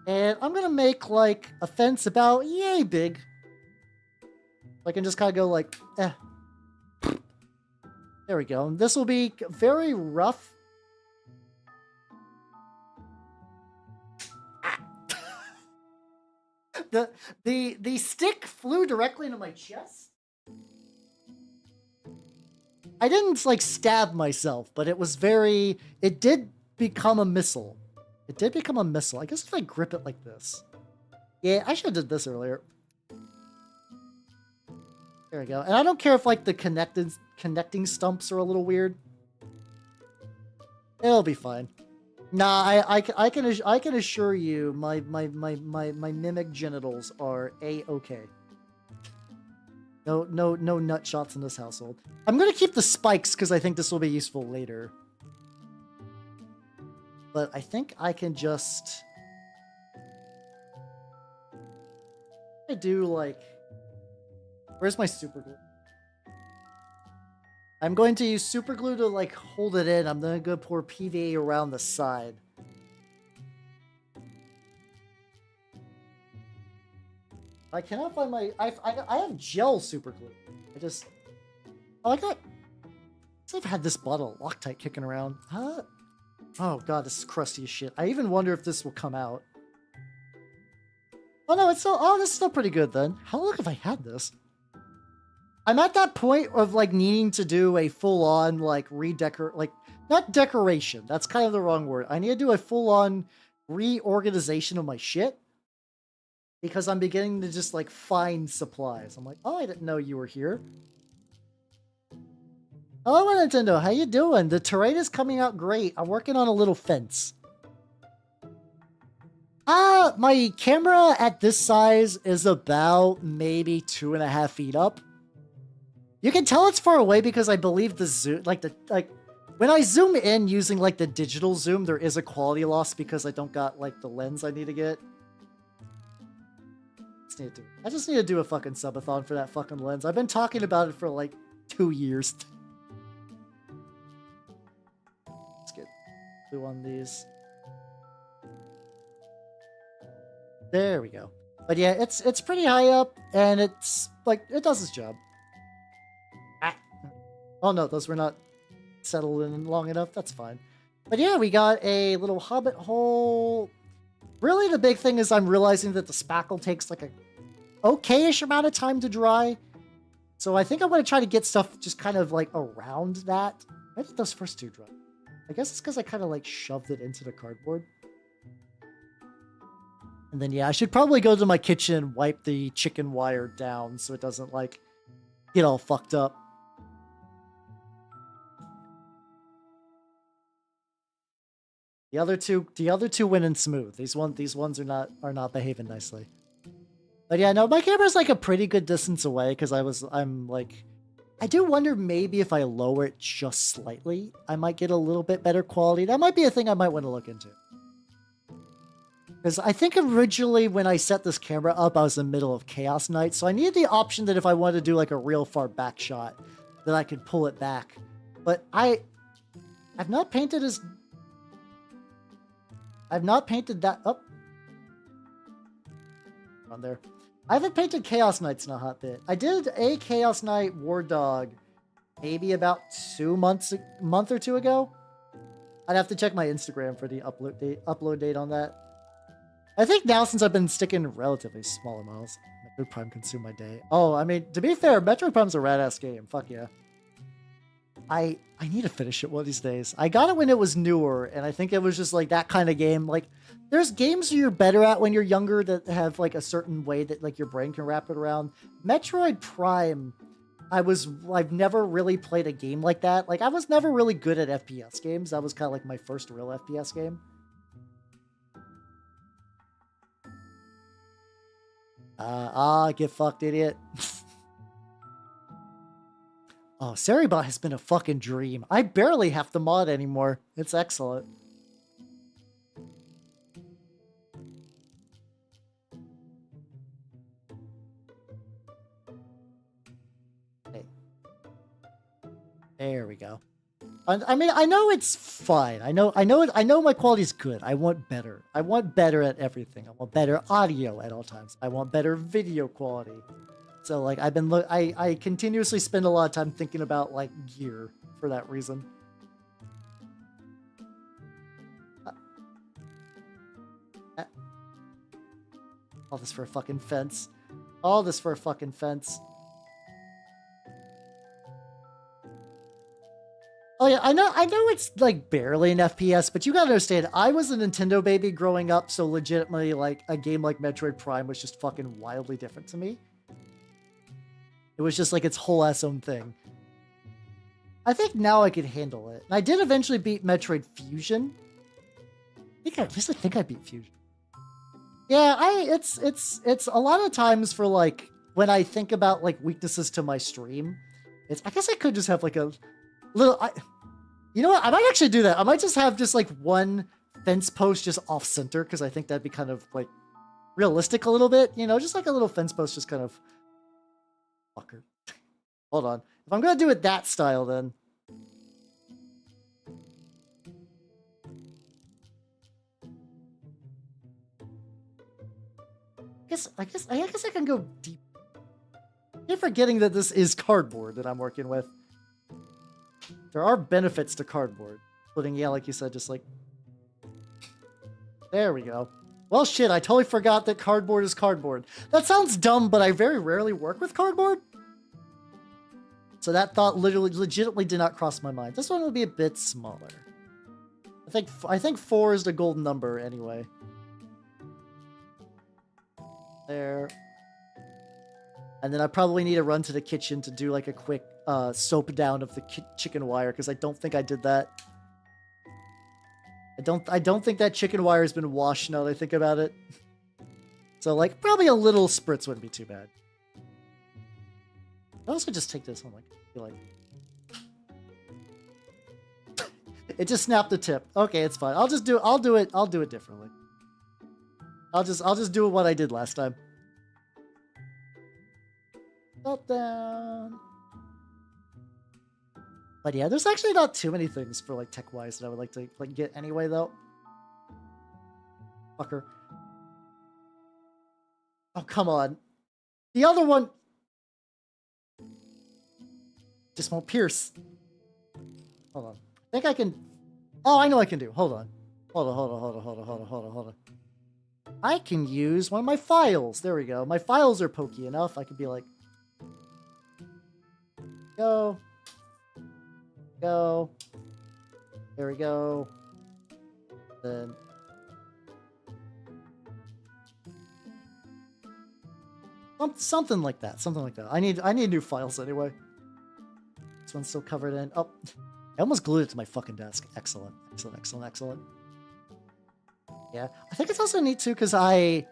and I'm gonna make like a fence about yay big. I can just kind of go like, eh. There we go. And this will be very rough. The stick flew directly into my chest. I didn't like stab myself, but it was very... It did become a missile. It did become a missile. I guess if I grip it like this. Yeah, I should have did this earlier. There we go. And I don't care if like the connecting stumps are a little weird. It'll be fine. Nah, I can assure you my mimic genitals are a-okay. No nut shots in this household. I'm gonna keep the spikes because I think this will be useful later. But I think I can just... I do like... Where's my super glue? I'm going to use super glue to like hold it in. I'm gonna go pour PVA around the side. I cannot find my... I have gel super glue. I just... Oh, I got... I've had this bottle of Loctite kicking around. Huh? Oh god, this is crusty as shit. I even wonder if this will come out. Oh no, it's still... Oh, this is still pretty good then. How long have I had this? I'm at that point of like needing to do a full-on like not decoration. That's kind of the wrong word. I need to do a full-on reorganization of my shit. Because I'm beginning to just, like, find supplies. I'm like, oh, I didn't know you were here. Hello, Nintendo. How you doing? The terrain is coming out great. I'm working on a little fence. My camera at this size is about maybe 2.5 feet up. You can tell it's far away because I believe the zoom, when I zoom in using, like, the digital zoom, there is a quality loss because I don't got, like, the lens I need to get. I just need to do a fucking subathon for that fucking lens. I've been talking about it for like 2 years. Let's get glue on these. There we go. But yeah, it's pretty high up, and it's like it does its job. Ah. Oh no, those were not settled in long enough. That's fine. But yeah, we got a little hobbit hole. Really, the big thing is I'm realizing that the spackle takes like a okay-ish amount of time to dry. So I think I'm going to try to get stuff just kind of like around that. Why did those first two dry? I guess it's because I kind of like shoved it into the cardboard. And then yeah, I should probably go to my kitchen and wipe the chicken wire down so it doesn't like get all fucked up. The other two went in smooth. These ones are not behaving nicely. But yeah, no, my camera's like a pretty good distance away because I'm like, I do wonder maybe if I lower it just slightly, I might get a little bit better quality. That might be a thing I might want to look into. Because I think originally when I set this camera up, I was in the middle of Chaos Night, so I needed the option that if I wanted to do like a real far back shot, that I could pull it back. But I've not painted that up. On there. I haven't painted Chaos Knights in a hot bit. I did a Chaos Knight War Dog maybe about a month or two ago. I'd have to check my Instagram for the upload date on that. I think now, since I've been sticking relatively small amounts, Metroid Prime consume my day. Oh, I mean, to be fair, Metroid Prime's a rad-ass game. Fuck yeah. I need to finish it one of these days. I got it when it was newer, and I think it was just like that kind of game. Like, there's games you're better at when you're younger that have like a certain way that like your brain can wrap it around. Metroid Prime, I've never really played a game like that. Like, I was never really good at FPS games. That was kind of like my first real FPS game. Get fucked, idiot. Oh, Seribot has been a fucking dream. I barely have to mod anymore. It's excellent. Hey. There we go. I mean, I know it's fine. I know my quality's good. I want better. I want better at everything. I want better audio at all times. I want better video quality. So like I continuously spend a lot of time thinking about like gear for that reason. All this for a fucking fence. All this for a fucking fence. Oh yeah, I know it's like barely an FPS, but you gotta understand, I was a Nintendo baby growing up, so legitimately like a game like Metroid Prime was just fucking wildly different to me. It was just like its whole ass own thing. I think now I could handle it. And I did eventually beat Metroid Fusion. I think I beat Fusion. Yeah, it's a lot of times for like when I think about like weaknesses to my stream. I guess I could just have like a little. You know what? I might actually do that. I might just have just like one fence post just off center because I think that'd be kind of like realistic a little bit. You know, just like a little fence post, just kind of. Fucker. Hold on. If I'm gonna do it that style, then. I guess I can go deep. I'm forgetting that this is cardboard that I'm working with. There are benefits to cardboard, including, yeah, like you said, just like. There we go. Well, shit, I totally forgot that cardboard is cardboard. That sounds dumb, but I very rarely work with cardboard. So that thought legitimately did not cross my mind. This one will be a bit smaller. I think 4 is the golden number anyway. There. And then I probably need to run to the kitchen to do like a quick soap down of the chicken wire because I don't think I did that. I don't think that chicken wire has been washed now that I think about it. So like probably a little spritz wouldn't be too bad. I also just take this one like it just snapped the tip. Okay, it's fine. I'll do it differently. I'll just do what I did last time. Up down. But yeah, there's actually not too many things for like tech wise that I would like to like get anyway though. Fucker. Oh, come on. The other one just won't pierce. Hold on. I think I can. Oh, I know I can do. Hold on. Hold on. I can use one of my files. There we go. My files are pokey enough. I could be like, go. There we go. Then. Something like that. I need new files anyway. This one's still covered in. Oh, I almost glued it to my fucking desk. Excellent. Yeah, I think it's also neat too because a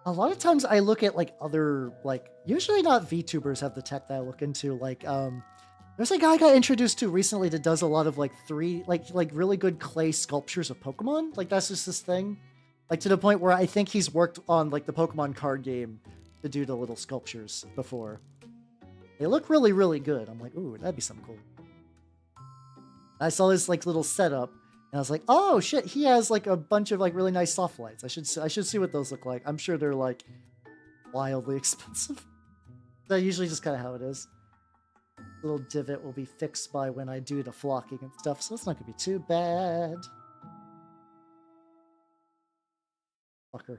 lot of times I look at like other like usually not VTubers have the tech that I look into. Like there's a guy I got introduced to recently that does a lot of like like really good clay sculptures of Pokemon. Like that's just this thing. Like to the point where I think he's worked on like the Pokemon card game to do the little sculptures before. They look really, really good. I'm like, ooh, that'd be something cool. I saw this like little setup, and I was like, oh shit, he has like a bunch of like really nice soft lights. I should see what those look like. I'm sure they're like wildly expensive. That's usually just kind of how it is. Little divot will be fixed by when I do the flocking and stuff, so it's not gonna be too bad. Fucker.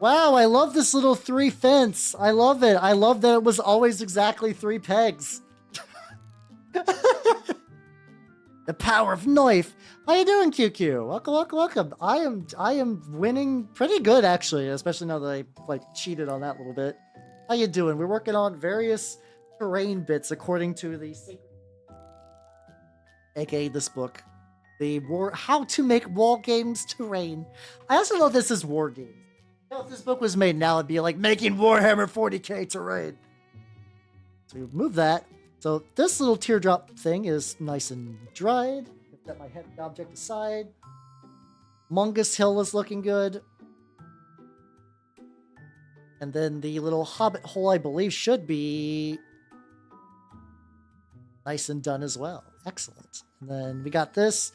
Wow, I love this little 3 fence. I love it. I love that it was always exactly 3 pegs. The power of knife. How you doing, QQ? Welcome. I am winning pretty good actually, especially now that I like cheated on that little bit. How you doing? We're working on various terrain bits according to the aka this book. How to make Wargames terrain. I also love this as Wargames. If this book was made now, it'd be like making Warhammer 40k terrain. So we move that. So this little teardrop thing is nice and dried. Set my head object aside. Mungus Hill is looking good. And then the little hobbit hole, I believe, should be nice and done as well. Excellent. And then we got this.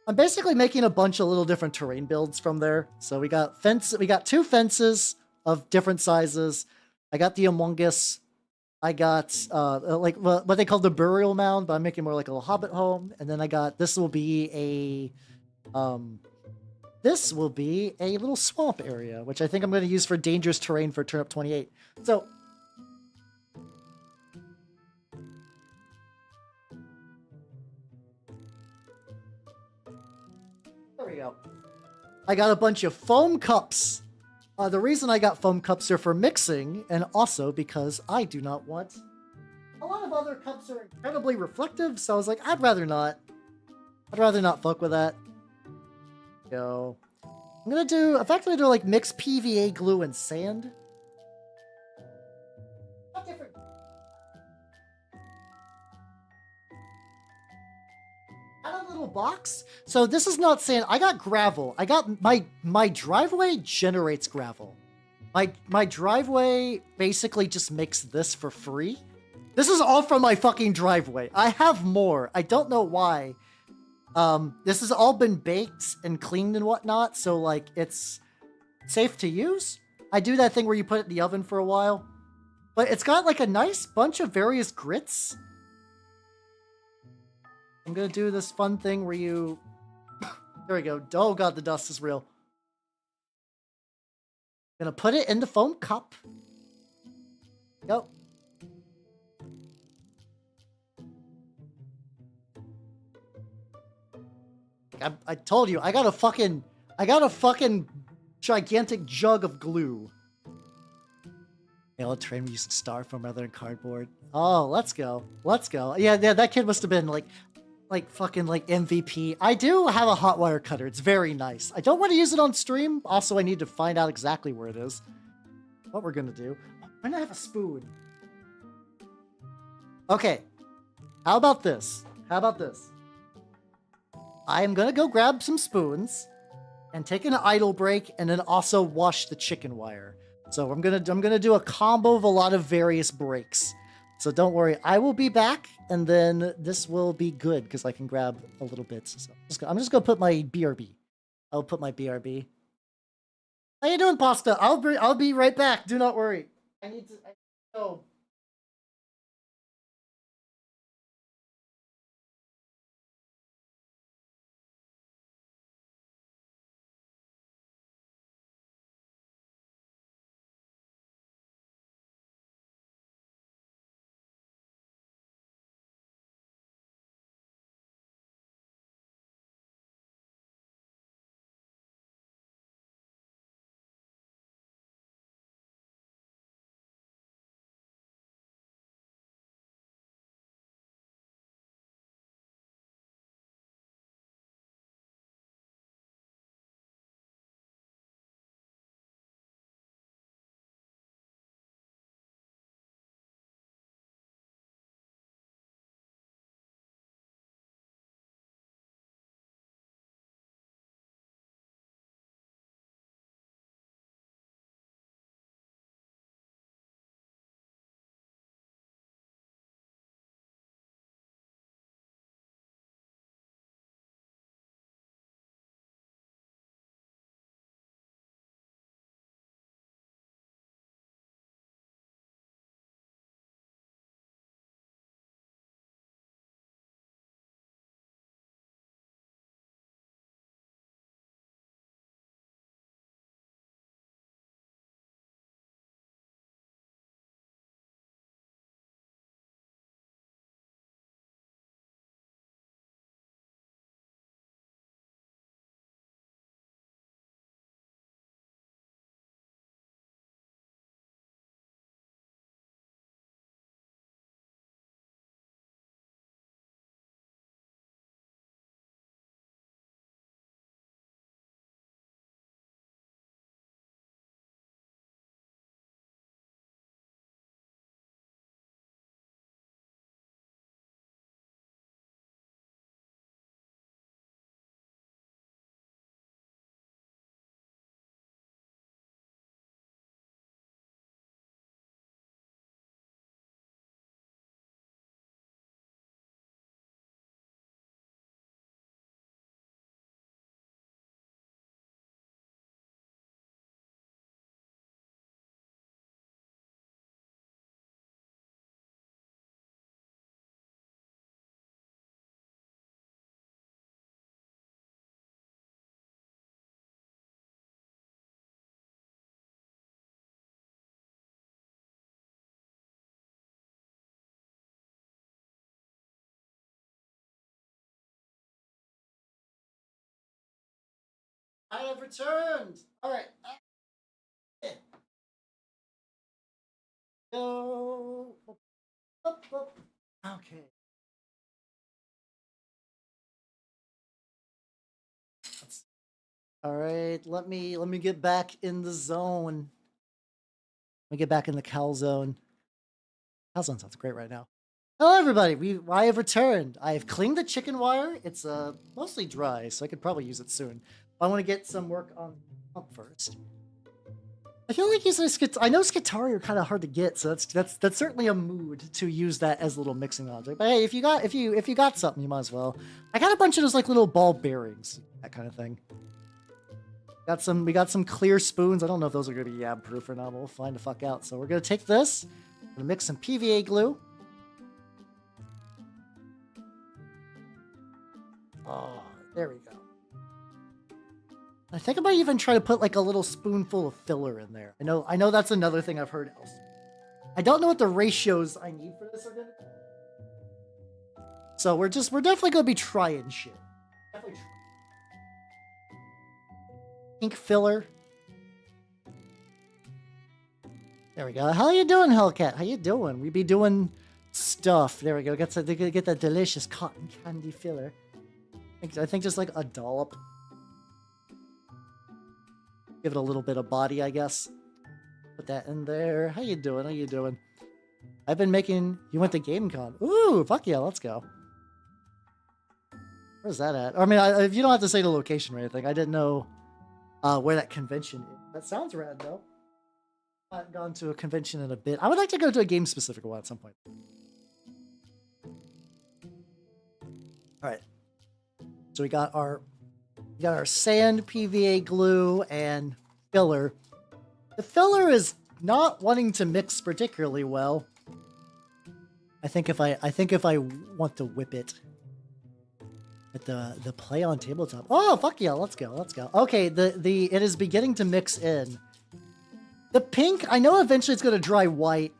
I'm basically making a bunch of little different terrain builds from there. So we got 2 fences of different sizes. I got the Among Us I got like what they call the burial mound, but I'm making more like a little hobbit home. And then I got this will be a little swamp area, which I think I'm going to use for dangerous terrain for turn up 28. So there we go. I got a bunch of foam cups. The reason I got foam cups are for mixing, and also because I do not want... A lot of other cups are incredibly reflective, so I was like, I'd rather not. I'd rather not fuck with that. Go. I'm gonna do like mix PVA glue and sand. Not different. Got a little box. So this is not sand. I got gravel. I got my driveway generates gravel. My driveway basically just makes this for free. This is all from my fucking driveway. I have more. I don't know why. This has all been baked and cleaned and whatnot, so like it's safe to use. I do that thing where you put it in the oven for a while. But it's got like a nice bunch of various grits. I'm gonna do this fun thing where you... There we go. Oh god, the dust is real. Gonna put it in the foam cup. Go. I told you, I got a fucking gigantic jug of glue. I'll train me using styrofoam rather than cardboard. Oh, let's go. Let's go. Yeah, that kid must have been like fucking like MVP. I do have a hot wire cutter. It's very nice. I don't want to use it on stream. Also, I need to find out exactly where it is. What we're gonna do. I'm gonna have a spoon. Okay. How about this? How about this? I am gonna go grab some spoons and take an idle break and then also wash the chicken wire. So I'm gonna do a combo of a lot of various breaks. So don't worry, I will be back and then this will be good because I can grab a little bit. So I'm just gonna put my BRB. I'll put my BRB. How you doing, Pasta? I'll be right back. Do not worry. I need to go. I have returned. All right. Go. Okay. All right. Let me get back in the zone. Let me get back in the cal zone. Cal zone sounds great right now. Hello, everybody. I have returned. I have cleaned the chicken wire. It's mostly dry, so I could probably use it soon. I want to get some work on the pump first. I feel like using a I know Skitarii are kind of hard to get, so that's certainly a mood to use that as a little mixing object. But hey, if you got something, you might as well. I got a bunch of those like little ball bearings, that kind of thing. We got some clear spoons. I don't know if those are gonna be yab proof or not. We'll find the fuck out. So we're gonna take this, gonna mix some PVA glue. Oh, there we go. I think I might even try to put like a little spoonful of filler in there. I know that's another thing I've heard else. I don't know what the ratios I need for this are gonna be. So we're definitely gonna be trying shit. Definitely pink filler. There we go. How you doing, Hellcat? How you doing? We be doing stuff. There we go. Get that delicious cotton candy filler. I think just like a dollop. Give it a little bit of body, I guess. Put that in there. How you doing? How you doing? I've been making... You went to GameCon. Ooh, fuck yeah, let's go. Where's that at? I mean, if you don't have to say the location or anything, I didn't know where that convention is. That sounds rad, though. I haven't gone to a convention in a bit. I would like to go to a game-specific one at some point. Alright. So we got our sand, PVA glue, and filler. The filler is not wanting to mix particularly well. I think if I want to whip it at the play on tabletop. Oh fuck yeah, let's go. Okay, it is beginning to mix in. The pink, I know eventually it's gonna dry white.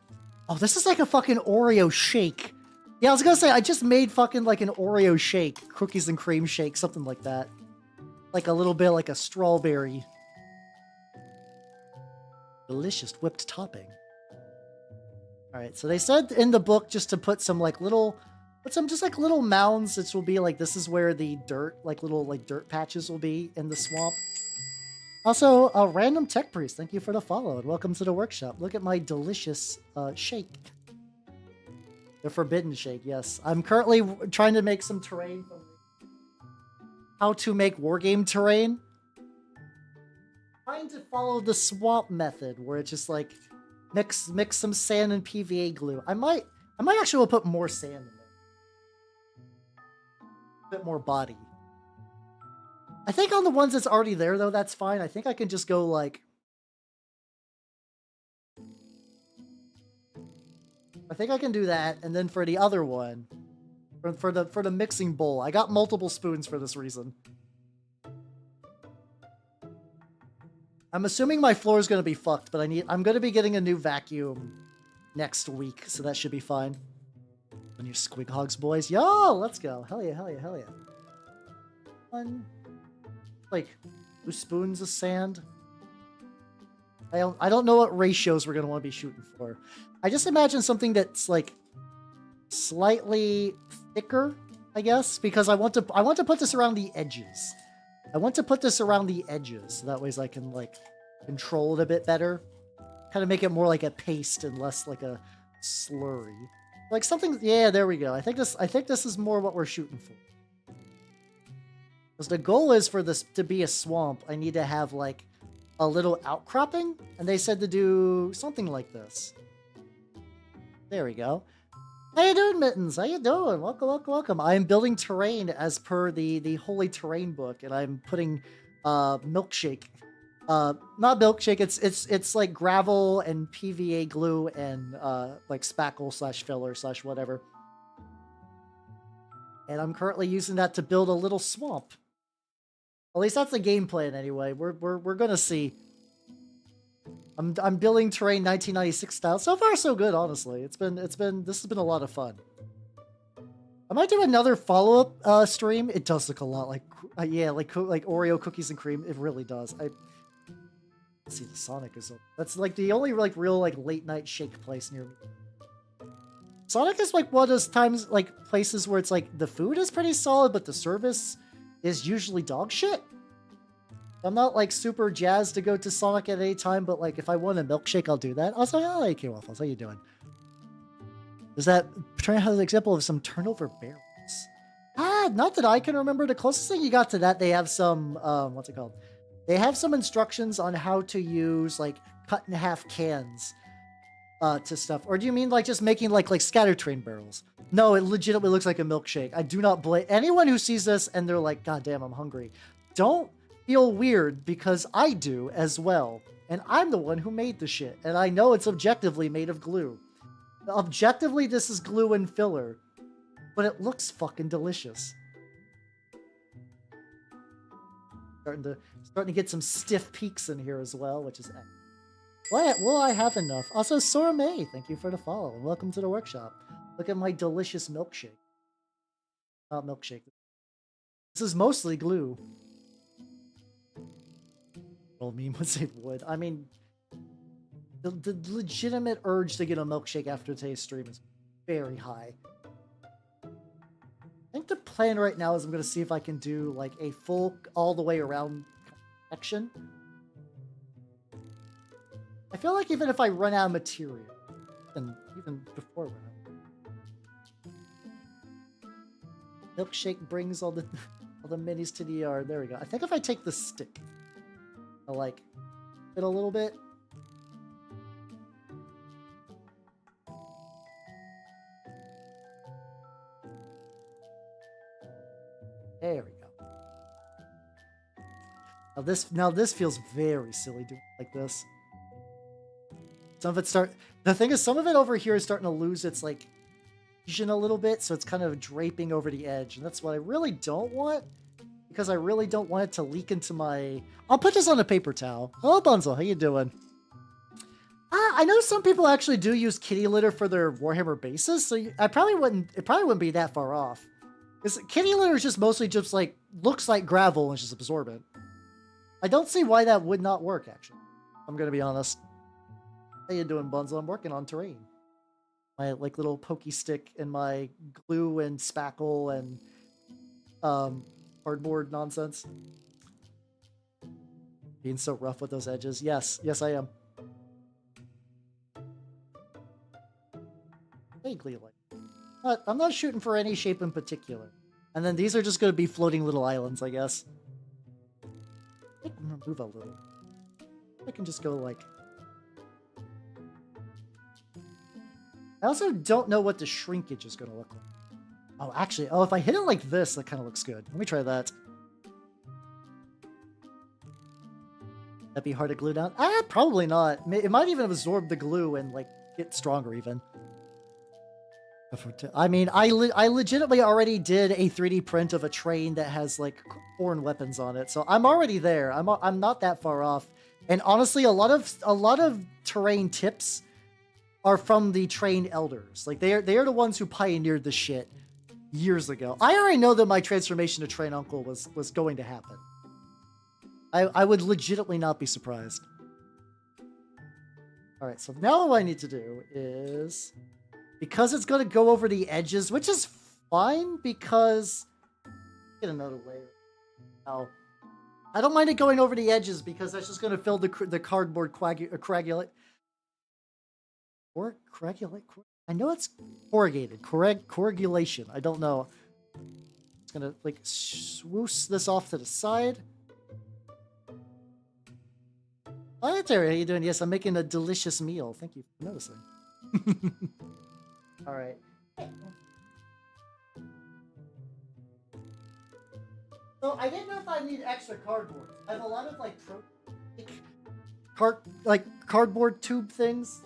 Oh, this is like a fucking Oreo shake. Yeah, I was gonna say I just made fucking like an Oreo shake, cookies and cream shake, something like that. Like a little bit like a strawberry. Delicious whipped topping. Alright, so they said in the book just to put some like little... Put some just like little mounds, which will be like, this is where the dirt, like little like dirt patches will be in the swamp. Also, a random tech priest, thank you for the follow and welcome to the workshop. Look at my delicious shake. The forbidden shake, yes. I'm currently trying to make some terrain from how to make wargame terrain. Trying to follow the swamp method, where it's just like mix some sand and PVA glue. I might actually put more sand in there. A bit more body. I think on the ones that's already there though, that's fine. I think I can just go like... I think I can do that, and then for the other one, for the mixing bowl, I got multiple spoons for this reason. I'm assuming my floor is going to be fucked, but I'm going to be getting a new vacuum next week, so that should be fine. On your squig hogs, boys. Yo, let's go. Hell yeah, hell yeah, hell yeah. One, like 2 spoons of sand. I don't know what ratios we're going to want to be shooting for. I just imagine something that's like slightly thicker, I guess, because I want to put this around the edges. I want to put this around the edges, so that way I can like control it a bit better. Kind of make it more like a paste and less like a slurry. Like something, yeah, there we go. I think this is more what we're shooting for. Because the goal is for this to be a swamp, I need to have like a little outcropping, and they said to do something like this. There we go. How you doing, Mittens? How you doing? Welcome, welcome, welcome. I am building terrain as per the Holy Terrain book, and I'm putting milkshake. Not milkshake. It's like gravel and PVA glue and like spackle / filler / whatever. And I'm currently using that to build a little swamp. At least that's the game plan anyway. We're gonna see. I'm building terrain 1996 style. So far, so good. Honestly, this has been a lot of fun. I might do another follow-up stream. It does look a lot like, yeah, like Oreo cookies and cream. It really does. Let's see, the Sonic is, that's like the only like real like late night shake place near me. Sonic is like one of those times, like places where it's like the food is pretty solid, but the service is usually dog shit. I'm not like super jazzed to go to Sonic at any time, but like if I want a milkshake, I'll do that. Also, oh, hey, K-Waffles, how you doing? Is that trying to have an example of some turnover barrels? Not that I can remember. The closest thing you got to that, they have some, what's it called? They have some instructions on how to use like cut in half cans to stuff. Or do you mean like just making like scatter train barrels? No, it legitimately looks like a milkshake. I do not blame anyone who sees this and they're like, God damn, I'm hungry. Don't feel weird, because I do as well. And I'm the one who made the shit. And I know it's objectively made of glue. Objectively, this is glue and filler. But it looks fucking delicious. Starting to get some stiff peaks in here as well, which is... Will I have enough? Also, Sora May, thank you for the follow. And welcome to the workshop. Look at my delicious milkshake. Not milkshake. This is mostly glue. Well, meme would say wood. I mean, the legitimate urge to get a milkshake after today's stream is very high. I think the plan right now is I'm going to see if I can do like a full all the way around action. I feel like even if I run out of material, and even before run out, milkshake brings all the minis to the yard. There we go. I think if I take the stick, I'll like it a little bit. There we go. Now this feels very silly doing it like this. Some of it the thing is, some of it over here is starting to lose its like vision a little bit, so it's kind of draping over the edge, and that's what I really don't want, because I really don't want it to leak into my... I'll put this on a paper towel. Hello, Bunzel, how you doing? I know some people actually do use kitty litter for their Warhammer bases, so it probably wouldn't be that far off. Because kitty litter is just mostly just like, looks like gravel and just absorbent. I don't see why that would not work, actually. I'm gonna be honest. How you doing, Bunzel? I'm working on terrain. My like little pokey stick and my glue and spackle and cardboard nonsense. Being so rough with those edges. Yes, I am. Vaguely like. I'm not shooting for any shape in particular. And then these are just going to be floating little islands, I guess. I can move a little. I can just go like... I also don't know what the shrinkage is going to look like. Oh, actually, if I hit it like this, that kind of looks good. Let me try that. That'd be hard to glue down? Probably not. It might even absorb the glue and like get stronger even. I mean, I legitimately already did a 3D print of a train that has like foreign weapons on it, so I'm already there. I'm not that far off. And honestly, a lot of terrain tips are from the train elders. Like they are the ones who pioneered the shit years ago. I already know that my transformation to Train Uncle was going to happen. I would legitimately not be surprised. All right, so now what I need to do is, because it's going to go over the edges, which is fine because get another layer. Now, I don't mind it going over the edges because that's just going to fill the cardboard coagulate. Or coagulate? I know it's corrugated. Coagulation. I don't know. It's going to like swoosh this off to the side. Hi, Terry. How you doing? Yes, I'm making a delicious meal. Thank you for noticing. All right. So I didn't know if I need extra cardboard. I have a lot of like cardboard tube things.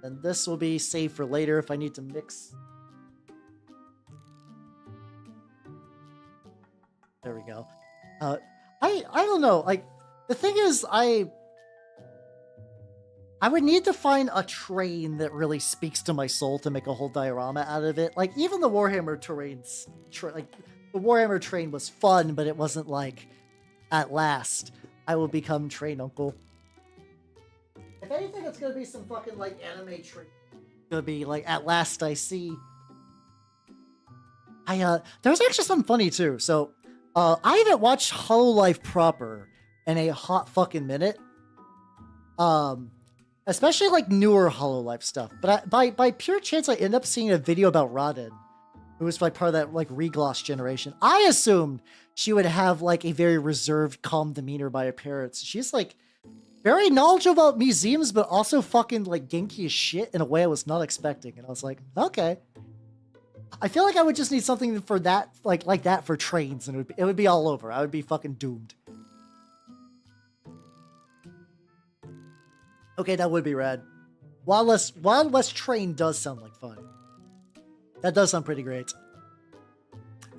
And this will be saved for later if I need to mix. There we go. I don't know. Like the thing is, I I would need to find a train that really speaks to my soul to make a whole diorama out of it. Like, even the Warhammer terrains, like, the Warhammer train was fun, but it wasn't like, at last, I will become Train Uncle. If anything, it's gonna be some fucking, like, anime train. It's gonna be, like, at last I see. There's actually something funny, too. So, I haven't watched Hololive proper in a hot fucking minute. Especially like newer Hololive stuff. But by pure chance, I end up seeing a video about Rodin, who was like part of that like regloss generation. I assumed she would have like a very reserved, calm demeanor by her parents. She's like very knowledgeable about museums, but also fucking like genki as shit in a way I was not expecting. And I was like, okay. I feel like I would just need something for that, like that for trains, and it would be all over. I would be fucking doomed. Okay, that would be rad. Wild West Train does sound like fun. That does sound pretty great.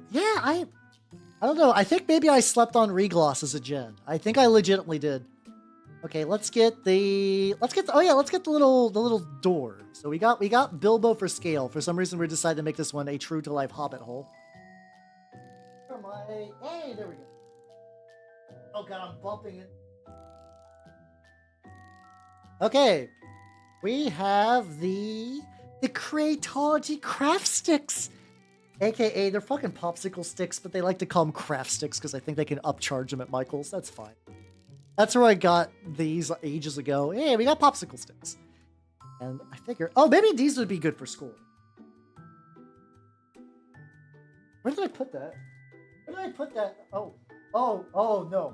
Yeah, I don't know. I think maybe I slept on regloss as a gen. I think I legitimately did. Okay, let's get the little door. So we got Bilbo for scale. For some reason we decided to make this one a true to life hobbit hole. Hey, there we go. Oh god, I'm bumping it. Okay, we have the Creatology craft sticks, aka they're fucking popsicle sticks, but they like to call them craft sticks because I think they can upcharge them at Michael's. That's fine. That's where I got these ages ago. Hey, we got popsicle sticks, and I figure, oh, maybe these would be good for school. Where did I put that? Where did I put that? Oh no! Oh no!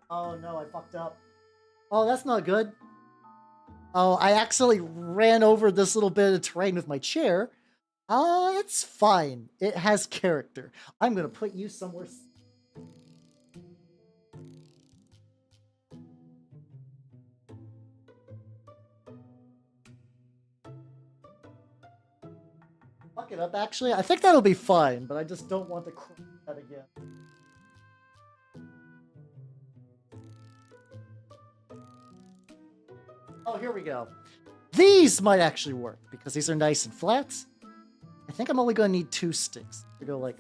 Oh no, I fucked up. Oh, that's not good. Oh, I accidentally ran over this little bit of terrain with my chair. It's fine. It has character. I'm gonna put you somewhere. Fuck it up, actually. I think that'll be fine, but I just don't want to crash that again. Oh, here we go. These might actually work because these are nice and flat. I think I'm only going to need 2 sticks to go like...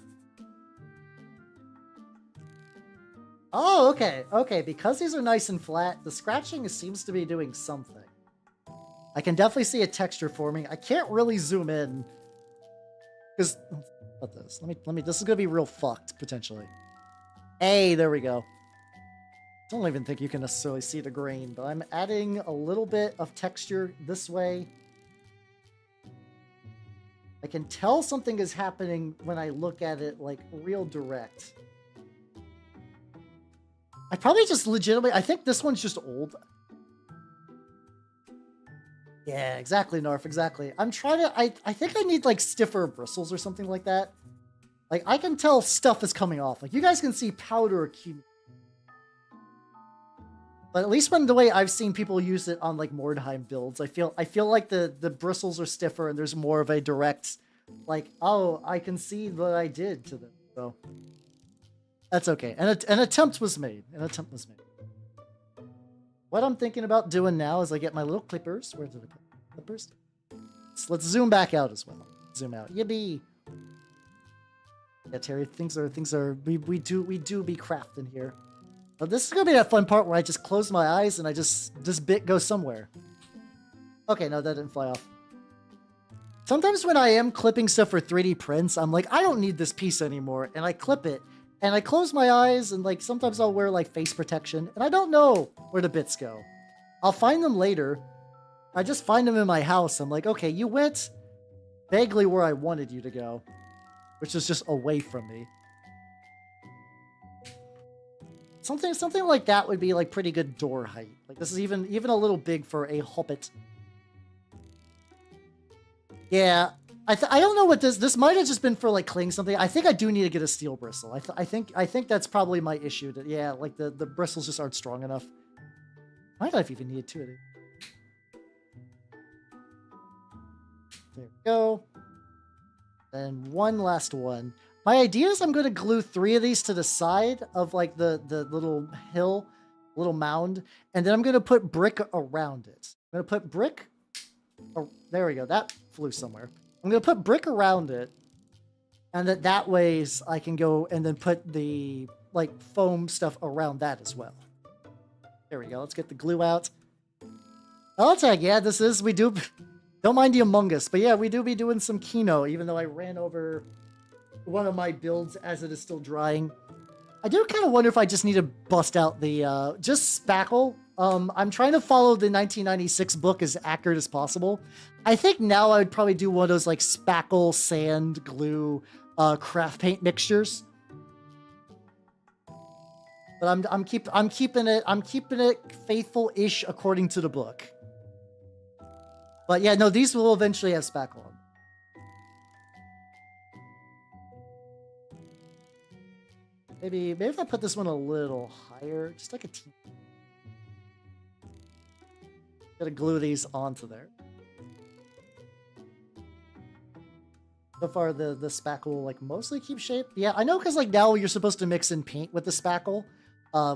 Oh, okay. Okay, because these are nice and flat, the scratching seems to be doing something. I can definitely see a texture forming. I can't really zoom in because... What this? Let me. This is going to be real fucked, potentially. Hey, there we go. I don't even think you can necessarily see the grain, but I'm adding a little bit of texture this way. I can tell something is happening when I look at it, like, real direct. I probably just legitimately... I think this one's just old. Yeah, exactly, Narf, exactly. I'm trying to... I think I need, like, stiffer bristles or something like that. Like, I can tell stuff is coming off. Like, you guys can see powder accumulate. But at least when the way I've seen people use it on like Mordheim builds, I feel like the bristles are stiffer and there's more of a direct, like, oh, I can see what I did to them. So that's okay. And an attempt was made. What I'm thinking about doing now is I get my little clippers. Where did I put clippers? Let's zoom back out as well. Zoom out. Yippee. Yeah, Terry, things are we do be crafting here. But this is gonna be that fun part where I just close my eyes and this bit goes somewhere. Okay, no, that didn't fly off. Sometimes when I am clipping stuff for 3D prints, I'm like, I don't need this piece anymore, and I clip it, and I close my eyes, and like sometimes I'll wear like face protection, and I don't know where the bits go. I'll find them later. I just find them in my house. I'm like, okay, you went vaguely where I wanted you to go, which is just away from me. Something like that would be like pretty good door height. Like this is even a little big for a hobbit. Yeah, I don't know what this might have just been for like cling something. I think I do need to get a steel bristle. I think that's probably my issue. That yeah, like the bristles just aren't strong enough. Might have even needed 2 of these. There we go. And one last one. My idea is I'm going to glue 3 of these to the side of like the little hill, little mound, and then I'm going to put brick around it. I'm going to put brick. Oh, there we go. That flew somewhere. I'm going to put brick around it, and that ways I can go and then put the like foam stuff around that as well. There we go. Let's get the glue out. I'll tag. Yeah, this is, we do. Don't mind the Among Us, but yeah, we do be doing some Kino, even though I ran over one of my builds as it is still drying. I do kind of wonder if I just need to bust out the, just spackle. I'm trying to follow the 1996 book as accurate as possible. I think now I would probably do one of those like spackle, sand, glue, craft paint mixtures. But I'm keeping it faithful-ish according to the book. But yeah, no, these will eventually have spackle on. Maybe if I put this one a little higher, just like a teeny. Gotta glue these onto there. So far, the spackle like mostly keep shape. Yeah, I know, because like now you're supposed to mix in paint with the spackle,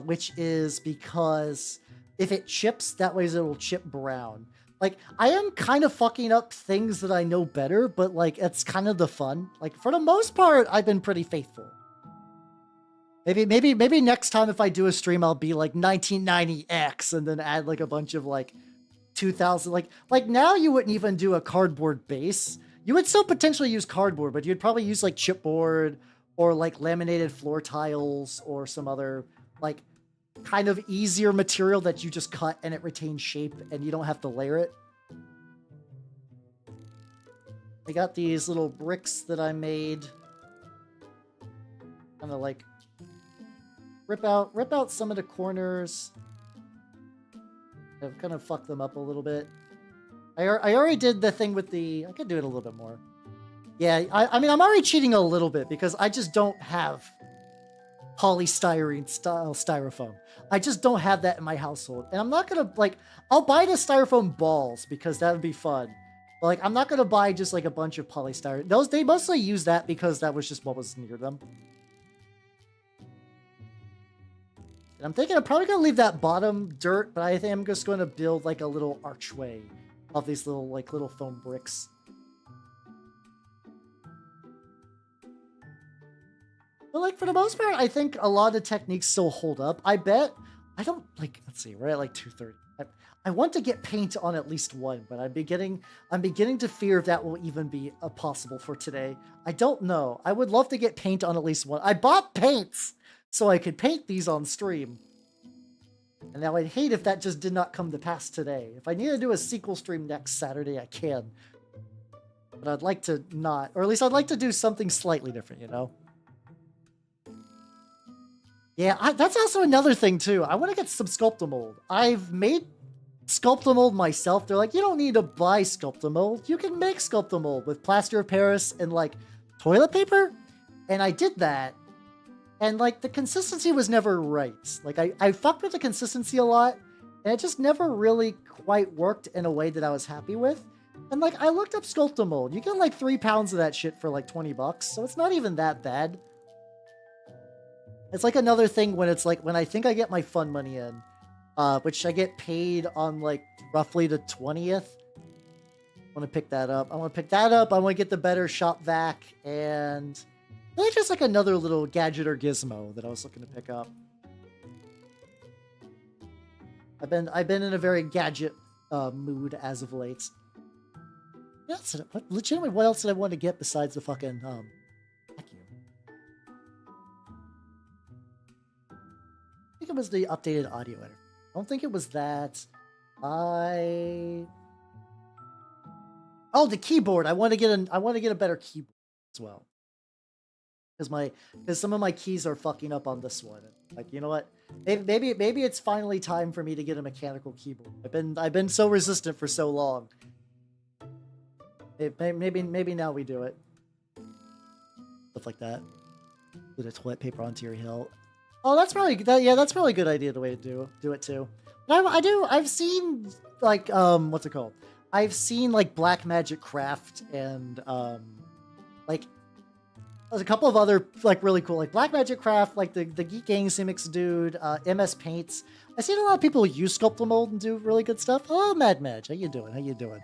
which is because if it chips, that way it will chip brown. Like, I am kind of fucking up things that I know better, but like it's kind of the fun. Like, for the most part, I've been pretty faithful. Maybe next time if I do a stream, I'll be like 1990X and then add like a bunch of like 2000. Like now you wouldn't even do a cardboard base. You would still potentially use cardboard, but you'd probably use like chipboard or like laminated floor tiles or some other like kind of easier material that you just cut and it retains shape and you don't have to layer it. I got these little bricks that I made. Kind of like rip out some of the corners. I've kind of fucked them up a little bit. I already did the thing with the... I could do it a little bit more. Yeah, I mean, I'm already cheating a little bit because I just don't have polystyrene style styrofoam. I just don't have that in my household. And I'm not going to, like... I'll buy the styrofoam balls because that would be fun. But, like, I'm not going to buy just, like, a bunch of polystyrene. They mostly use that because that was just what was near them. And I'm thinking I'm probably going to leave that bottom dirt, but I think I'm just going to build, like, a little archway of these little foam bricks. But like for the most part, I think a lot of the techniques still hold up. I bet I don't like. Let's see, we're at like 2:30. I want to get paint on at least one, but I'm beginning to fear if that will even be possible for today. I don't know. I would love to get paint on at least one. I bought paints so I could paint these on stream. And now I'd hate if that just did not come to pass today. If I need to do a sequel stream next Saturday, I can. But I'd like to not. Or at least I'd like to do something slightly different, you know? Yeah, that's also another thing, too. I want to get some Sculptamold. I've made Sculptamold myself. They're like, you don't need to buy Sculptamold. You can make Sculptamold with plaster of Paris and, like, toilet paper. And I did that. And, like, the consistency was never right. Like, I fucked with the consistency a lot, and it just never really quite worked in a way that I was happy with. And, like, I looked up Sculptamold. You get, like, 3 pounds of that shit for, like, 20 bucks, so it's not even that bad. It's, like, another thing when it's, like, when I think I get my fun money in, which I get paid on, like, roughly the 20th. I want to pick that up. I want to get the better shop vac, and... I think just like another little gadget or gizmo that I was looking to pick up. I've been in a very gadget mood as of late. Yeah, legitimately, what else did I want to get besides the fucking vacuum? I think it was the updated audio editor. I don't think it was that. Oh, the keyboard. I want to get a better keyboard as well. Because some of my keys are fucking up on this one. Like, you know what? Maybe it's finally time for me to get a mechanical keyboard. I've been so resistant for so long. Maybe now we do it. Stuff like that. Put a toilet paper onto your hill. Oh, that's probably that's probably a good idea. The way to do it too. But I've seen like what's it called? I've seen like Black Magic Craft and like. There's a couple of other, like, really cool, like, Black Magic Craft, like, the Geek Gang Simics dude, MS Paints. I've seen a lot of people use sculptor mold and do really good stuff. Oh, Mad Madge, how you doing? How you doing?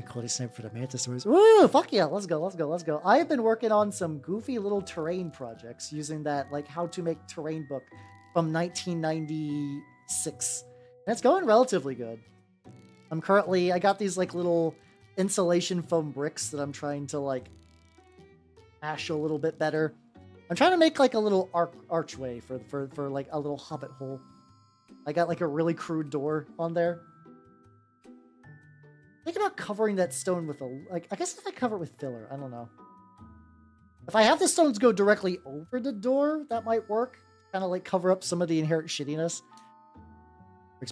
Quality snipe for the Mantisaurs. Woo! Fuck yeah! Let's go! Let's go! Let's go! I have been working on some goofy little terrain projects using that like how to make terrain book from 1996. And it's going relatively good. I got these like little insulation foam bricks that I'm trying to like mash a little bit better. I'm trying to make like a little archway for like a little hobbit hole. I got like a really crude door on there. Think about covering that stone with I guess if I cover it with filler, I don't know. If I have the stones go directly over the door, that might work. Kind of like cover up some of the inherent shittiness.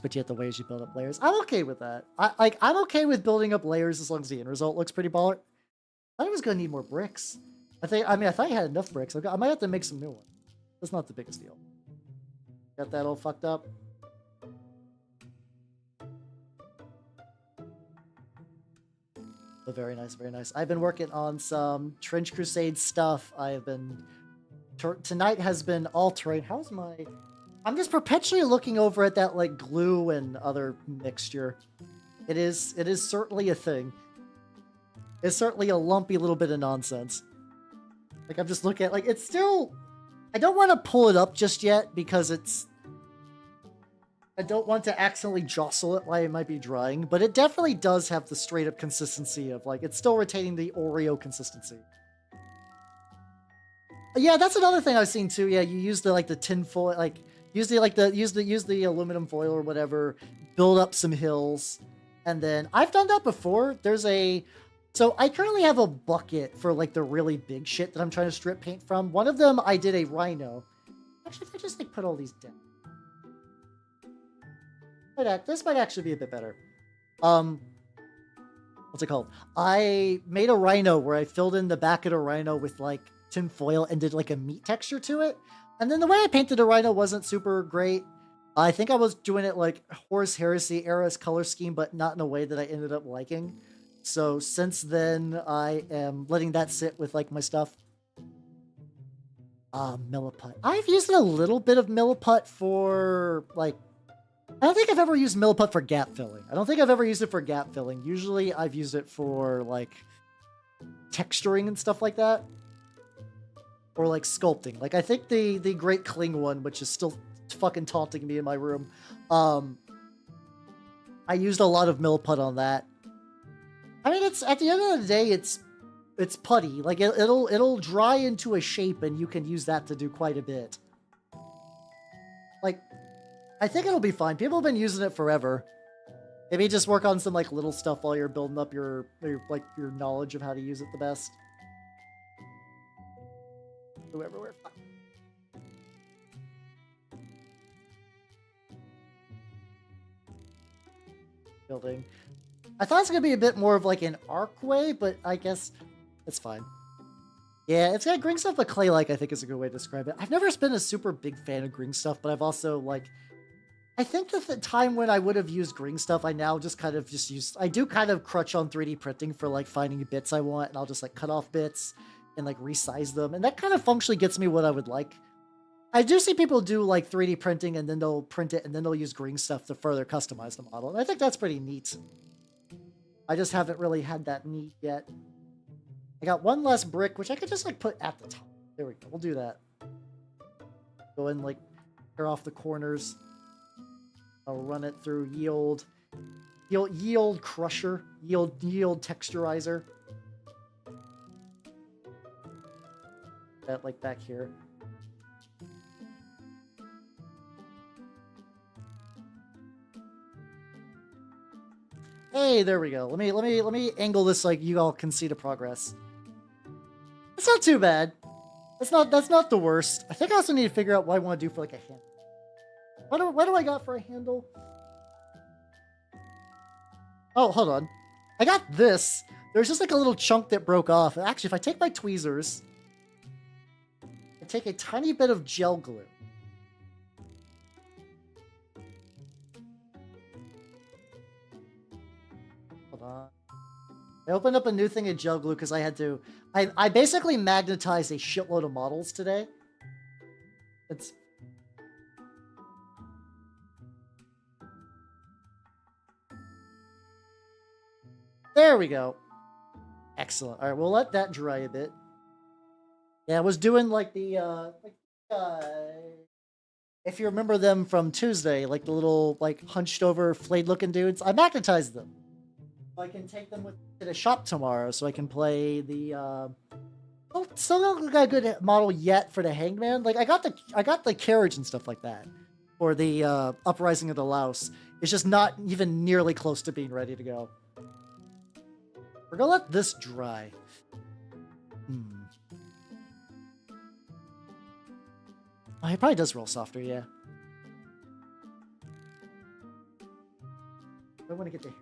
But you have the ways you build up layers. I'm okay with that. I'm okay with building up layers as long as the end result looks pretty baller. I thought I was gonna need more bricks. I thought I had enough bricks. I might have to make some new ones. That's not the biggest deal. Got that all fucked up. Oh, very nice, very nice. I've been working on some Trench Crusade stuff. Tonight has been all terrain. How's my... I'm just perpetually looking over at that like glue and other mixture. It is certainly a thing. It's certainly a lumpy little bit of nonsense. Like I'm just looking at like it's still. I don't want to pull it up just yet because I don't want to accidentally jostle it while it might be drying, but it definitely does have the straight up consistency of like it's still retaining the Oreo consistency. Yeah, that's another thing I've seen too. Yeah, you use the like the tin foil, like use the aluminum foil or whatever, build up some hills, and then I've done that before. So I currently have a bucket for like the really big shit that I'm trying to strip paint from. One of them I did a rhino. Actually, if I just like put all these down, this might actually be a bit better. What's it called? I made a rhino where I filled in the back of the rhino with like tin foil and did like a meat texture to it. And then the way I painted the rhino wasn't super great. I think I was doing it like Horus Heresy era's color scheme, but not in a way that I ended up liking. So since then, I am letting that sit with like my stuff. Milliput. I've used a little bit of Milliput for like, I don't think I've ever used Milliput for gap filling. I don't think I've ever used it for gap filling. Usually I've used it for like texturing and stuff like that. Or like sculpting. Like I think the Great Kling one, which is still fucking taunting me in my room. I used a lot of Milliput on that. I mean, it's at the end of the day, it's putty. Like it'll dry into a shape, and you can use that to do quite a bit. Like, I think it'll be fine. People have been using it forever. Maybe just work on some like little stuff while you're building up your knowledge of how to use it the best. Go everywhere. Building. I thought it was going to be a bit more of like an archway, but I guess it's fine. Yeah, it's got green stuff, but clay-like I think is a good way to describe it. I've never been a super big fan of green stuff, but I've also like... I think that the time when I would have used green stuff, I now just kind of use... I do kind of crutch on 3D printing for like finding bits I want, and I'll just like cut off bits and like resize them, and that kind of functionally gets me what I would like. I do see people do like 3D printing, and then they'll print it, and then they'll use green stuff to further customize the model, and I think that's pretty neat. I just haven't really had that need yet. I got one less brick, which I could just like put at the top. There we go. We'll do that. Go and like tear off the corners. I'll run it through yield crusher, yield texturizer. That like back here. Hey, there we go. Let me angle this so like you all can see the progress. It's not too bad. That's not the worst. I think I also need to figure out what I want to do for like a handle. What do I got for a handle? Oh, hold on. I got this. There's just like a little chunk that broke off. Actually, if I take my tweezers, I take a tiny bit of gel glue. I opened up a new thing of gel glue because I had to... I basically magnetized a shitload of models today. There we go. Excellent. All right, we'll let that dry a bit. Yeah, I was doing like the if you remember them from Tuesday, like the little like hunched over flayed looking dudes, I magnetized them. So I can take them to the shop tomorrow so I can play the still not got a good model yet for the hangman. Like I got the carriage and stuff like that. Or the uprising of the louse. It's just not even nearly close to being ready to go. We're gonna let this dry. Oh, he probably does roll softer, yeah. I want to get to here.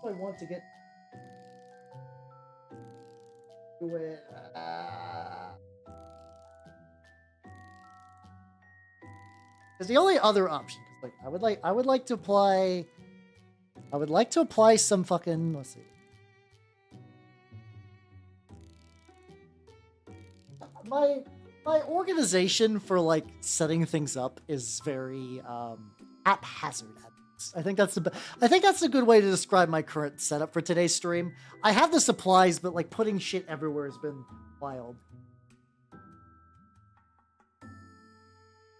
I want to get to it. Because the only other option, like I would like to apply some fucking, let's see. My organization for like setting things up is very haphazard. I think that's a good way to describe my current setup for today's stream. I have the supplies, but like putting shit everywhere has been wild.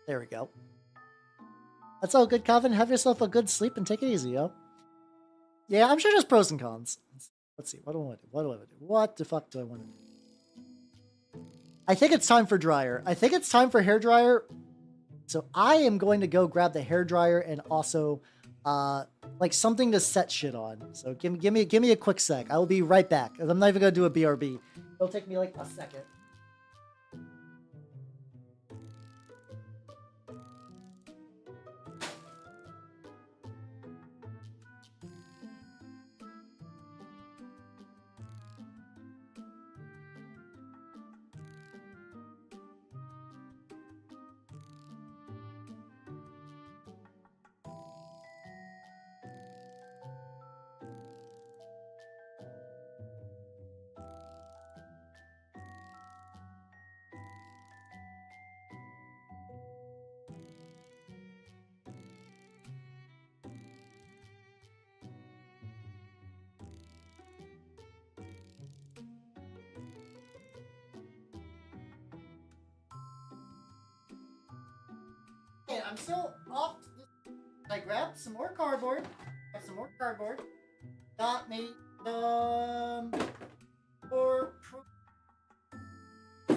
There we go. That's all good, Calvin. Have yourself a good sleep and take it easy, yo. Yeah, I'm sure there's pros and cons. Let's see. What do I want to do? What do I want to do? What the fuck do I want to do? I think it's time for dryer. I think it's time for hair dryer. So I am going to go grab the hair dryer and also like something to set shit on. So give me a quick sec. I will be right back. I'm not even gonna do a BRB. It'll take me like a second. I'm still off. I grabbed some more cardboard. Got me more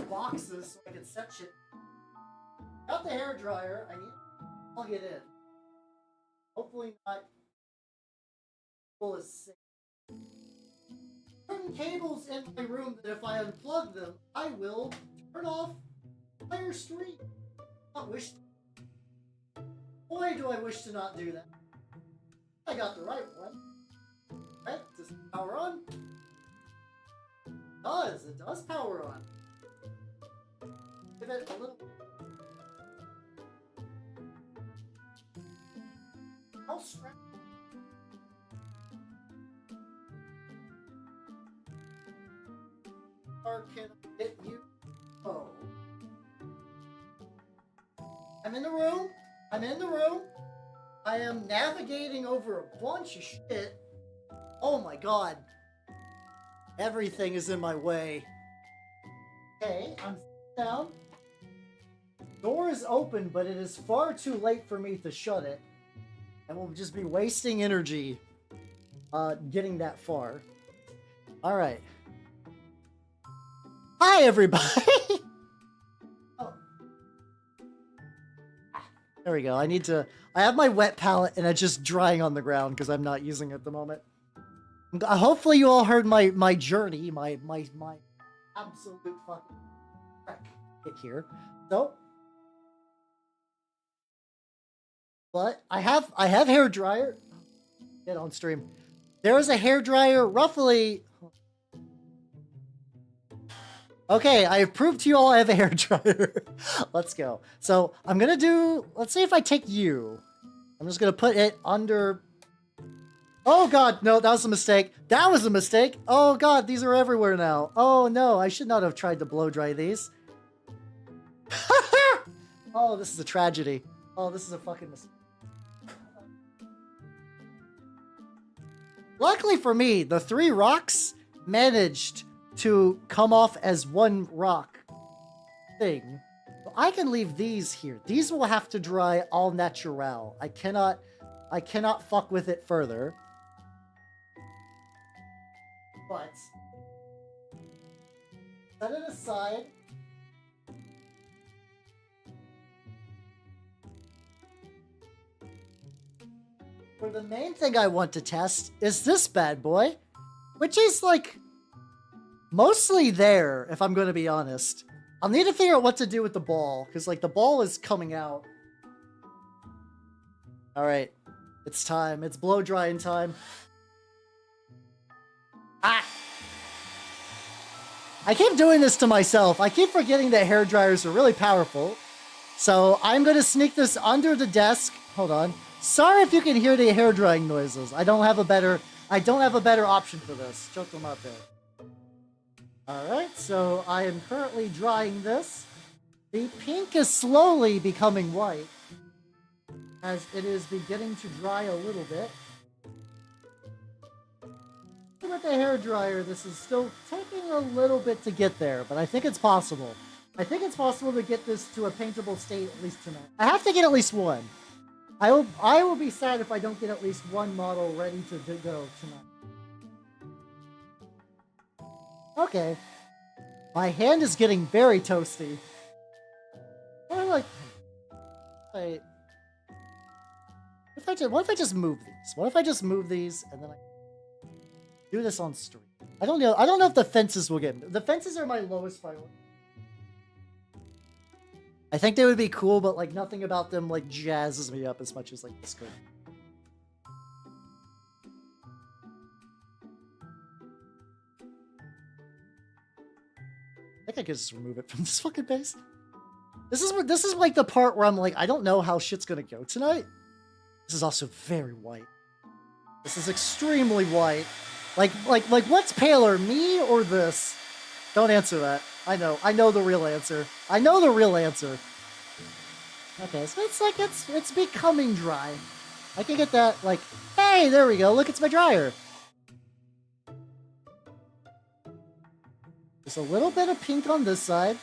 boxes so I can set shit. Got the hair dryer. I need to plug it in. Hopefully not full of sick. Certain cables in my room that if I unplug them, I will turn off the entire stream. Not wish. Boy, do I wish to not do that. I got the right one. Right, does it power on? It does power on. Give it a little. I'll scratch. Or can I get you? Oh. I'm in the room. I am navigating over a bunch of shit. Oh my god. Everything is in my way. Okay, I'm down. Door is open, but it is far too late for me to shut it. And we'll just be wasting energy getting that far. Alright. Hi, everybody! There we go. I have my wet palette and it's just drying on the ground because I'm not using it at the moment. Hopefully you all heard my journey, my absolute fucking wreck here. So, but I have hair dryer. Get on stream. There is a hair dryer roughly. Okay, I have proved to you all I have a hair dryer. Let's go. So I'm gonna do. Let's see if I take you. I'm just gonna put it under. Oh god, no, that was a mistake. That was a mistake. Oh god, these are everywhere now. Oh no, I should not have tried to blow dry these. Oh, this is a tragedy. Oh, this is a fucking mistake. Luckily for me, the 3 rocks managed to come off as one rock thing. So I can leave these here. These will have to dry all natural. I cannot fuck with it further. But set it aside. For the main thing I want to test is this bad boy, which is like mostly there, if I'm going to be honest. I'll need to figure out what to do with the ball, because like the ball is coming out. All right, it's time. It's blow drying time. Ah! I keep doing this to myself. I keep forgetting that hair dryers are really powerful. So I'm going to sneak this under the desk. Hold on. Sorry if you can hear the hair drying noises. I don't have a better option for this. Choke them up there. All right, so I am currently drying this. The pink is slowly becoming white as it is beginning to dry a little bit. With the hair dryer, this is still taking a little bit to get there, but I think it's possible. I think it's possible to get this to a paintable state at least tonight. I have to get at least one. I will be sad if I don't get at least one model ready to go tonight. Okay. My hand is getting very toasty. What if I just move these? What if I just move these and then I do this on stream? I don't know if the fences will get me. The fences are my lowest priority. I think they would be cool, but like nothing about them like jazzes me up as much as like this could. I think I could just remove it from this fucking base. This is like the part where I'm like, I don't know how shit's gonna go tonight. This is also very white. This is extremely white. Like what's paler, me or this? Don't answer that. I know the real answer. I know the real answer. Okay, so it's like it's becoming dry. I can get that like, hey, there we go. Look, it's my dryer. There's a little bit of pink on this side.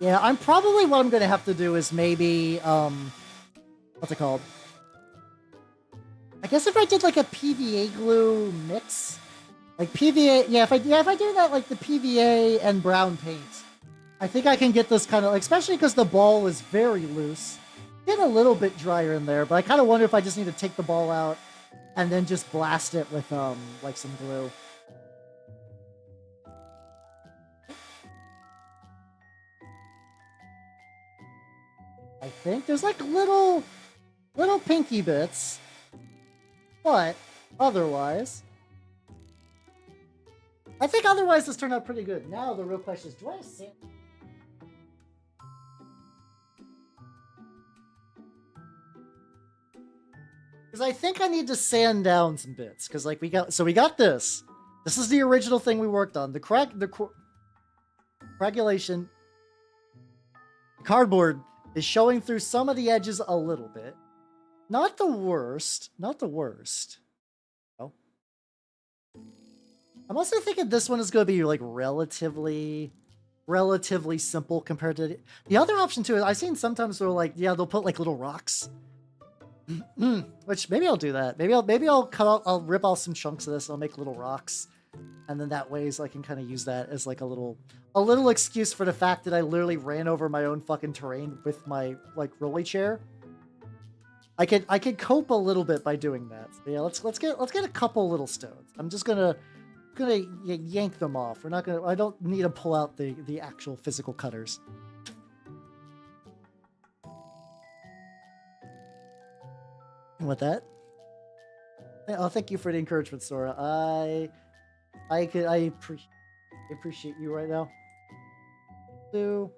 Yeah, what I'm gonna have to do is maybe what's it called? I guess if I did like a PVA glue mix. Like PVA, yeah, if I do that, like the PVA and brown paint, I think I can get this kind of, like, especially because the ball is very loose. Get a little bit drier in there, but I kind of wonder if I just need to take the ball out and then just blast it with, like some glue. I think there's like little pinky bits, but otherwise... I think otherwise this turned out pretty good. Now the real question is, do I have sand? Because I think I need to sand down some bits. Because like we got this. This is the original thing we worked on. The coagulation. Cardboard is showing through some of the edges a little bit. Not the worst. Not the worst. I'm also thinking this one is going to be like relatively simple compared to the other option too. I've seen sometimes they're like, yeah, they'll put like little rocks, which maybe I'll do that. Maybe I'll rip off some chunks of this and I'll make little rocks, and then that way, so I can kind of use that as like a little excuse for the fact that I literally ran over my own fucking terrain with my like rolly chair. I could cope a little bit by doing that. So yeah, let's get a couple little stones. I'm just gonna yank them off. I don't need to pull out the actual physical cutters. And with that, oh, thank you for the encouragement, Sora. I appreciate you right now. Here.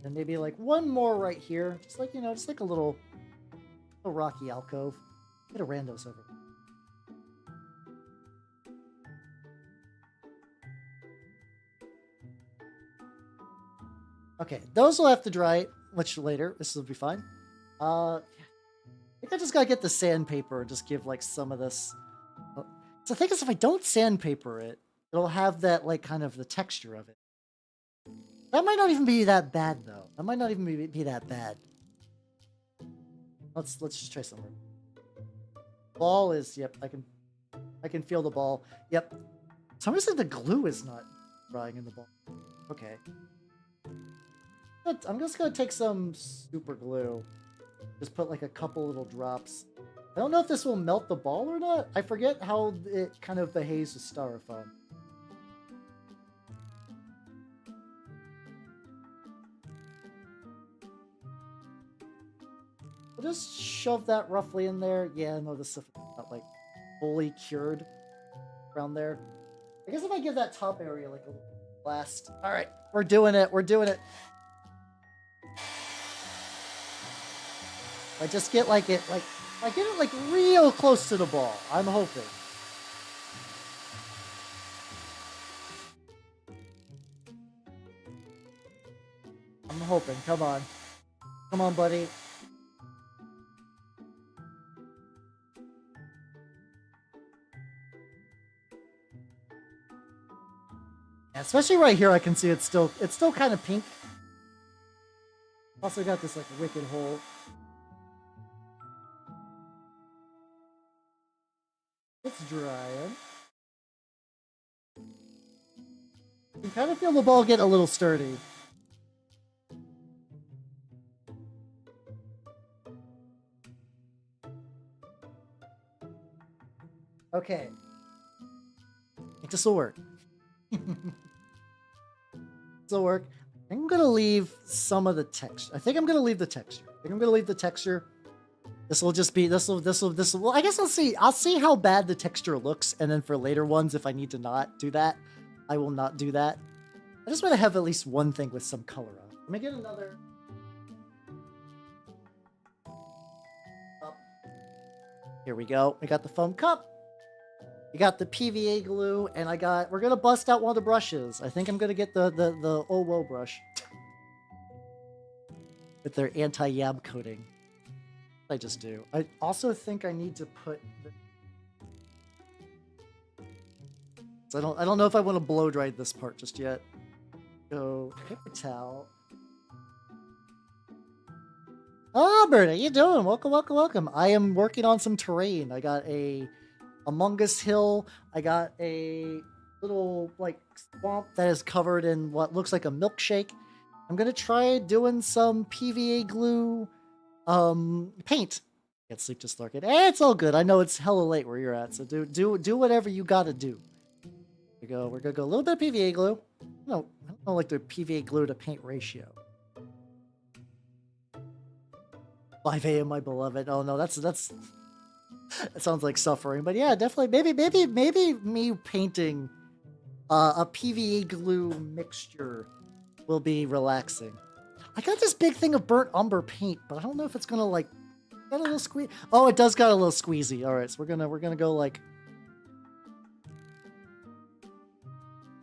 And maybe like one more right here. Just like, just like a little rocky alcove. Get a randos over. Okay, those will have to dry much later. This will be fine. I think I just gotta get the sandpaper and just give like some of this. So the thing is, if I don't sandpaper it, it'll have that like kind of the texture of it. That might not even be that bad though. That might not even be that bad. Let's just try somewhere. Ball is, yep, I can feel the ball. Yep. For some reason the glue is not drying in the ball. Okay. I'm just gonna take some super glue. Just put like a couple little drops. I don't know if this will melt the ball or not. I forget how it kind of behaves with styrofoam. We'll just shove that roughly in there. Yeah, no, this stuff is not like fully cured around there. I guess if I give that top area like a little blast. All right, we're doing it. We're doing it. I just get like it, like I get it like real close to the ball. I'm hoping. I'm hoping. Come on. Come on, buddy. Especially right here, I can see it's still kind of pink. Also got this like wicked hole. It's drying. You can kind of feel the ball get a little sturdy. Okay. I think this will work. This will work. I think I'm gonna leave some of the texture. I think I'm gonna leave the texture. I think I'm gonna leave the texture. This will just be well, I guess I'll see how bad the texture looks, and then for later ones, if I need to not do that, I will not do that. I just want to have at least one thing with some color on. Let me get another. Cup. Here we go. We got the foam cup. We got the PVA glue, and we're gonna bust out one of the brushes. I think I'm gonna get the OWO brush with their anti-yab coating. I just do. I also think I need to put I don't know if I want to blow dry this part just yet. Go paper towel. Oh, Bert, how you doing? Welcome, welcome, welcome. I am working on some terrain. I got a Among Us hill. I got a little like swamp that is covered in what looks like a milkshake. I'm gonna try doing some PVA glue paint. Can't sleep just lurking. It's all good. I know it's hella late where you're at, so do whatever you gotta do. Here we go. We're gonna go a little bit of PVA glue. No, I don't know like the PVA glue to paint ratio. 5 a.m. my beloved. Oh no, that sounds like suffering. But yeah, definitely maybe me painting a PVA glue mixture will be relaxing. I got this big thing of burnt umber paint, but I don't know if it's gonna like got a little squeeze. Oh, it does got a little squeezy. All right, so we're gonna go like.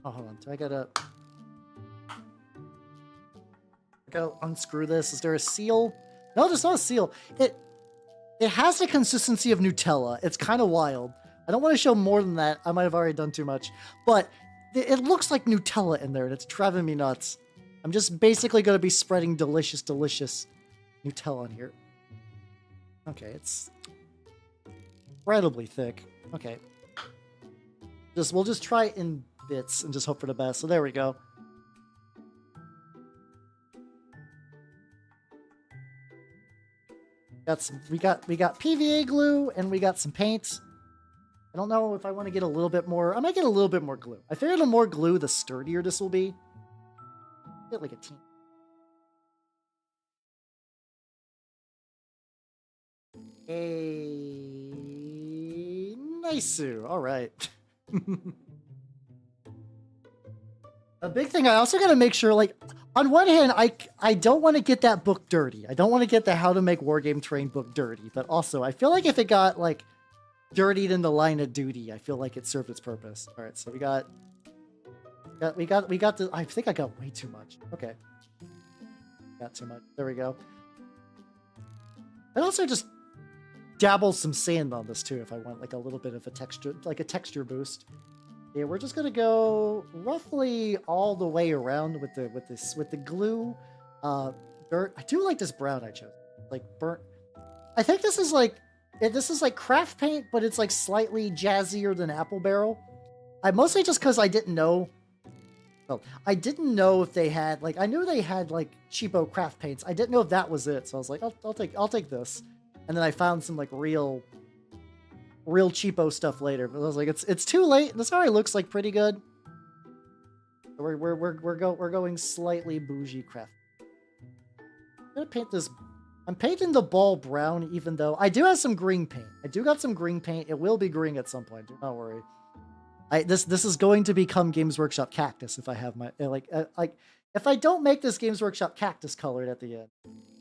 Oh, hold on. Do I gotta go unscrew this? Is there a seal? No, there's not a seal. It has the consistency of Nutella. It's kind of wild. I don't want to show more than that. I might have already done too much, but it looks like Nutella in there, and it's driving me nuts. I'm just basically going to be spreading delicious, delicious Nutella on here. Okay, it's incredibly thick. Okay. We'll just try it in bits and just hope for the best. So there we go. We got PVA glue and we got some paint. I don't know if I want to get a little bit more. I might get a little bit more glue. I figure the more glue, the sturdier this will be. Get like a team. Nice. All right. A big thing, I also got to make sure, like, on one hand, I don't want to get that book dirty. I don't want to get the How to Make Wargame Terrain book dirty. But also, I feel like if it got, like, dirtied in the line of duty, I feel like it served its purpose. All right, so we got the, I think I got way too much. Okay. Got too much. There we go. I'd also just dabble some sand on this too if I want like a little bit of a texture boost. Yeah, we're just gonna go roughly all the way around with the glue, dirt. I do like this brown I chose, like burnt. I think this is like craft paint, but it's like slightly jazzier than Apple Barrel. I mostly just because I didn't know. Well, I didn't know if they had like I knew they had like cheapo craft paints. I didn't know if that was it, so I was like, I'll take this, and then I found some like real cheapo stuff later. But I was like, it's too late. This already looks like pretty good. We're going slightly bougie craft. I'm gonna paint this. I'm painting the ball brown, even though I do have some green paint. I do got some green paint. It will be green at some point. Do not worry. This is going to become Games Workshop cactus if I have my like if I don't make this Games Workshop cactus colored at the end.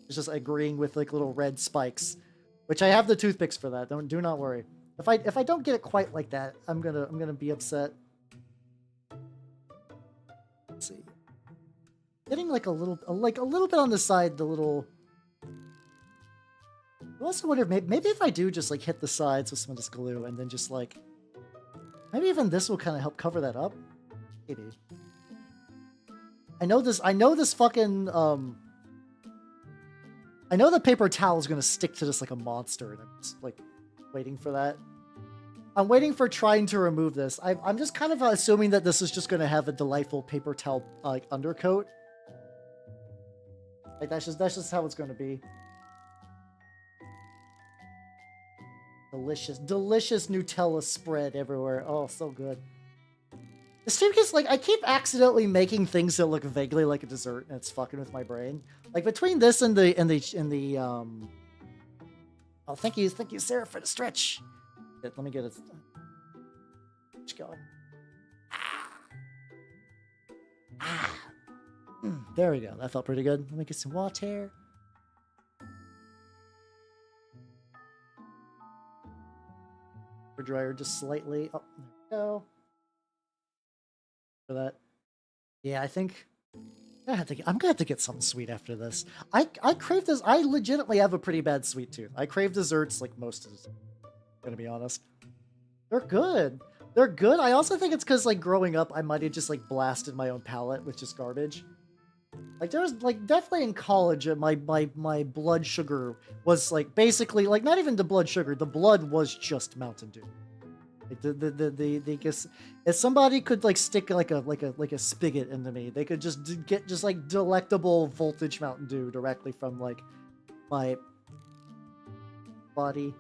It's just agreeing with like little red spikes, which I have the toothpicks for that. Do not worry. If I don't get it quite like that, I'm gonna be upset. Let's see. Getting like a little bit on the side, the little. I also wonder maybe if I do just like hit the sides with some of this glue and then just like. Maybe even this will kind of help cover that up. Maybe. I know this fucking, I know the paper towel is going to stick to this like a monster, and I'm just, like, waiting for that. I'm waiting for trying to remove this. I'm just kind of assuming that this is just going to have a delightful paper towel, like, undercoat. Like, that's just how it's going to be. Delicious Nutella spread everywhere. Oh, so good. The stream gets like I keep accidentally making things that look vaguely like a dessert, and it's fucking with my brain. Like between this and the oh, thank you, Sarah, for the stretch. Let me get it. Let's go. There we go. That felt pretty good. Let me get some water. Dryer just slightly. Oh, there we go. For that. Yeah, I think I'm gonna have to get something sweet after this. I crave this. I legitimately have a pretty bad sweet tooth. I crave desserts like most of the time. I'm gonna be honest. They're good. They're good. I also think it's because like growing up, I might have just like blasted my own palate with just garbage. Like there was like definitely in college, my blood sugar was like basically like not even the blood sugar. The blood was just Mountain Dew. Like the guess if somebody could like stick like a spigot into me, they could just get just like delectable voltage Mountain Dew directly from like my body.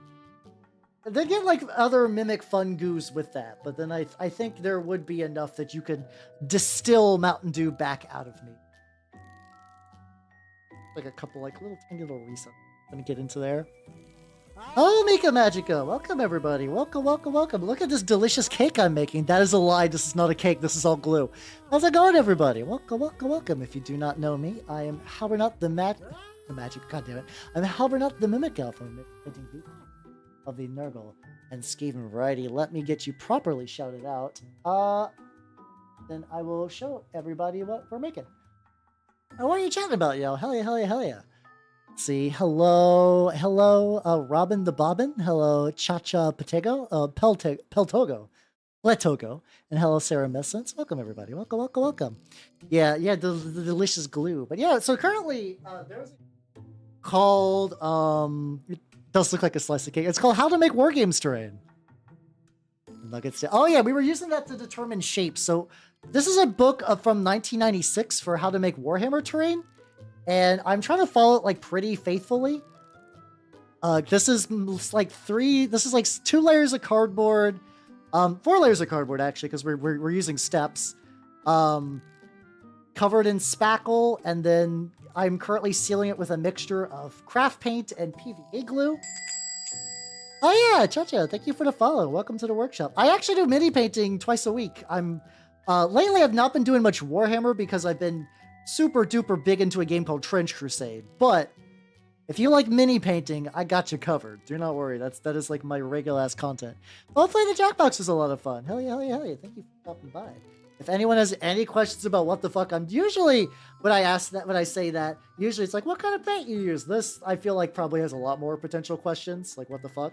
They get like other mimic fun goos with that, but then I think there would be enough that you could distill Mountain Dew back out of me. Like a couple like little tiny little resets. Gonna get into there. Oh, Mika Magica! Welcome everybody. Welcome. Look at this delicious cake I'm making. That is a lie. This is not a cake. This is all glue. How's it going, everybody? Welcome. If you do not know me, I am Halbernut the magic. God damn it! I'm Halbernut the Mimic Elf of the Nurgle and Skaven variety. Let me get you properly shouted out. Then I will show everybody what we're making. Oh, what are you chatting about, yo? Hell yeah. Let's see. Hello, Robin the Bobbin. Hello, Chacha Patego, Pletogo. And hello, Sarah Messence. Welcome, everybody. Welcome. Yeah, the delicious glue. But yeah, so currently, there's called, it does look like a slice of cake. It's called How to Make Wargames Terrain. Nuggets. Oh yeah, we were using that to determine shapes. So this is a book from 1996 for how to make Warhammer terrain, and I'm trying to follow it like pretty faithfully. This is like 2 layers of cardboard, 4 layers of cardboard actually, because we're using steps, covered in spackle, and then I'm currently sealing it with a mixture of craft paint and PVA glue. Oh yeah, Chacha, thank you for the follow. Welcome to the workshop. I actually do mini painting twice a week. Lately I've not been doing much Warhammer because I've been super duper big into a game called Trench Crusade. But if you like mini painting, I got you covered. Do not worry. That is like my regular ass content. Hopefully the Jackbox was a lot of fun. Hell yeah. Thank you for stopping by. If anyone has any questions about what the fuck I'm usually when I say that, usually it's like, what kind of paint you use? This I feel like probably has a lot more potential questions. Like, what the fuck?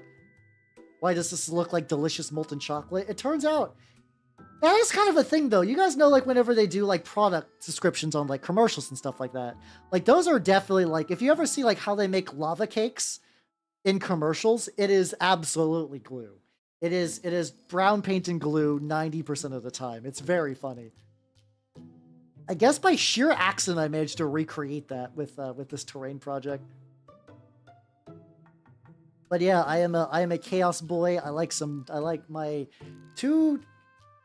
Why does this look like delicious molten chocolate? It turns out that is kind of a thing though. You guys know, like, whenever they do like product descriptions on like commercials and stuff like that, like those are definitely like, if you ever see like how they make lava cakes in commercials, it is absolutely glue. It is brown paint and glue 90% of the time. It's very funny. I guess by sheer accident I managed to recreate that with this terrain project. But yeah, I am a chaos boy. I like my two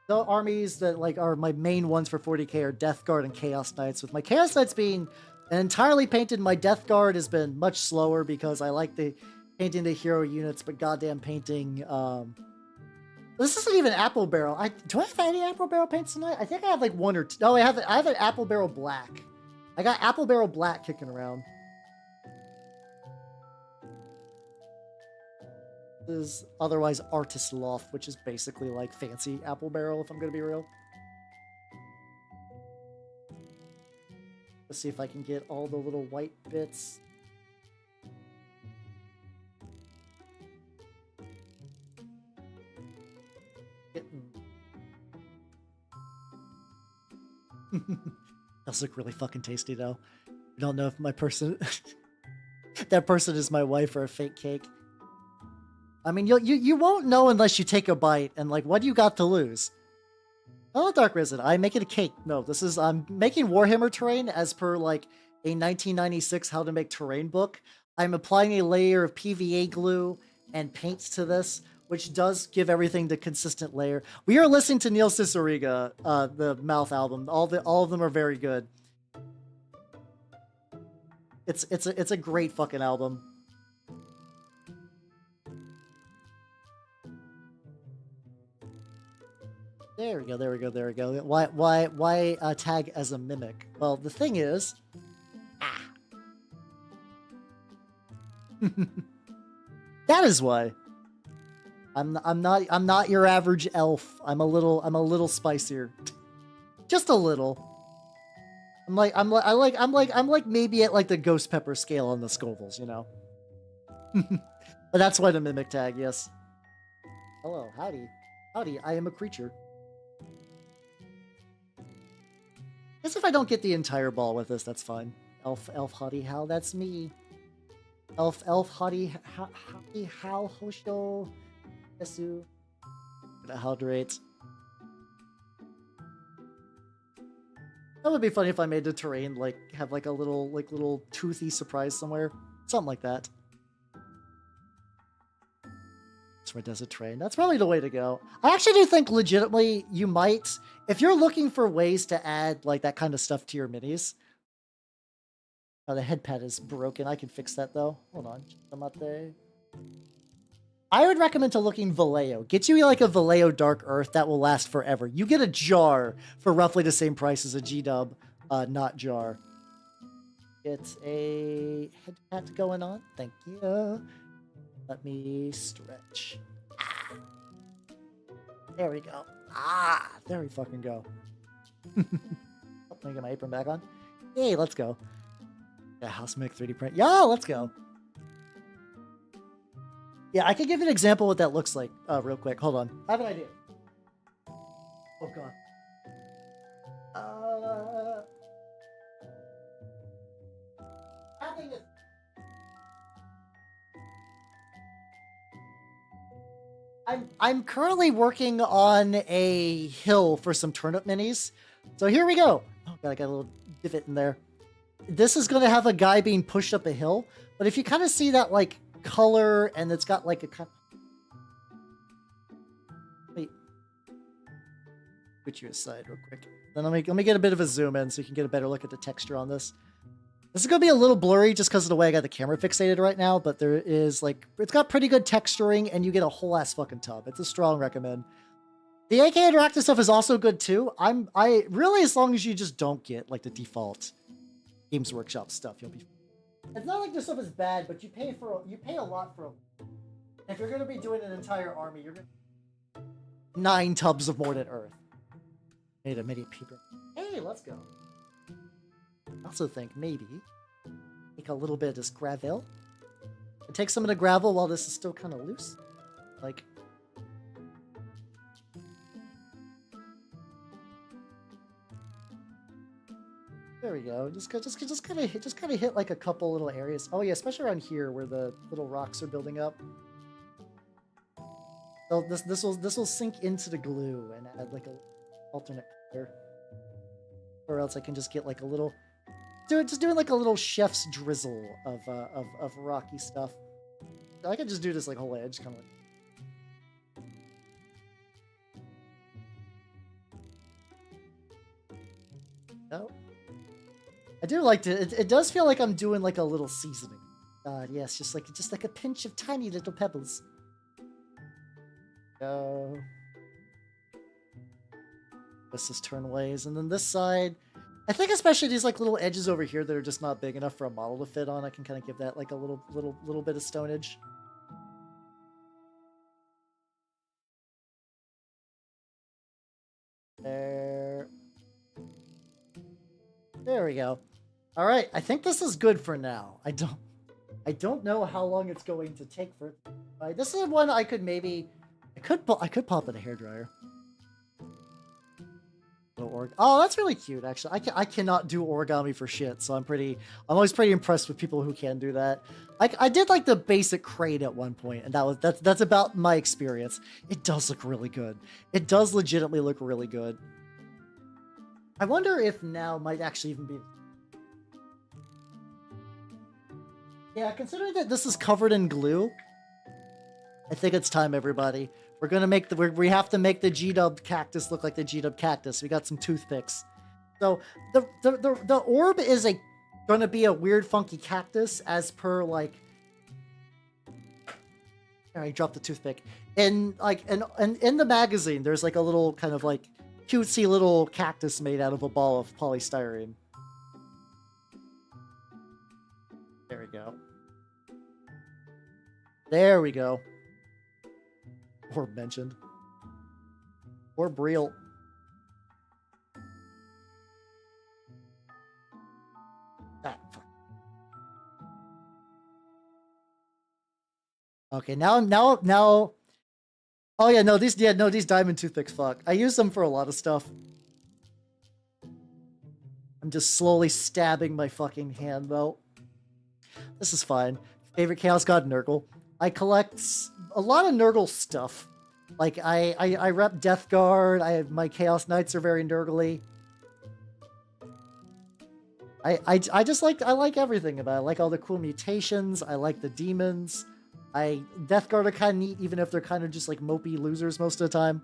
armies that like are my main ones for 40k are Death Guard and Chaos Knights. With my Chaos Knights being entirely painted, my Death Guard has been much slower because I like the painting the hero units, but goddamn painting. This isn't even Apple Barrel. Do I have any Apple Barrel paints tonight? I think I have like one or two. No, I have an Apple Barrel Black. I got Apple Barrel Black kicking around. This is otherwise Artist Loft, which is basically like fancy Apple Barrel, if I'm gonna be real. Let's see if I can get all the little white bits. Those look really fucking tasty though. I don't know if my person that person is my wife or a fake cake. I mean, you won't know unless you take a bite, and like, what do you got to lose? Oh, Dark Risen, I'm making a cake. No, I'm making Warhammer terrain as per like a 1996 how to make terrain book. I'm applying a layer of PVA glue and paints to this, which does give everything the consistent layer. We are listening to Neil Cicierega, the Mouth album. All of them are very good. It's a great fucking album. There we go, there we go, there we go. Why tag as a mimic? Well, the thing is, that is why. I'm not your average elf. I'm a little spicier. Just a little. I'm like maybe at like the ghost pepper scale on the Scovilles, you know. But that's why the mimic tag, yes. Hello, howdy. Howdy, I am a creature. Guess if I don't get the entire ball with this, that's fine. Elf hottie how, that's me. Elf hottie how hosho. Yesu. Hydrate. That would be funny if I made the terrain like have like a little toothy surprise somewhere. Something like that. That's where desert terrain. That's probably the way to go. I actually do think legitimately you might, if you're looking for ways to add like that kind of stuff to your minis. Oh, the head pad is broken. I can fix that though. Hold on. I would recommend to looking Vallejo. Get you like a Vallejo Dark Earth that will last forever. You get a jar for roughly the same price as a G-Dub, not jar. It's a head pat going on. Thank you. Let me stretch. There we go. There we fucking go. Let me get my apron back on. Hey, let's go. Yeah, house make 3D print. Yeah, let's go. Yeah, I can give you an example of what that looks like real quick. Hold on. I have an idea. Oh, God. I'm currently working on a hill for some turnip minis. So here we go. Oh, God, I got a little divot in there. This is going to have a guy being pushed up a hill. But if you kind of see that, like, color, and it's got like a kind of... Wait. Put you aside real quick. Then let me get a bit of a zoom in so you can get a better look at the texture on this. This is going to be a little blurry just because of the way I got the camera fixated right now, but there is like, it's got pretty good texturing and you get a whole ass fucking tub. It's a strong recommend. The AK Interactive stuff is also good too. I really, as long as you just don't get like the default Games Workshop stuff, you'll be. It's not like this stuff is bad, but you pay a lot for. If you're going to be doing an entire army, you're going to 9 tubs of Mordant Earth. Made a mini paper. Hey, let's go. I also think maybe take a little bit of this gravel. And take some of the gravel while this is still kind of loose. Like, there we go. Just kind of hit like a couple little areas. Oh yeah, especially around here where the little rocks are building up. So this will sink into the glue and add like a alternate color. Or else I can just get like a little, doing like a little chef's drizzle of rocky stuff. I could just do this like whole edge kind of like. No. I do like to. It does feel like I'm doing like a little seasoning. Yes, just like a pinch of tiny little pebbles. Go. This is turn ways, and then this side. I think especially these like little edges over here that are just not big enough for a model to fit on. I can kind of give that like a little bit of stonage. There. There we go. All right, I think this is good for now. I don't know how long it's going to take for. This is one I could maybe. I could pop in a hairdryer. Oh, that's really cute. Actually, I cannot do origami for shit, so I'm always pretty impressed with people who can do that. I did like the basic crate at one point, and that's about my experience. It does look really good. It does legitimately look really good. I wonder if now might actually even be. Yeah, considering that this is covered in glue, I think it's time, everybody. We're gonna make we have to make the G-dub cactus look like the G-dub cactus. We got some toothpicks. So the orb is gonna be a weird, funky cactus as per like. I dropped the toothpick. And in the magazine, there's like a little kind of like cutesy little cactus made out of a ball of polystyrene. There we go. There we go. Orb mentioned. Orb real. Ah, fuck. Okay, now. Oh yeah, no, these diamond toothpicks fuck. I use them for a lot of stuff. I'm just slowly stabbing my fucking hand though. This is fine. Favorite Chaos God Nurgle. I collect a lot of Nurgle stuff. Like I rep Death Guard. My Chaos Knights are very Nurgly. I like everything about it. I like all the cool mutations. I like the demons. Death Guard are kind of neat, even if they're kind of just like mopey losers most of the time.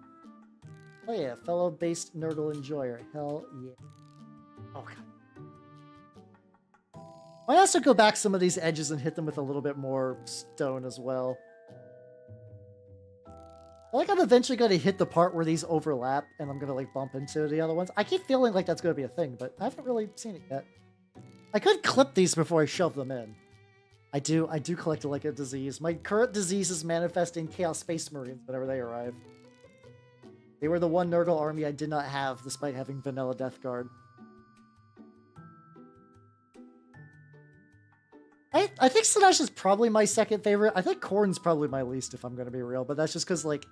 Oh yeah, fellow based Nurgle enjoyer. Hell yeah. Oh god. I also go back some of these edges and hit them with a little bit more stone as well. I like I'm eventually going to hit the part where these overlap and I'm going to like bump into the other ones. I keep feeling like that's going to be a thing, but I haven't really seen it yet. I could clip these before I shove them in. I do collect like a disease. My current disease is manifesting Chaos Space Marines whenever they arrive. They were the one Nurgle army I did not have despite having vanilla Death Guard. I think Slanesh is probably my second favorite. I think Khorne's probably my least, if I'm going to be real. But that's just because, like,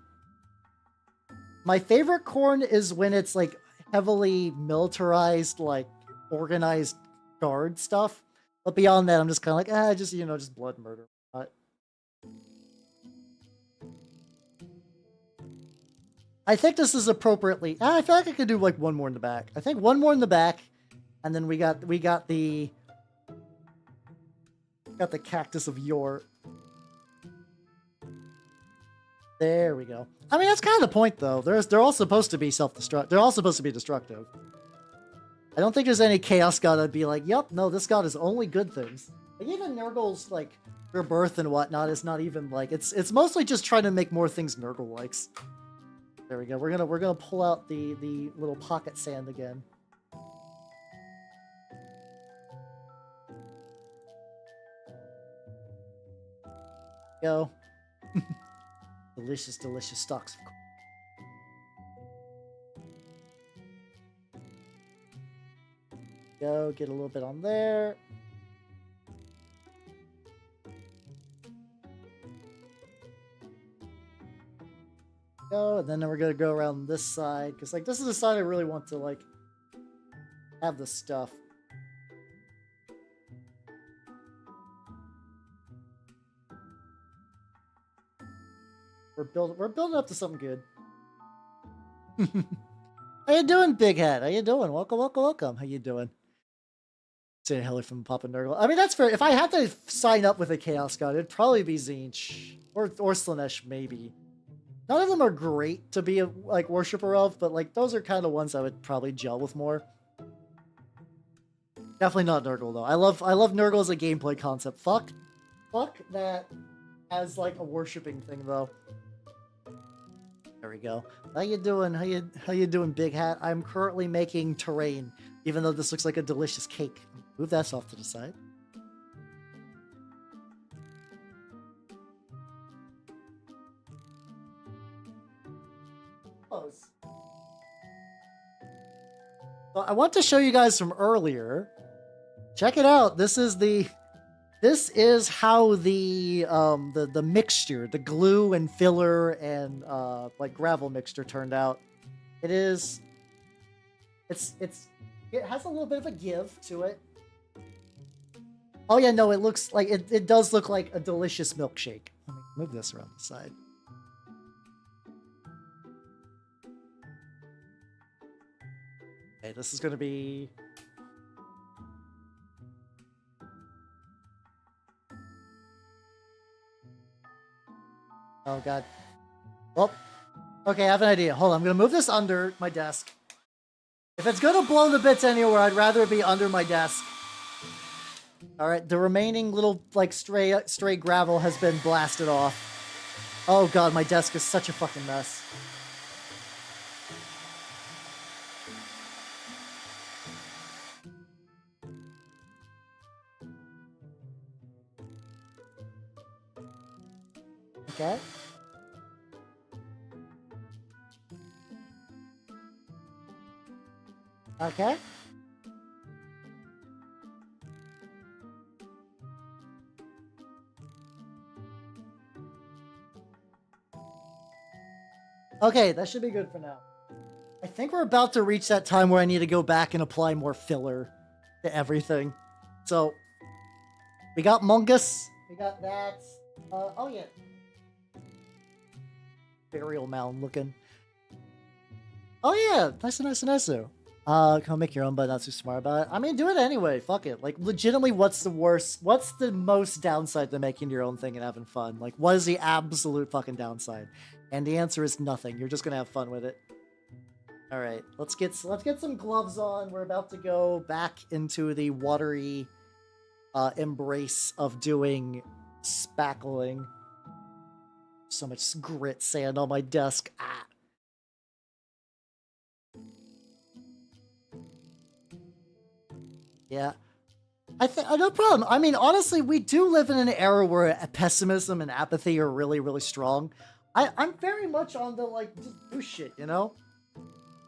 my favorite Khorne is when it's, like, heavily militarized, like, organized guard stuff. But beyond that, I'm just kind of like, just, just blood murder. I think this is appropriately. I feel like I could do, like, one more in the back. I think one more in the back. And then we got the... Got the Cactus of Yor. There we go. I mean, that's kind of the point, though. They're all supposed to be self-destruct. They're all supposed to be destructive. I don't think there's any Chaos God that'd be like, yep, no, this god is only good things. Like, even Nurgle's, like, rebirth and whatnot is not even, like, it's mostly just trying to make more things Nurgle likes. There we go. We're gonna pull out the little pocket sand again. Go. Delicious, delicious stalks of corn. Go, get a little bit on there. Go, and then we're gonna go around this side, because like this is the side I really want to like have the stuff. We're building up to something good. How you doing, Big Head? How you doing? Welcome, welcome, welcome. How you doing? Saying hello from Papa Nurgle. I mean, that's fair. If I had to sign up with a Chaos God, it'd probably be Tzeentch or Slaanesh, maybe. None of them are great to be a like worshiper of, but like those are kind of ones I would probably gel with more. Definitely not Nurgle though. I love Nurgle as a gameplay concept. Fuck that as like a worshipping thing though. There we go. How you doing? How you doing, Big Hat? I'm currently making terrain, even though this looks like a delicious cake. Move that off to the side. Close. So I want to show you guys from earlier. Check it out. This is how the mixture, the glue and filler and like gravel mixture turned out. It has a little bit of a give to it. Oh yeah, no, it looks like it does look like a delicious milkshake. Let me move this around the side. Okay, this is gonna be oh god. Well, okay, I have an idea. Hold on, I'm gonna move this under my desk. If it's gonna blow the bits anywhere, I'd rather it be under my desk. Alright, the remaining little, like, stray gravel has been blasted off. Oh god, my desk is such a fucking mess. Okay. Okay. Okay, that should be good for now. I think we're about to reach that time where I need to go back and apply more filler to everything. So, we got Mungus. We got that. Oh yeah. Burial mound looking. Oh yeah, nice. Come make your own, but not too smart about it. I mean, do it anyway. Fuck it. Like, legitimately, what's the worst? What's the most downside to making your own thing and having fun? Like, what is the absolute fucking downside? And the answer is nothing. You're just gonna have fun with it. All right, let's get some gloves on. We're about to go back into the watery embrace of doing spackling. So much grit sand on my desk. Ah. Yeah. No problem. I mean, honestly, we do live in an era where pessimism and apathy are really, really strong. I'm very much on the, like, just do shit, you know?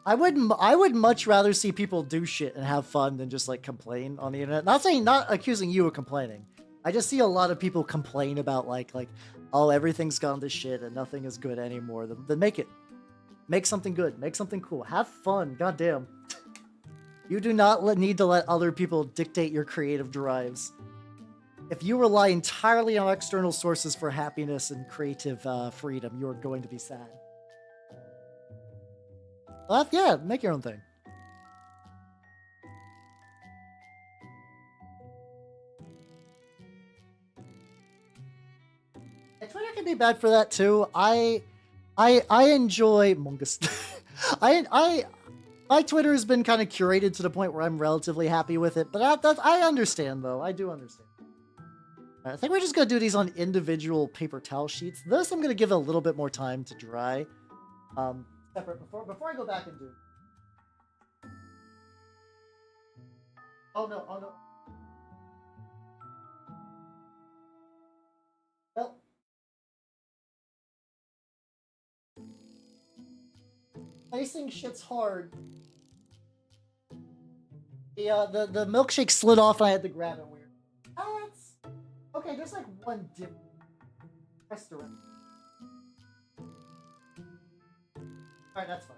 I would much rather see people do shit and have fun than just, like, complain on the internet. Not accusing you of complaining. I just see a lot of people complain about, like, oh, everything's gone to shit and nothing is good anymore. Then make something good. Make something cool. Have fun. Goddamn. You do not need to let other people dictate your creative drives. If you rely entirely on external sources for happiness and creative freedom, you're going to be sad. Well, yeah, make your own thing. And Twitter can be bad for that too. I enjoy Mungus. My Twitter has been kind of curated to the point where I'm relatively happy with it, but I understand though. I do understand. I think we're just gonna do these on individual paper towel sheets. This I'm gonna give it a little bit more time to dry. Separate before I go back and do. Oh no! Well, placing shit's hard. The milkshake slid off and I had to grab it weird. Oh, that's... Okay, there's like one dip restaurant. Alright, that's fine.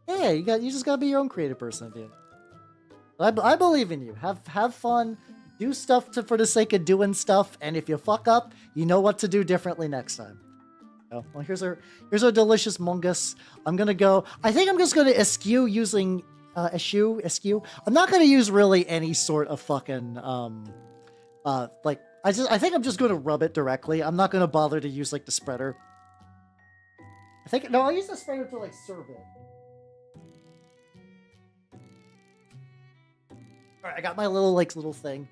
Yeah, you just gotta be your own creative person at the end. I believe in you. Have fun. Do stuff for the sake of doing stuff, and if you fuck up, you know what to do differently next time. Oh, well, here's our delicious mungus. I'm gonna go. I think I'm just gonna eschew using eschew. I'm not gonna use really any sort of fucking like I think I'm just gonna rub it directly. I'm not gonna bother to use like the spreader. I'll use the spreader to like serve it. All right, I got my little thing.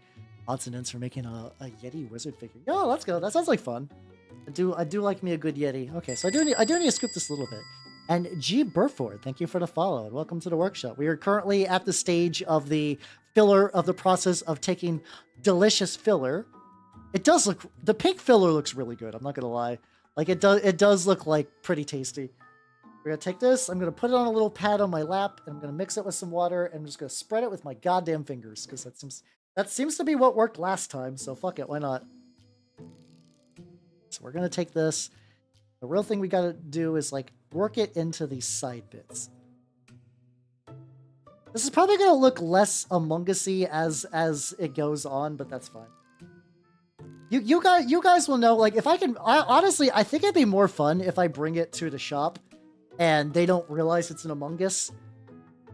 Odds and ends for making a Yeti wizard figure. Oh, let's go. That sounds like fun. I do like me a good Yeti. Okay, so I do need to scoop this a little bit. And G. Burford, thank you for the follow and welcome to the workshop. We are currently at the stage of the filler of the process of taking delicious filler. It does look, the pink filler looks really good. I'm not gonna lie. Like it does look like pretty tasty. We're gonna take this. I'm gonna put it on a little pad on my lap, and I'm gonna mix it with some water, and I'm just gonna spread it with my goddamn fingers because that seems to be what worked last time. So fuck it, why not? So we're gonna take this. The real thing we gotta do is like work it into these side bits. This is probably gonna look less Among Us-y as it goes on, but that's fine. You guys will know. Like if I honestly, I think it'd be more fun if I bring it to the shop, and they don't realize it's an Among Us,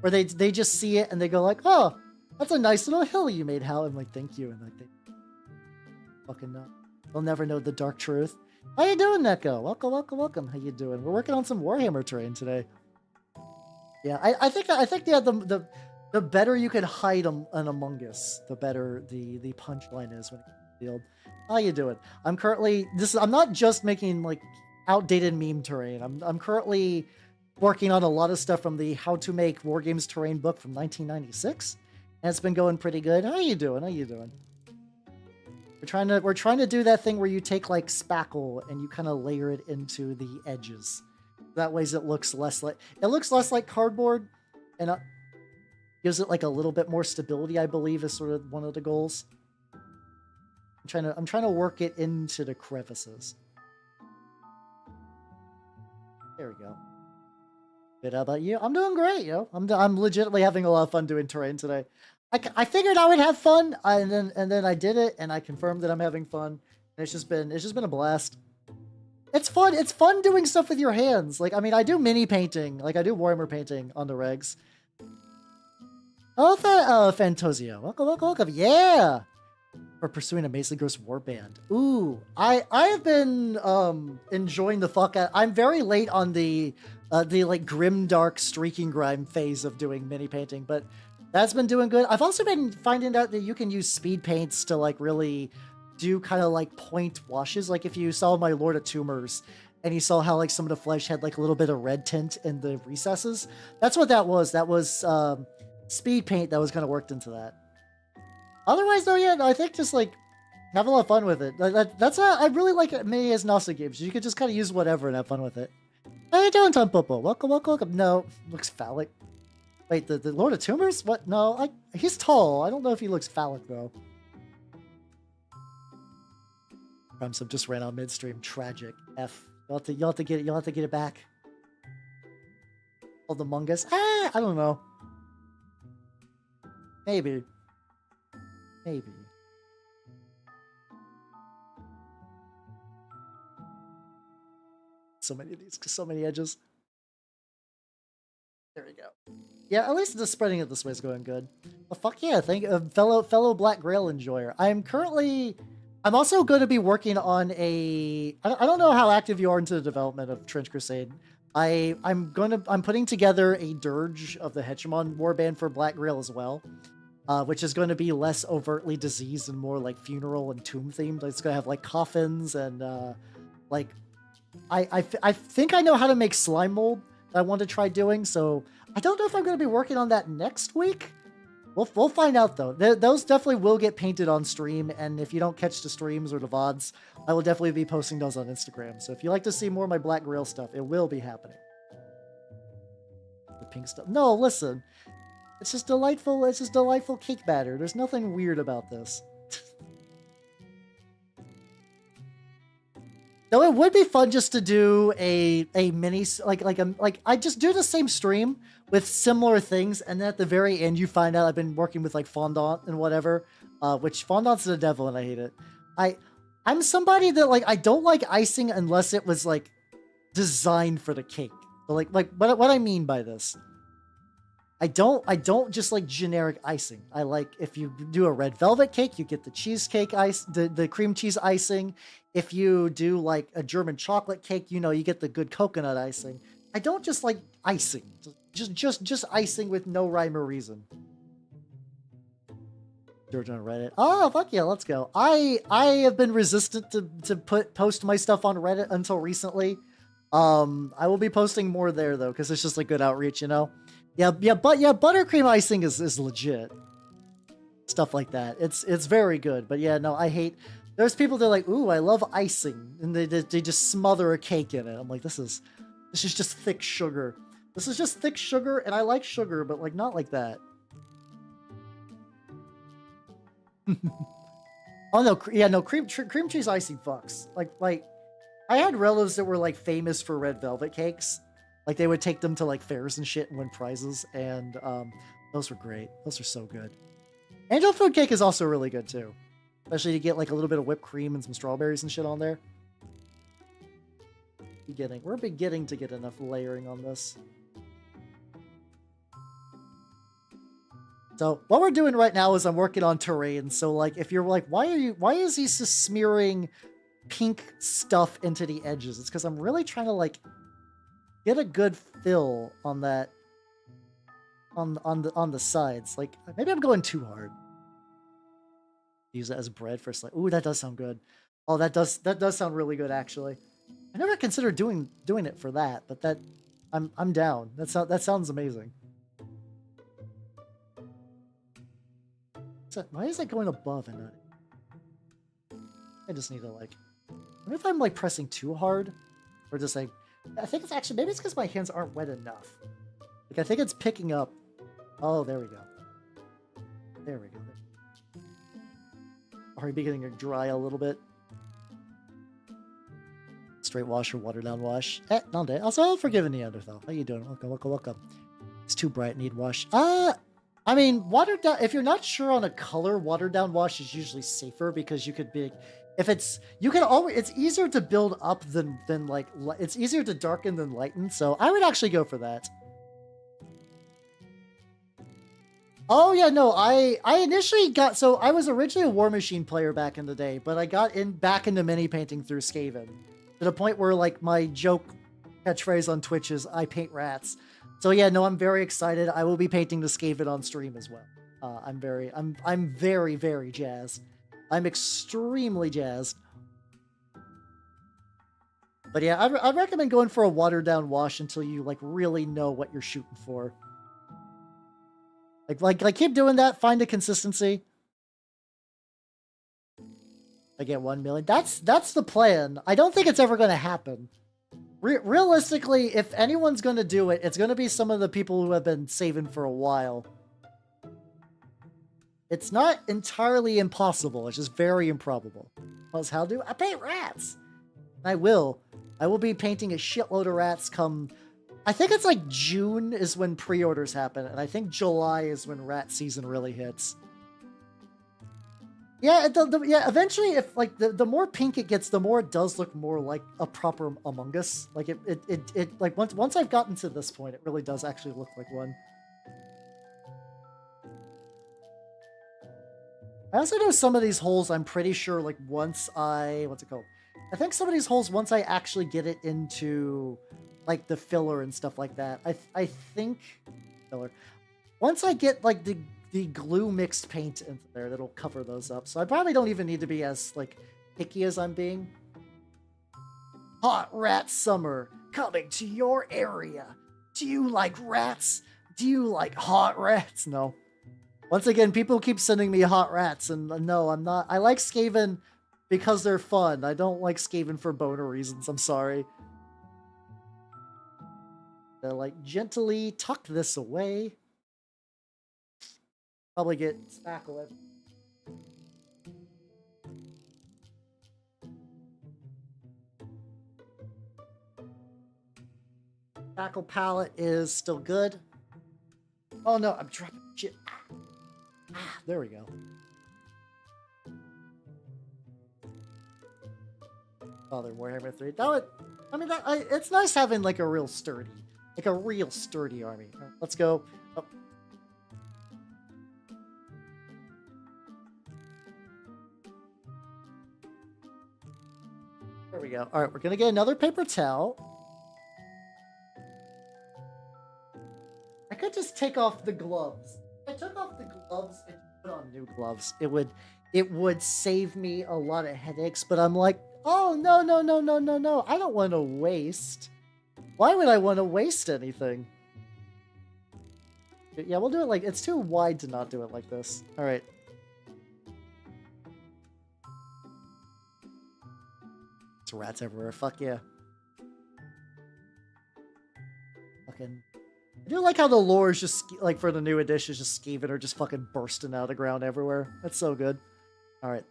or they just see it and they go like, oh, that's a nice little hill you made, Hal. I'm like, thank you, and like they fucking know. They'll never know the dark truth. How you doing, Neko? Welcome. How you doing? We're working on some Warhammer terrain today. Yeah, I think yeah, the better you can hide an Among Us, the better the punchline is when it comes to the field. How you doing? I'm currently I'm not just making like outdated meme terrain. I'm currently working on a lot of stuff from the How to Make Wargames terrain book from 1996, and it's been going pretty good. How you doing? We're trying to do that thing where you take like spackle and you kind of layer it into the edges. That way it looks less like cardboard, and gives it like a little bit more stability, I believe, is sort of one of the goals. I'm trying to work it into the crevices. There we go. But how about you? I'm doing great, yo. I'm legitimately having a lot of fun doing terrain today. I figured I would have fun, and then I did it, and I confirmed that I'm having fun. And it's just been a blast. It's fun. It's fun doing stuff with your hands. Like, I mean, I do mini painting. Like, I do Warhammer painting on the regs. Oh, Fantozio. Welcome. Yeah! For pursuing a Amazingly Gross Warband. Ooh, I have been enjoying the fuck out. I'm very late on the like grim dark streaking grime phase of doing mini painting, but that's been doing good. I've also been finding out that you can use speed paints to like really do kind of like point washes. Like if you saw my Lord of Tumors and you saw how like some of the flesh had like a little bit of red tint in the recesses, that's what that was. That was speed paint that was kind of worked into that. Otherwise though, yeah, I think just like have a lot of fun with it. I really like many as Nasa games. You could just kind of use whatever and have fun with it. How you doing, Tom Popo? Welcome. No, looks phallic. Wait, the Lord of Tumors? What? No, he's tall. I don't know if he looks phallic though. Rumsub just ran out midstream. Tragic. F. You'll have to get it back. Oh, the Mungus? I don't know. Maybe. So many of these, so many edges. There we go. Yeah, at least the spreading it this way is going good. Well, fuck yeah, thank you, fellow Black Grail enjoyer. I'm also going to be working on I don't know how active you are into the development of Trench Crusade. I'm putting together a dirge of the Hegemon warband for Black Grail as well, which is going to be less overtly diseased and more like funeral and tomb themed. It's going to have like coffins and like I think I know how to make slime mold that I want to try doing, so I don't know if I'm going to be working on that next week. We'll find out though. Those definitely will get painted on stream, and if you don't catch the streams or the VODs, I will definitely be posting those on Instagram. So if you like to see more of my Black Grail stuff, it will be happening. pink stuff. No, listen. It's just delightful. It's just delightful cake batter. There's nothing weird about this. Though it would be fun just to do a mini like I just do the same stream with similar things, and then at the very end you find out I've been working with like fondant and whatever, which fondant's the devil and I hate it. I'm somebody that like I don't like icing unless it was like designed for the cake. But like what I mean by this, I don't just like generic icing. I like if you do a red velvet cake, you get the cheesecake ice, the cream cheese icing. If you do like a German chocolate cake, you know, you get the good coconut icing. I don't just like icing. Just icing with no rhyme or reason. George on Reddit. Oh, fuck yeah, let's go. I have been resistant to post my stuff on Reddit until recently. I will be posting more there though, because it's just a good outreach, you know? Yeah, buttercream icing is legit. Stuff like that. It's very good. But yeah, no, I hate. There's people that are like, ooh, I love icing, and they just smother a cake in it. I'm like, this is just thick sugar. This is just thick sugar, and I like sugar, but like not like that. Oh no, yeah, no, cream cheese icing fucks. Like, I had relatives that were like famous for red velvet cakes. Like they would take them to like fairs and shit and win prizes, and those were great. Those are so good. Angel food cake is also really good too. Especially to get like a little bit of whipped cream and some strawberries and shit on there. We're beginning to get enough layering on this. So what we're doing right now is I'm working on terrain. So like if you're like, why is he just smearing pink stuff into the edges? It's because I'm really trying to like get a good fill on that on the sides. Like maybe I'm going too hard. Use it as bread for like, ooh, that does sound good. Oh, that does sound really good actually. I never considered doing it for that, but that I'm down. That sounds amazing. So, why is that going above and not? I just need to like. I wonder if I'm like pressing too hard, or just like. I think it's actually maybe it's because my hands aren't wet enough. Like I think it's picking up. Oh, there we go. There we go. Already beginning to dry a little bit. Straight wash or water down wash. Not day. Also, forgive Neanderthal. How you doing? Welcome. It's too bright. Need wash. I mean, water down. If you're not sure on a color, water down wash is usually safer because you could be. If it's you can always. It's easier to build up than like. It's easier to darken than lighten. So I would actually go for that. Oh yeah, no, I initially got, so I was originally a War Machine player back in the day, but I got back into mini painting through Skaven, to the point where like my joke catchphrase on Twitch is I paint rats. So yeah, no, I'm very excited. I will be painting the Skaven on stream as well. I'm very jazzed. I'm extremely jazzed. But yeah, I recommend going for a watered down wash until you like really know what you're shooting for. Like keep doing that. Find a consistency. I get 1 million. That's the plan. I don't think it's ever going to happen. Realistically, if anyone's going to do it, it's going to be some of the people who have been saving for a while. It's not entirely impossible. It's just very improbable. Plus, how do I paint rats? I will. I will be painting a shitload of rats come. I think it's like June is when pre-orders happen, and I think July is when rat season really hits. Yeah, yeah. Eventually, if like the more pink it gets, the more it does look more like a proper Among Us. Like it like once I've gotten to this point, it really does actually look like one. I also know some of these holes. I'm pretty sure like once what's it called? I think some of these holes once I actually get it into like the filler and stuff like that. I think filler. Once I get like the glue mixed paint into there, that'll cover those up. So I probably don't even need to be as like picky as I'm being. Hot rat summer coming to your area. Do you like rats? Do you like hot rats? No. Once again, people keep sending me hot rats, and no, I'm not. I like Skaven because they're fun. I don't like Skaven for boner reasons. I'm sorry. To like gently tuck this away. Probably get spackle. Spackle palette is still good. Oh no, I'm dropping shit. There we go. Oh, they're Warhammer 3. That would, I mean, it's nice having like a real sturdy army. Right, let's go. Oh. There we go. All right, we're gonna get another paper towel. I could just take off the gloves. If I took off the gloves and put on new gloves, it would save me a lot of headaches. But I'm like, oh no. I don't want to waste. Why would I want to waste anything? Yeah, we'll do it like, it's too wide to not do it like this. All right. It's rats everywhere. Fuck yeah. Fucking. I do like how the lore is just, like, for the new edition, just Skaven are just fucking bursting out of the ground everywhere. That's so good. All right.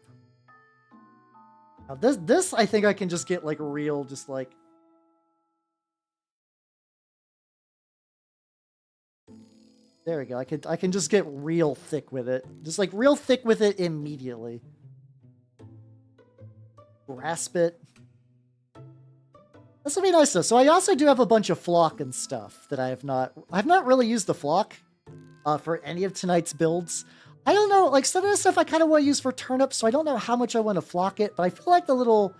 Now this I think I can just get, like, real, just, like... There we go. I can just get real thick with it. Just, like, real thick with it immediately. Grasp it. This will be nice though. So I also do have a bunch of flock and stuff that I've not really used the flock for any of tonight's builds. I don't know, like some of the stuff I kind of want to use for turnips, so I don't know how much I want to flock it, but I feel like the little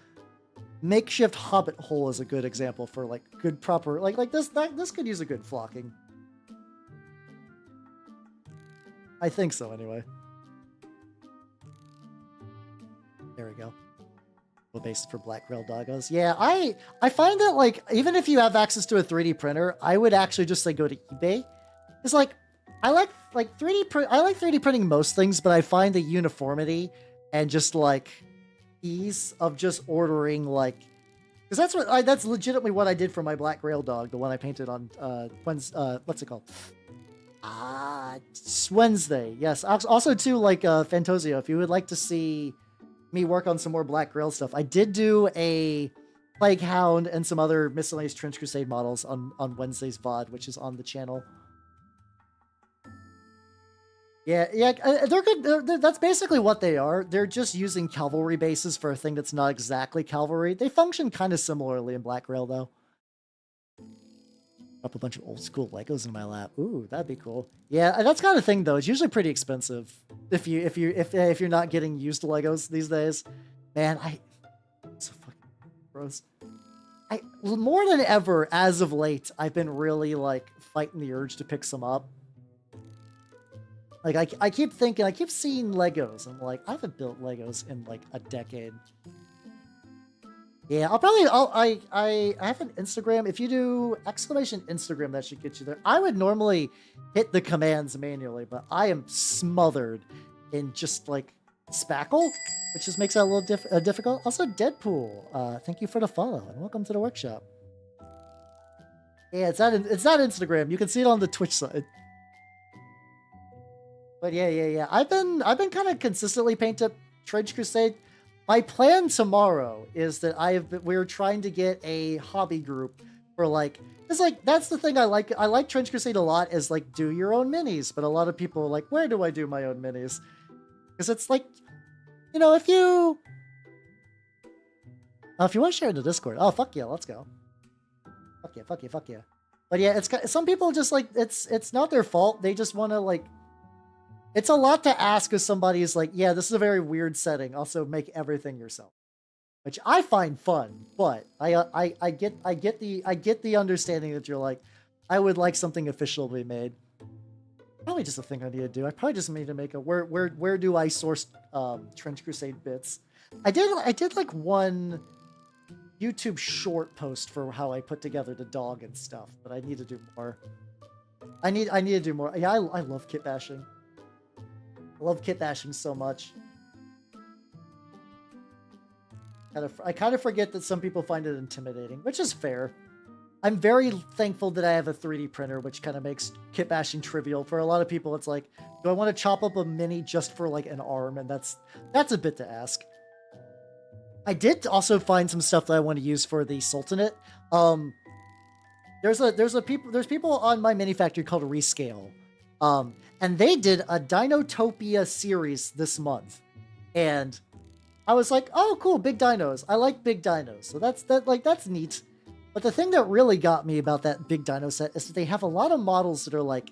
makeshift hobbit hole is a good example for like good proper, like this could use a good flocking. I think so anyway. There we go. Basis for black rail doggos. Yeah, I find that like even if you have access to a 3D printer, I would actually just like go to eBay. It's like I like 3D printing most things, but I find the uniformity and just like ease of just ordering like, because that's legitimately what I did for my black rail dog, the one I painted on what's it called? It's Wednesday. Yes. Also too like Fantozio, if you would like to see me work on some more Black Grail stuff. I did do a Plague Hound and some other miscellaneous Trench Crusade models on Wednesday's VOD, which is on the channel. Yeah, they're good. That's basically what they are. They're just using cavalry bases for a thing that's not exactly cavalry. They function kind of similarly in Black Grail, though. Up a bunch of old school Legos in my lap. Ooh, that'd be cool. Yeah, that's kind of thing though. It's usually pretty expensive if you're not getting used to Legos these days. Man, so fucking gross. More than ever as of late, I've been really like fighting the urge to pick some up. Like I keep thinking, I keep seeing Legos. I'm like, I haven't built Legos in like a decade. Yeah, I have an Instagram. If you do !Instagram, that should get you there. I would normally hit the commands manually, but I am smothered in just like spackle, which just makes that a little difficult. Also, Deadpool, thank you for the follow and welcome to the workshop. Yeah, it's not Instagram. You can see it on the Twitch side. But yeah. I've been kind of consistently painting Trench Crusade. My plan tomorrow is that we're trying to get a hobby group for like, it's like, that's the thing I like. I like Trench Crusade a lot is like, do your own minis. But a lot of people are like, where do I do my own minis? Because it's like, you know, if you want to share in the Discord, oh, fuck yeah, let's go. Fuck yeah. But yeah, some people just like, it's not their fault. They just want to like, it's a lot to ask if somebody is like, yeah, this is a very weird setting. Also, make everything yourself, which I find fun. But I get the understanding that you're like, I would like something official to be made. Probably just a thing I need to do. I probably just need to make a where do I source Trench Crusade bits? I did like one YouTube short post for how I put together the dog and stuff, but I need to do more. I need to do more. Yeah, I love kit bashing. I love kit bashing so much. I kind of forget that some people find it intimidating, which is fair. I'm very thankful that I have a 3D printer, which kind of makes kit bashing trivial. For a lot of people, it's like, do I want to chop up a mini just for like an arm? And that's a bit to ask. I did also find some stuff that I want to use for the Sultanate. There's people on my mini factory called Rescale. And they did a Dinotopia series this month. And I was like, oh, cool, big dinos. I like big dinos. So that's neat. But the thing that really got me about that big dino set is that they have a lot of models that are like,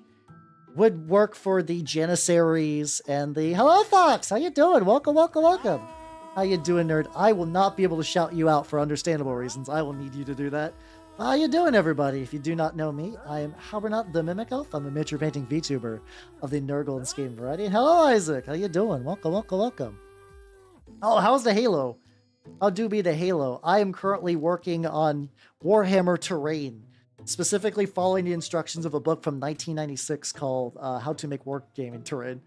would work for the Janissaries and the... Hello, Fox! How you doing? Welcome, welcome, welcome. How you doing, nerd? I will not be able to shout you out for understandable reasons. I will need you to do that. How you doing, everybody? If you do not know me, I am Howbernut the Mimic Elf. I'm a miniature painting VTuber of the Nurgle and Scheme variety. Hello, Isaac. How you doing? Welcome, welcome, welcome. Oh, how's the Halo? How do be the Halo? I am currently working on Warhammer Terrain, specifically following the instructions of a book from 1996 called How to Make Wargaming Terrain.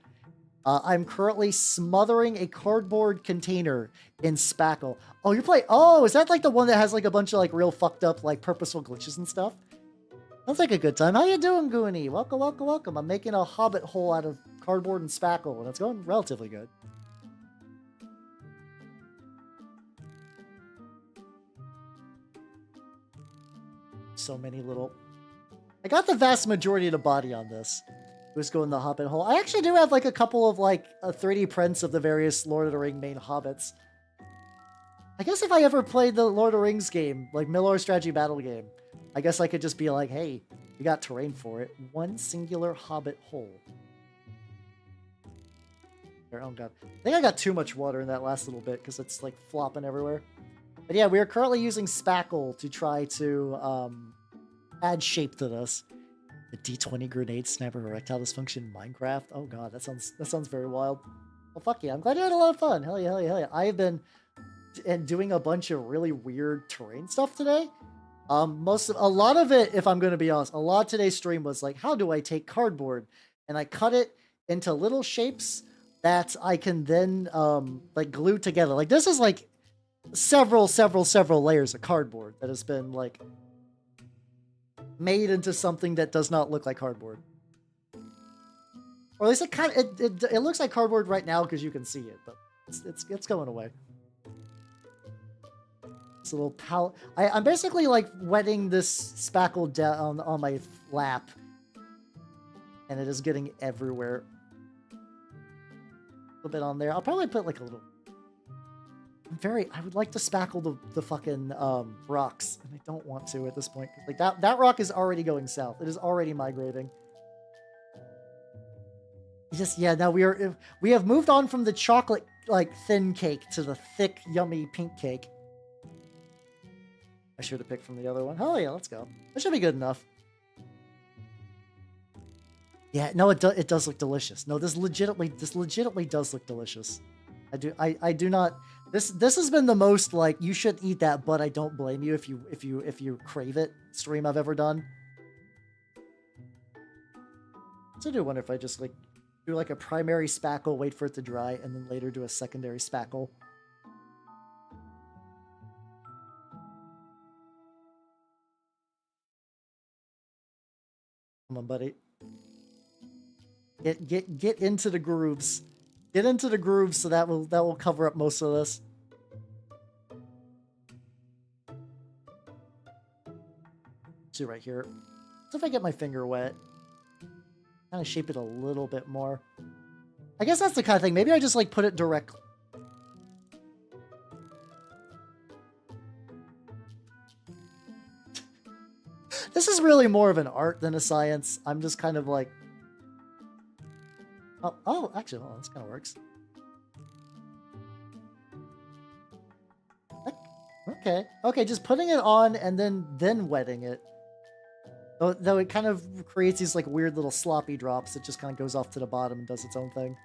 I'm currently smothering a cardboard container in spackle. Oh, you're playing... Oh, is that like the one that has like a bunch of like real fucked up like purposeful glitches and stuff? Sounds like a good time. How you doing, Goonie? Welcome, welcome, welcome. I'm making a hobbit hole out of cardboard and spackle, and it's going relatively good. So many little... I got the vast majority of the body on this. Who's going the hobbit hole. I actually do have like a couple of like 3D prints of the various Lord of the Ring main hobbits. I guess if I ever played the Lord of the Rings game, like Middle-earth strategy battle game, I guess I could just be like, hey, you got terrain for it. One singular hobbit hole. Oh god. I think I got too much water in that last little bit because it's like flopping everywhere. But yeah, we are currently using spackle to try to add shape to this. The D20 grenade sniper erectile dysfunction in Minecraft. Oh god, that sounds very wild. Well, fuck yeah, I'm glad you had a lot of fun. Hell yeah, hell yeah, hell yeah. I have been doing a bunch of really weird terrain stuff today. A lot of it, if I'm going to be honest, a lot of today's stream was like, how do I take cardboard and I cut it into little shapes that I can then like glue together. Like this is like several layers of cardboard that has been like made into something that does not look like cardboard. Or at least it looks like cardboard right now because you can see it, but it's going away. This little palette. I'm basically like wetting this spackle down on my lap, and it is getting everywhere. A little bit on there. I'll probably put like a little... I would like to spackle the fucking rocks, and I don't want to at this point. Like that rock is already going south. It is already migrating. Yeah, now we have moved on from the chocolate like thin cake to the thick, yummy pink cake. I should have picked from the other one. Oh yeah, let's go. That should be good enough. Yeah, no, it does look delicious. No, this legitimately does look delicious. I do not. This has been the most like you should eat that, but I don't blame you if you crave it stream I've ever done. So I do wonder if I just like do like a primary spackle, wait for it to dry, and then later do a secondary spackle. Come on, buddy. Get into the grooves. Get into the grooves so that will cover up most of this. See right here. So if I get my finger wet, kind of shape it a little bit more. I guess that's the kind of thing. Maybe I just like put it directly. This is really more of an art than a science. I'm just kind of like... Oh, actually, this kind of works. Okay, just putting it on and then wetting it. Though it kind of creates these like weird little sloppy drops. It just kind of goes off to the bottom and does its own thing.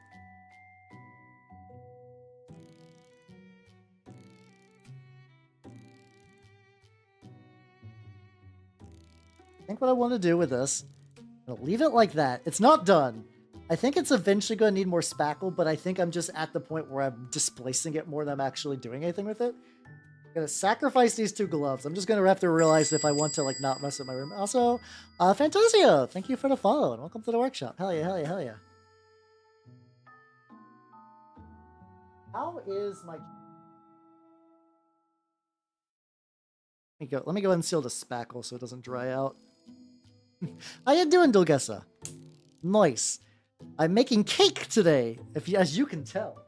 I think what I want to do with this, I'm going to leave it like that. It's not done. I think it's eventually going to need more spackle, but I think I'm just at the point where I'm displacing it more than I'm actually doing anything with it. gonna sacrifice these 2 gloves. I'm just gonna have to realize if I want to like not mess with my room. Also, Fantasio, thank you for the follow and welcome to the workshop. Hell yeah, hell yeah, hell yeah. How is my... Let me go ahead and seal the spackle so it doesn't dry out. How you doing, Dulgessa? Nice. I'm making cake today, as you can tell.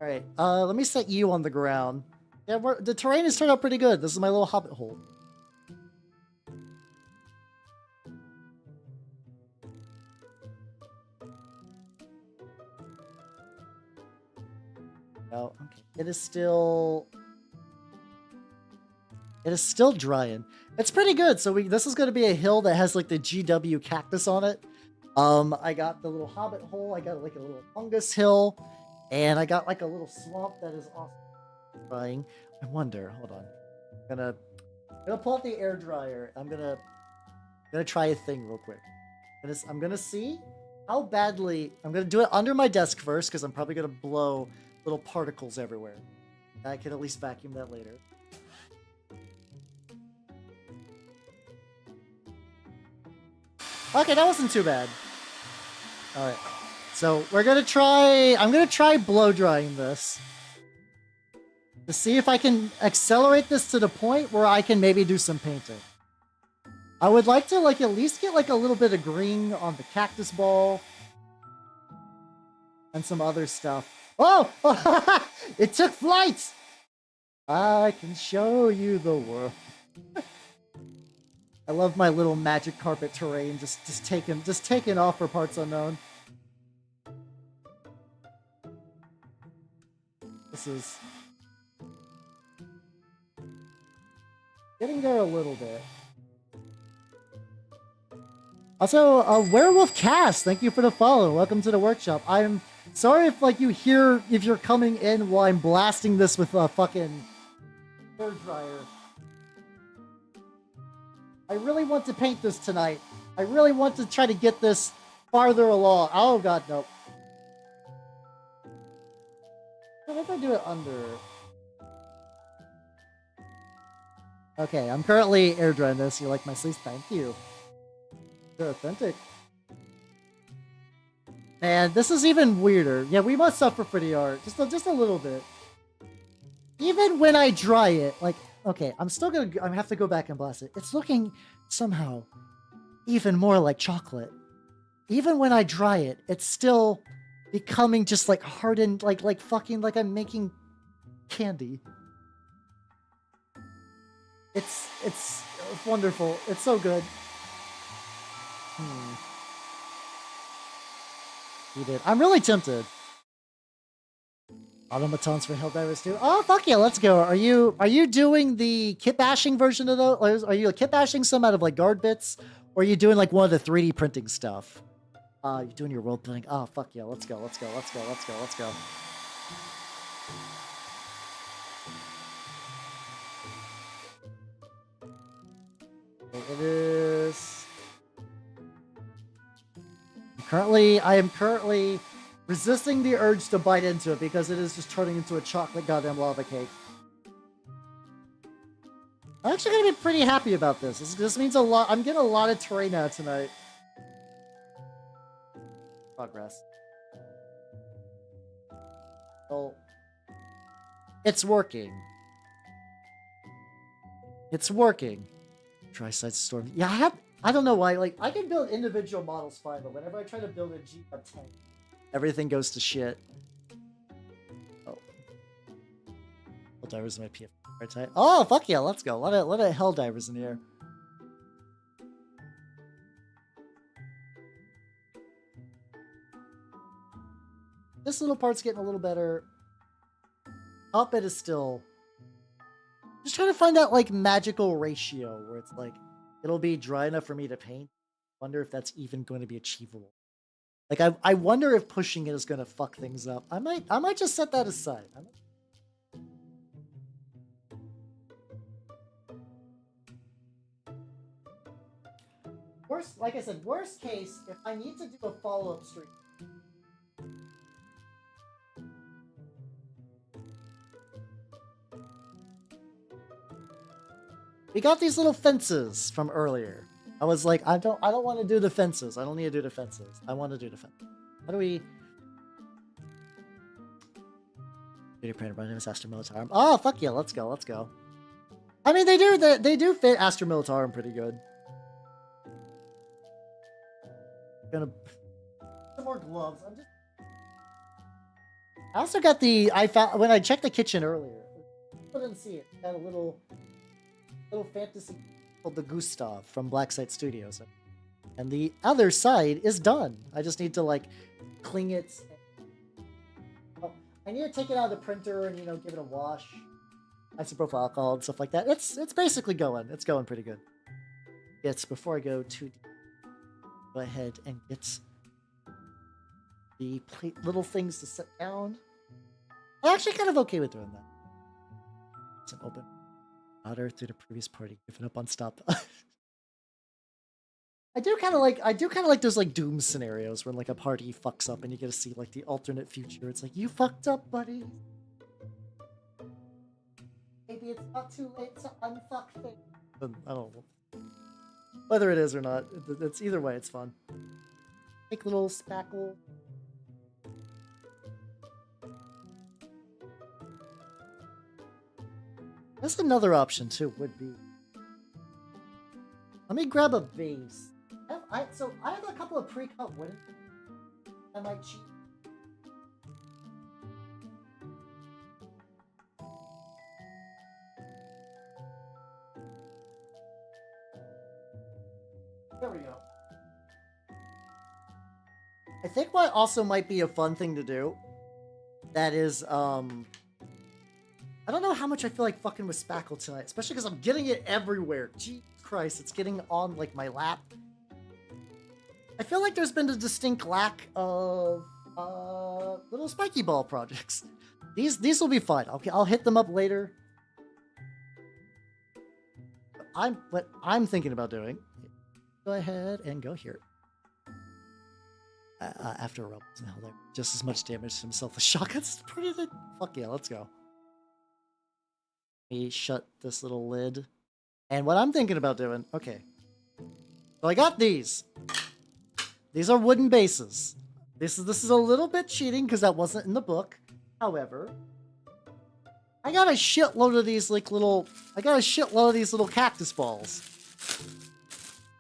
All right, let me set you on the ground. Yeah, the terrain has turned out pretty good. This is my little hobbit hole. Oh, okay. It is still drying. It's pretty good. So this is going to be a hill that has like the GW cactus on it. I got the little hobbit hole. I got like a little fungus hill. And I got like a little swamp that is also drying. I wonder, hold on. I'm gonna pull out the air dryer. I'm gonna try a thing real quick. I'm gonna see how badly... I'm gonna do it under my desk first, because I'm probably gonna blow little particles everywhere. I can at least vacuum that later. Okay, that wasn't too bad. Alright. So I'm gonna try blow drying this to see if I can accelerate this to the point where I can maybe do some painting. I would like to like at least get like a little bit of green on the cactus ball and some other stuff. Oh, it took flight. I can show you the world. I love my little magic carpet terrain just taken off for parts unknown. This is getting there a little bit. Also, Werewolf Cast, thank you for the follow. Welcome to the workshop. I'm sorry if like if you're coming in while I'm blasting this with a fucking hair dryer. I really want to paint this tonight. I really want to try to get this farther along. Oh god, nope. What if I do it under? Okay, I'm currently air drying this. You like my sleeves? Thank you. They're authentic. And this is even weirder. Yeah, we must suffer for the art. Just a little bit. Even when I dry it, like, okay, I'm have to go back and blast it. It's looking somehow even more like chocolate. Even when I dry it, it's still becoming just like hardened, like fucking like I'm making candy. It's wonderful. It's so good. You did. I'm really tempted. Automatons for Helldivers too. Oh fuck yeah, let's go. Are you doing the kit bashing version of those? Are you kit bashing some out of like guard bits? Or are you doing like one of the 3D printing stuff? You're doing your world building. Oh fuck yeah, let's go, let's go, let's go, let's go, let's go. It is I am currently resisting the urge to bite into it because it is just turning into a chocolate goddamn lava cake. I'm actually gonna be pretty happy about this. This means a lot. I'm getting a lot of terrain out tonight. Progress. Well, it's working. It's working. Try sites storm. Yeah, I don't know why. Like, I can build individual models fine, but whenever I try to build a G of 10, everything goes to shit. Oh. Helldivers in my PF. Right. Oh, fuck yeah, let's go. Let it Helldivers in here. This little part's getting a little better. Top bit is still... Just trying to find that, like, magical ratio where it's like, it'll be dry enough for me to paint. Wonder if that's even going to be achievable. Like, I wonder if pushing it is going to fuck things up. I might just set that aside. Worst, like I said, worst case, if I need to do a follow-up stream. We got these little fences from earlier. I was like, I don't want to do the fences. I don't need to do the fences. I want to do the fences. How do we... 3D printed by Astra Militarum. Oh, fuck yeah, let's go, let's go. I mean, they do fit Astra Militarum pretty good. Gonna... Some more gloves. I also got the... I found... When I checked the kitchen earlier, I didn't see it. It had a little fantasy called the Gustav from Blacksite Studios. And the other side is done. I just need to, like, cling it. Oh, I need to take it out of the printer and, you know, give it a wash. Isopropyl alcohol and stuff like that. It's basically going. It's going pretty good. It's before I go too deep. Go ahead and get the little things to set down. I'm actually kind of okay with doing that. It's an open water through the previous party, giving up on stop. I do kind of like those like Doom scenarios when like a party fucks up and you get to see like the alternate future. It's like, you fucked up, buddy. Maybe it's not too late to unfuck things. I don't know. Whether it is or not, it's either way, it's fun. Take little spackle. That's another option too, would be. Let me grab a base. So I have a couple of pre-cut wooden. I might cheat. There we go. I think what also might be a fun thing to do, that is, I don't know how much I feel like fucking with spackle tonight, especially because I'm getting it everywhere. Jesus Christ, it's getting on like my lap. I feel like there's been a distinct lack of little spiky ball projects. These will be fun. Okay, I'll hit them up later. What I'm thinking about doing. Go ahead and go here. After a rub, they're just as much damage to himself as shotguns. Pretty good. Fuck yeah, let's go. Let me shut this little lid. And what I'm thinking about doing, okay. So I got these. These are wooden bases. This is a little bit cheating because that wasn't in the book. However, I got a shitload of these like little. I got a shitload of these little cactus balls.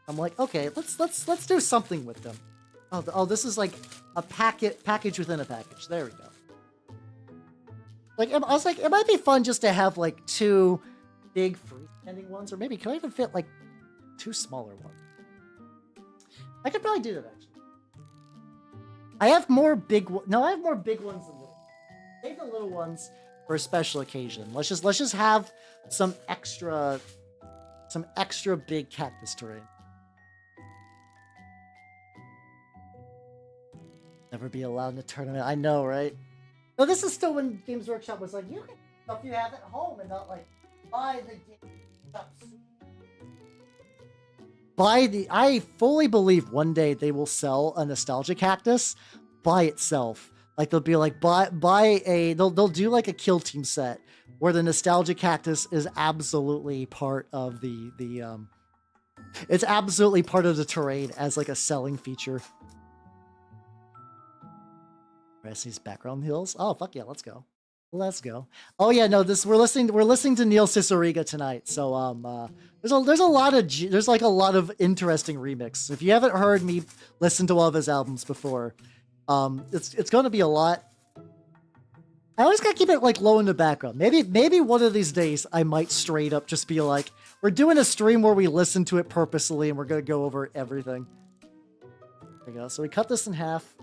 I'm like, okay, let's do something with them. Oh, this is like a package within a package. There we go. Like, I was like, it might be fun just to have like two big freestanding ones, or maybe can I even fit like two smaller ones? I could probably do that actually. I have more big. No, I have more big ones than little. Save the little ones for a special occasion. Let's just have some extra big cactus terrain. Never be allowed in a tournament. I know, right? No, this is still when Games Workshop was like, you can stuff you have at home and not like buy the game. I fully believe one day they will sell a nostalgia cactus by itself. Like they'll be like they'll do like a kill team set where the nostalgia cactus is absolutely part of it's absolutely part of the terrain as like a selling feature. Press these background hills. Oh fuck yeah, let's go. Let's go. Oh yeah, no, we're listening to Neil Cicierega tonight. So there's like a lot of interesting remix. If you haven't heard me listen to all of his albums before, it's going to be a lot. I always gotta keep it like low in the background. Maybe one of these days I might straight up just be like, we're doing a stream where we listen to it purposely and we're gonna go over everything. There we go. So we cut this in half.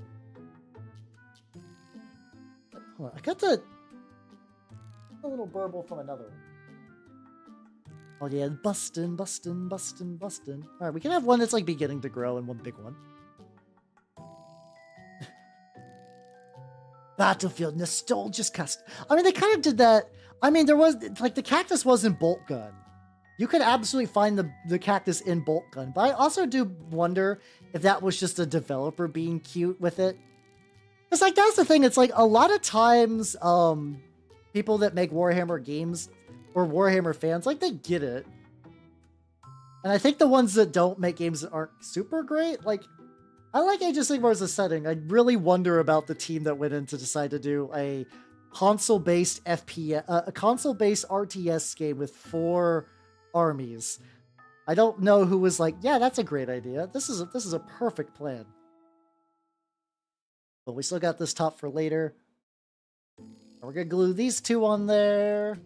Hold on, I got a little burble from another one. Oh yeah, bustin'. Alright, we can have one that's like beginning to grow and one big one. Battlefield Nostalgia's custom. I mean, they kind of did that. I mean, there was, like, the cactus was in Bolt Gun. You could absolutely find the cactus in Bolt Gun, but I also do wonder if that was just a developer being cute with it. It's like, that's the thing. It's like, a lot of times, people that make Warhammer games, or Warhammer fans, like, they get it. And I think the ones that don't make games that aren't super great, like, I like Age of Sigmar as a setting. I really wonder about the team that went in to decide to do a console-based FPS, a console-based RTS game with 4 armies. I don't know who was like, yeah, that's a great idea. This is a perfect plan. But we still got this top for later. We're gonna glue these 2 on there.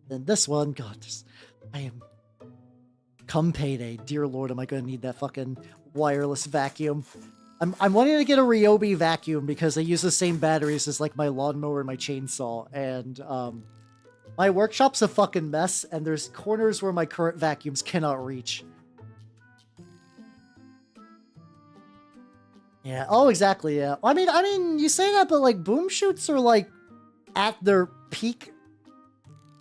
Then this one, God, I am... Come payday, dear Lord, am I gonna need that fucking wireless vacuum? I'm wanting to get a Ryobi vacuum because they use the same batteries as like my lawnmower and my chainsaw, and my workshop's a fucking mess, and there's corners where my current vacuums cannot reach. Yeah. Oh, exactly. Yeah. I mean, you say that, but like boom shoots are like at their peak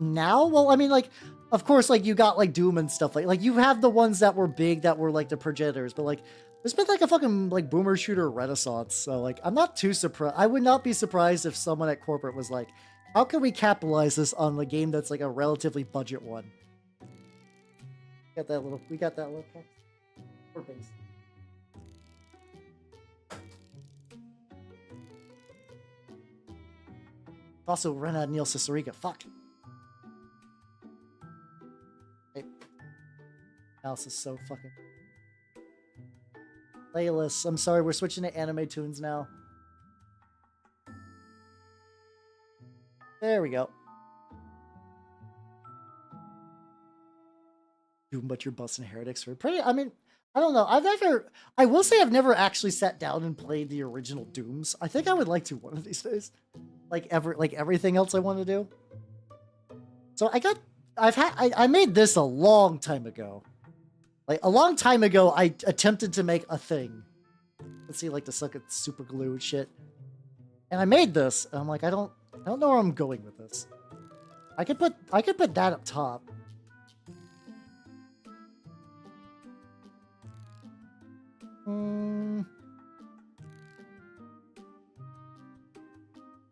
now. Well, I mean, like, of course, like you got like Doom and stuff like you have the ones that were big that were like the progenitors, but like there's been like a fucking like boomer shooter renaissance. So like I'm not too surprised. I would not be surprised if someone at corporate was like, how can we capitalize this on the game that's like a relatively budget one? We got that little text. Or base. Also, run out Neil Cicerica. Fuck. Hey. Mouse is so fucking... Playlists. I'm sorry, we're switching to anime tunes now. There we go. Doom, but you're busting heretics for pretty... I mean, I don't know. I will say I've never actually sat down and played the original Dooms. I think I would like to one of these days. Like everything else I want to do. So I made this a long time ago. Like a long time ago, I attempted to make a thing. Let's see, like the suck at super glue and shit. And I made this, and I'm like, I don't know where I'm going with this. I could put that up top.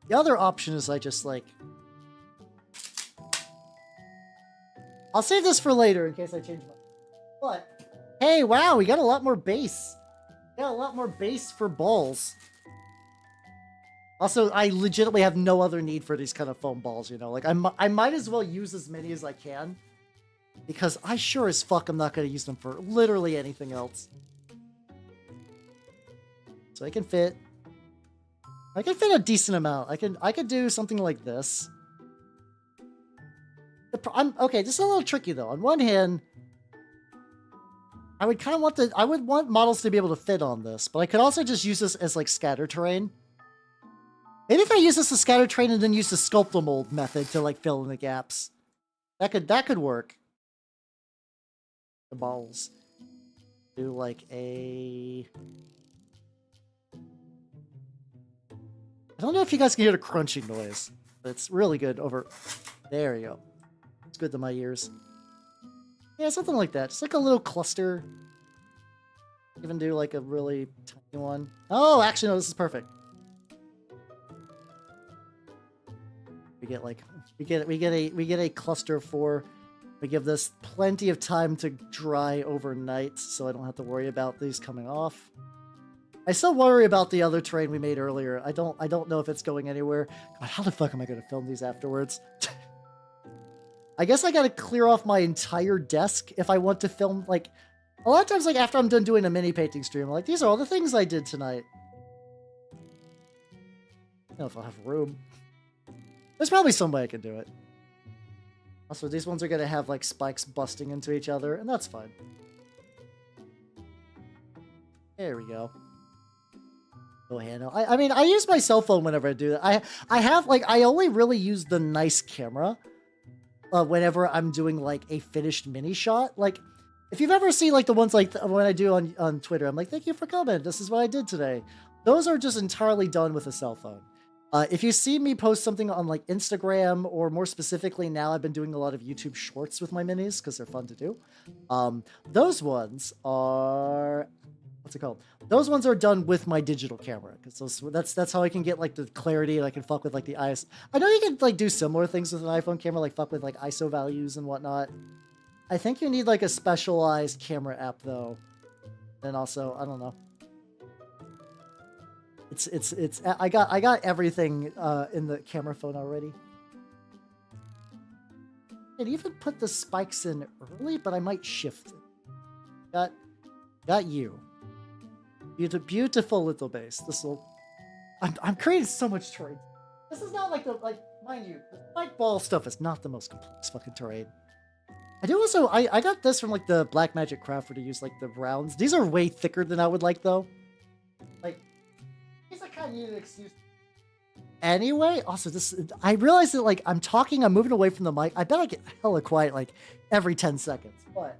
The other option is I just like... I'll save this for later in case I change my... But, hey, wow, we got a lot more base. We got a lot more base for balls. Also, I legitimately have no other need for these kind of foam balls, you know? Like, I might as well use as many as I can. Because I sure as fuck am not going to use them for literally anything else. So I can fit a decent amount. I could do something like this. Okay, this is a little tricky though. On one hand, I would kind of want models to be able to fit on this, but I could also just use this as like scatter terrain. Maybe if I use this as scatter terrain and then use the sculptor mold method to like fill in the gaps. That could work. The balls. Do like a... I don't know if you guys can hear the crunching noise, but it's really good over... There you go. It's good to my ears. Yeah, something like that. Just like a little cluster. Even do like a really tiny one. Oh, actually, no, this is perfect. We get a cluster of 4. We give this plenty of time to dry overnight, so I don't have to worry about these coming off. I still worry about the other terrain we made earlier. I don't know if it's going anywhere. God, how the fuck am I going to film these afterwards? I guess I got to clear off my entire desk if I want to film, like, a lot of times, like, after I'm done doing a mini painting stream, I'm like, these are all the things I did tonight. I don't know if I'll have room. There's probably some way I can do it. Also, these ones are going to have, like, spikes busting into each other, and that's fine. There we go. Oh, handle. I mean, I use my cell phone whenever I do that. I have, like, I only really use the nice camera whenever I'm doing, like, a finished mini shot. Like, if you've ever seen, like, the ones, like, when I do on Twitter, I'm like, thank you for coming. This is what I did today. Those are just entirely done with a cell phone. If you see me post something on, like, Instagram, or more specifically now, I've been doing a lot of YouTube shorts with my minis because they're fun to do. Those ones are... what's it called? Those ones are done with my digital camera because that's how I can get like the clarity and I can fuck with like the ISO. I know you can like do similar things with an iPhone camera, like fuck with like ISO values and whatnot. I think you need like a specialized camera app though. And also, I don't know. It's I got everything in the camera phone already. It even put the spikes in early, but I might shift it. Got you. Beautiful little base. I'm creating so much terrain. This is not like mind you, the spike ball stuff is not the most complex fucking terrain. I do also I got this from like the Black Magic Crafter to use like the rounds. These are way thicker than I would like though. Like these I kind of need an excuse. Anyway, also I realized that like I'm moving away from the mic. I bet I get hella quiet like every 10 seconds. But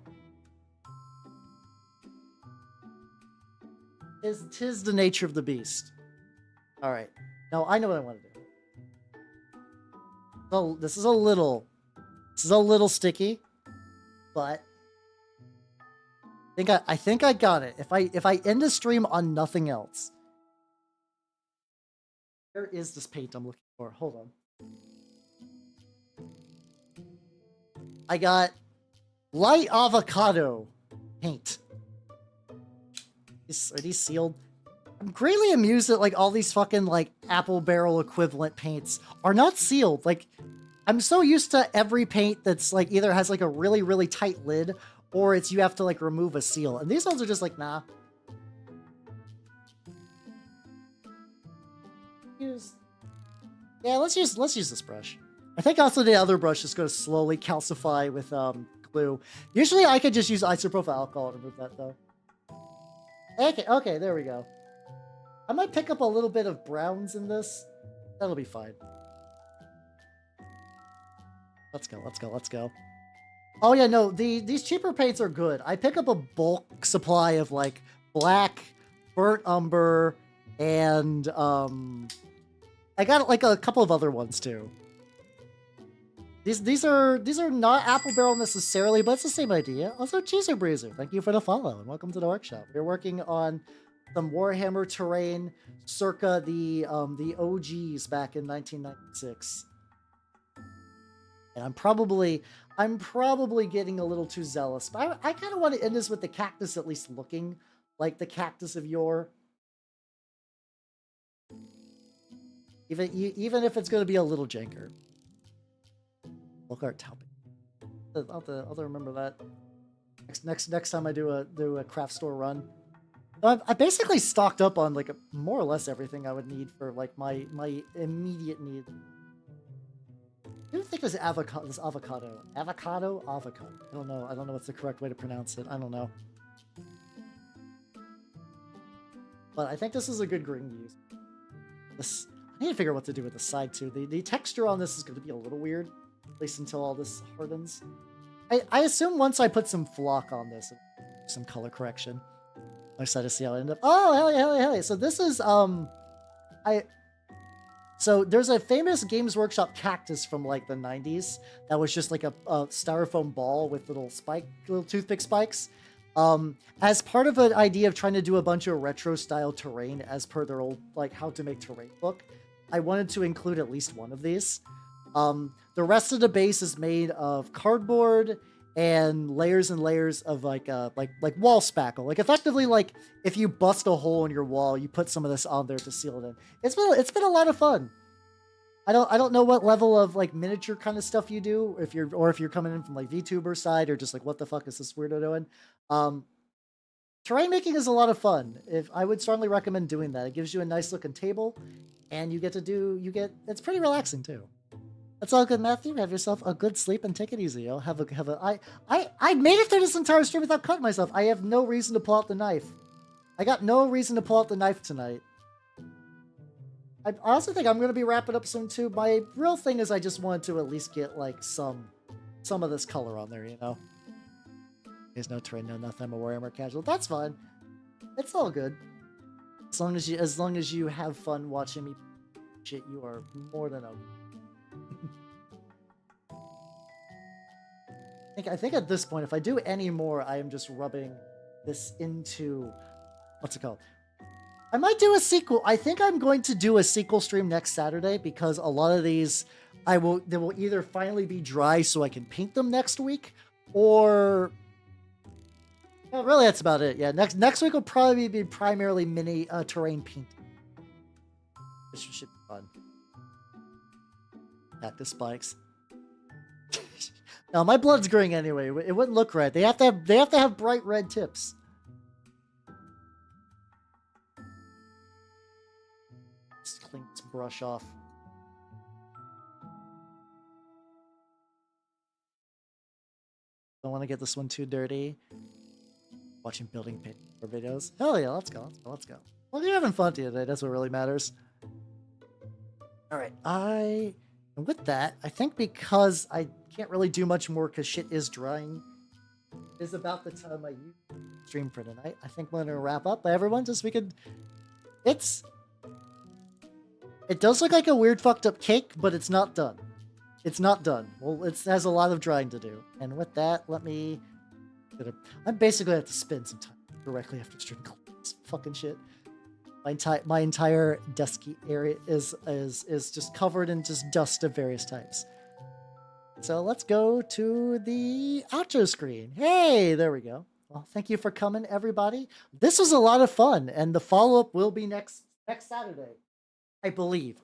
tis the nature of the beast. All right, now I know what I want to do. So this is a little sticky, but I think I got it. If I end the stream on nothing else. Where is this paint I'm looking for? Hold on. I got light avocado paint. Are these sealed? I'm greatly amused that like all these fucking like apple barrel equivalent paints are not sealed. Like I'm so used to every paint that's like either has like a really, really tight lid or it's you have to like remove a seal. And these ones are just like, nah. Yeah, let's use this brush. I think also the other brush is going to slowly calcify with glue. Usually I could just use isopropyl alcohol to remove that though. Okay, there we go. I might pick up a little bit of browns in this. That'll be fine. Let's go. Oh yeah, no, these cheaper paints are good. I pick up a bulk supply of like black, burnt umber, and I got like a couple of other ones too. These are not apple barrel necessarily, but it's the same idea. Also, Cheeser Breezer, thank you for the follow and welcome to the workshop. We're working on some Warhammer terrain circa the OGs back in 1996. And I'm probably getting a little too zealous, but I kind of want to end this with the cactus at least looking like the cactus of yore. Even if it's going to be a little janker. Bulk art topic. I'll remember that. Next time I do a craft store run. I basically stocked up on like more or less everything I would need for like my immediate need. I don't think this avocado. Avocado. I don't know what's the correct way to pronounce it. I don't know. But I think this is a good green to use. I need to figure out what to do with the side too. The texture on this is going to be a little weird, at least until all this hardens. I assume once I put some flock on this, some color correction. I'm excited to see how it ends up. Oh, hell yeah. So this is, so there's a famous Games Workshop cactus from like the 90s that was just like a styrofoam ball with little toothpick spikes. As part of an idea of trying to do a bunch of retro style terrain as per their old, like how to make terrain book, I wanted to include at least one of these. The rest of the base is made of cardboard and layers of like wall spackle. Like effectively, like if you bust a hole in your wall, you put some of this on there to seal it in. It's been a lot of fun. I don't know what level of like miniature kind of stuff you do, if you're coming in from like Vtuber side or just like what the fuck is this weirdo doing. Terrain making is a lot of fun. I would strongly recommend doing that. It gives you a nice looking table, and it's pretty relaxing too. That's all good, Matthew. Have yourself a good sleep and take it easy, yo. I made it through this entire stream without cutting myself. I have no reason to pull out the knife. I got no reason to pull out the knife tonight. I also think I'm going to be wrapping up soon too. My real thing is I just wanted to at least get like some of this color on there, you know? There's no terrain, no nothing. I'm a Warhammer casual. That's fine. It's all good. As long as you have fun watching me shit, you are more than okay. I think at this point, if I do any more, I am just rubbing this into what's it called? I might do a sequel. I think I'm going to do a sequel stream next Saturday because a lot of these they will either finally be dry so I can paint them next week, or well, really that's about it. Yeah, next week will probably be primarily mini terrain painting. This should be fun. Cactus spikes. No, my blood's green anyway. It wouldn't look right. They have to have bright red tips. Just clean this brush off. Don't want to get this one too dirty. Watching building paint videos. Hell yeah, let's go. Well, you're having fun today. That's what really matters. All right, and with that, I think because I can't really do much more because shit is drying, it is about the time I stream for tonight. I think we're gonna wrap up. But everyone, it does look like a weird fucked up cake, but it's not done. It's not done. Well, it has a lot of drying to do. And with that, I basically have to spend some time directly after stream cleaning this fucking shit. My entire desk area is just covered in just dust of various types. So let's go to the outro screen. Hey, there we go. Well, thank you for coming, everybody. This was a lot of fun, and the follow-up will be next Saturday. I believe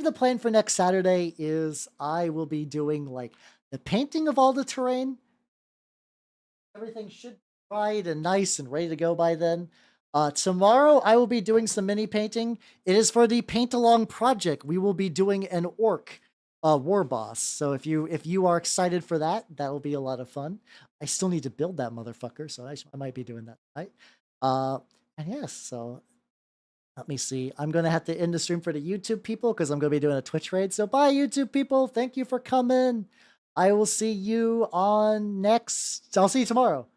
the plan for next Saturday is I will be doing like the painting of all the terrain. Everything should be dried and nice and ready to go by then. Tomorrow I will be doing some mini painting. It is for the paint along project. We will be doing an orc war boss. So if you are excited for that, that will be a lot of fun. I still need to build that motherfucker, so I might be doing that tonight. And yes, so let me see. I'm going to have to end the stream for the YouTube people because I'm going to be doing a Twitch raid. So bye, YouTube people. Thank you for coming. I will see you on I'll see you tomorrow.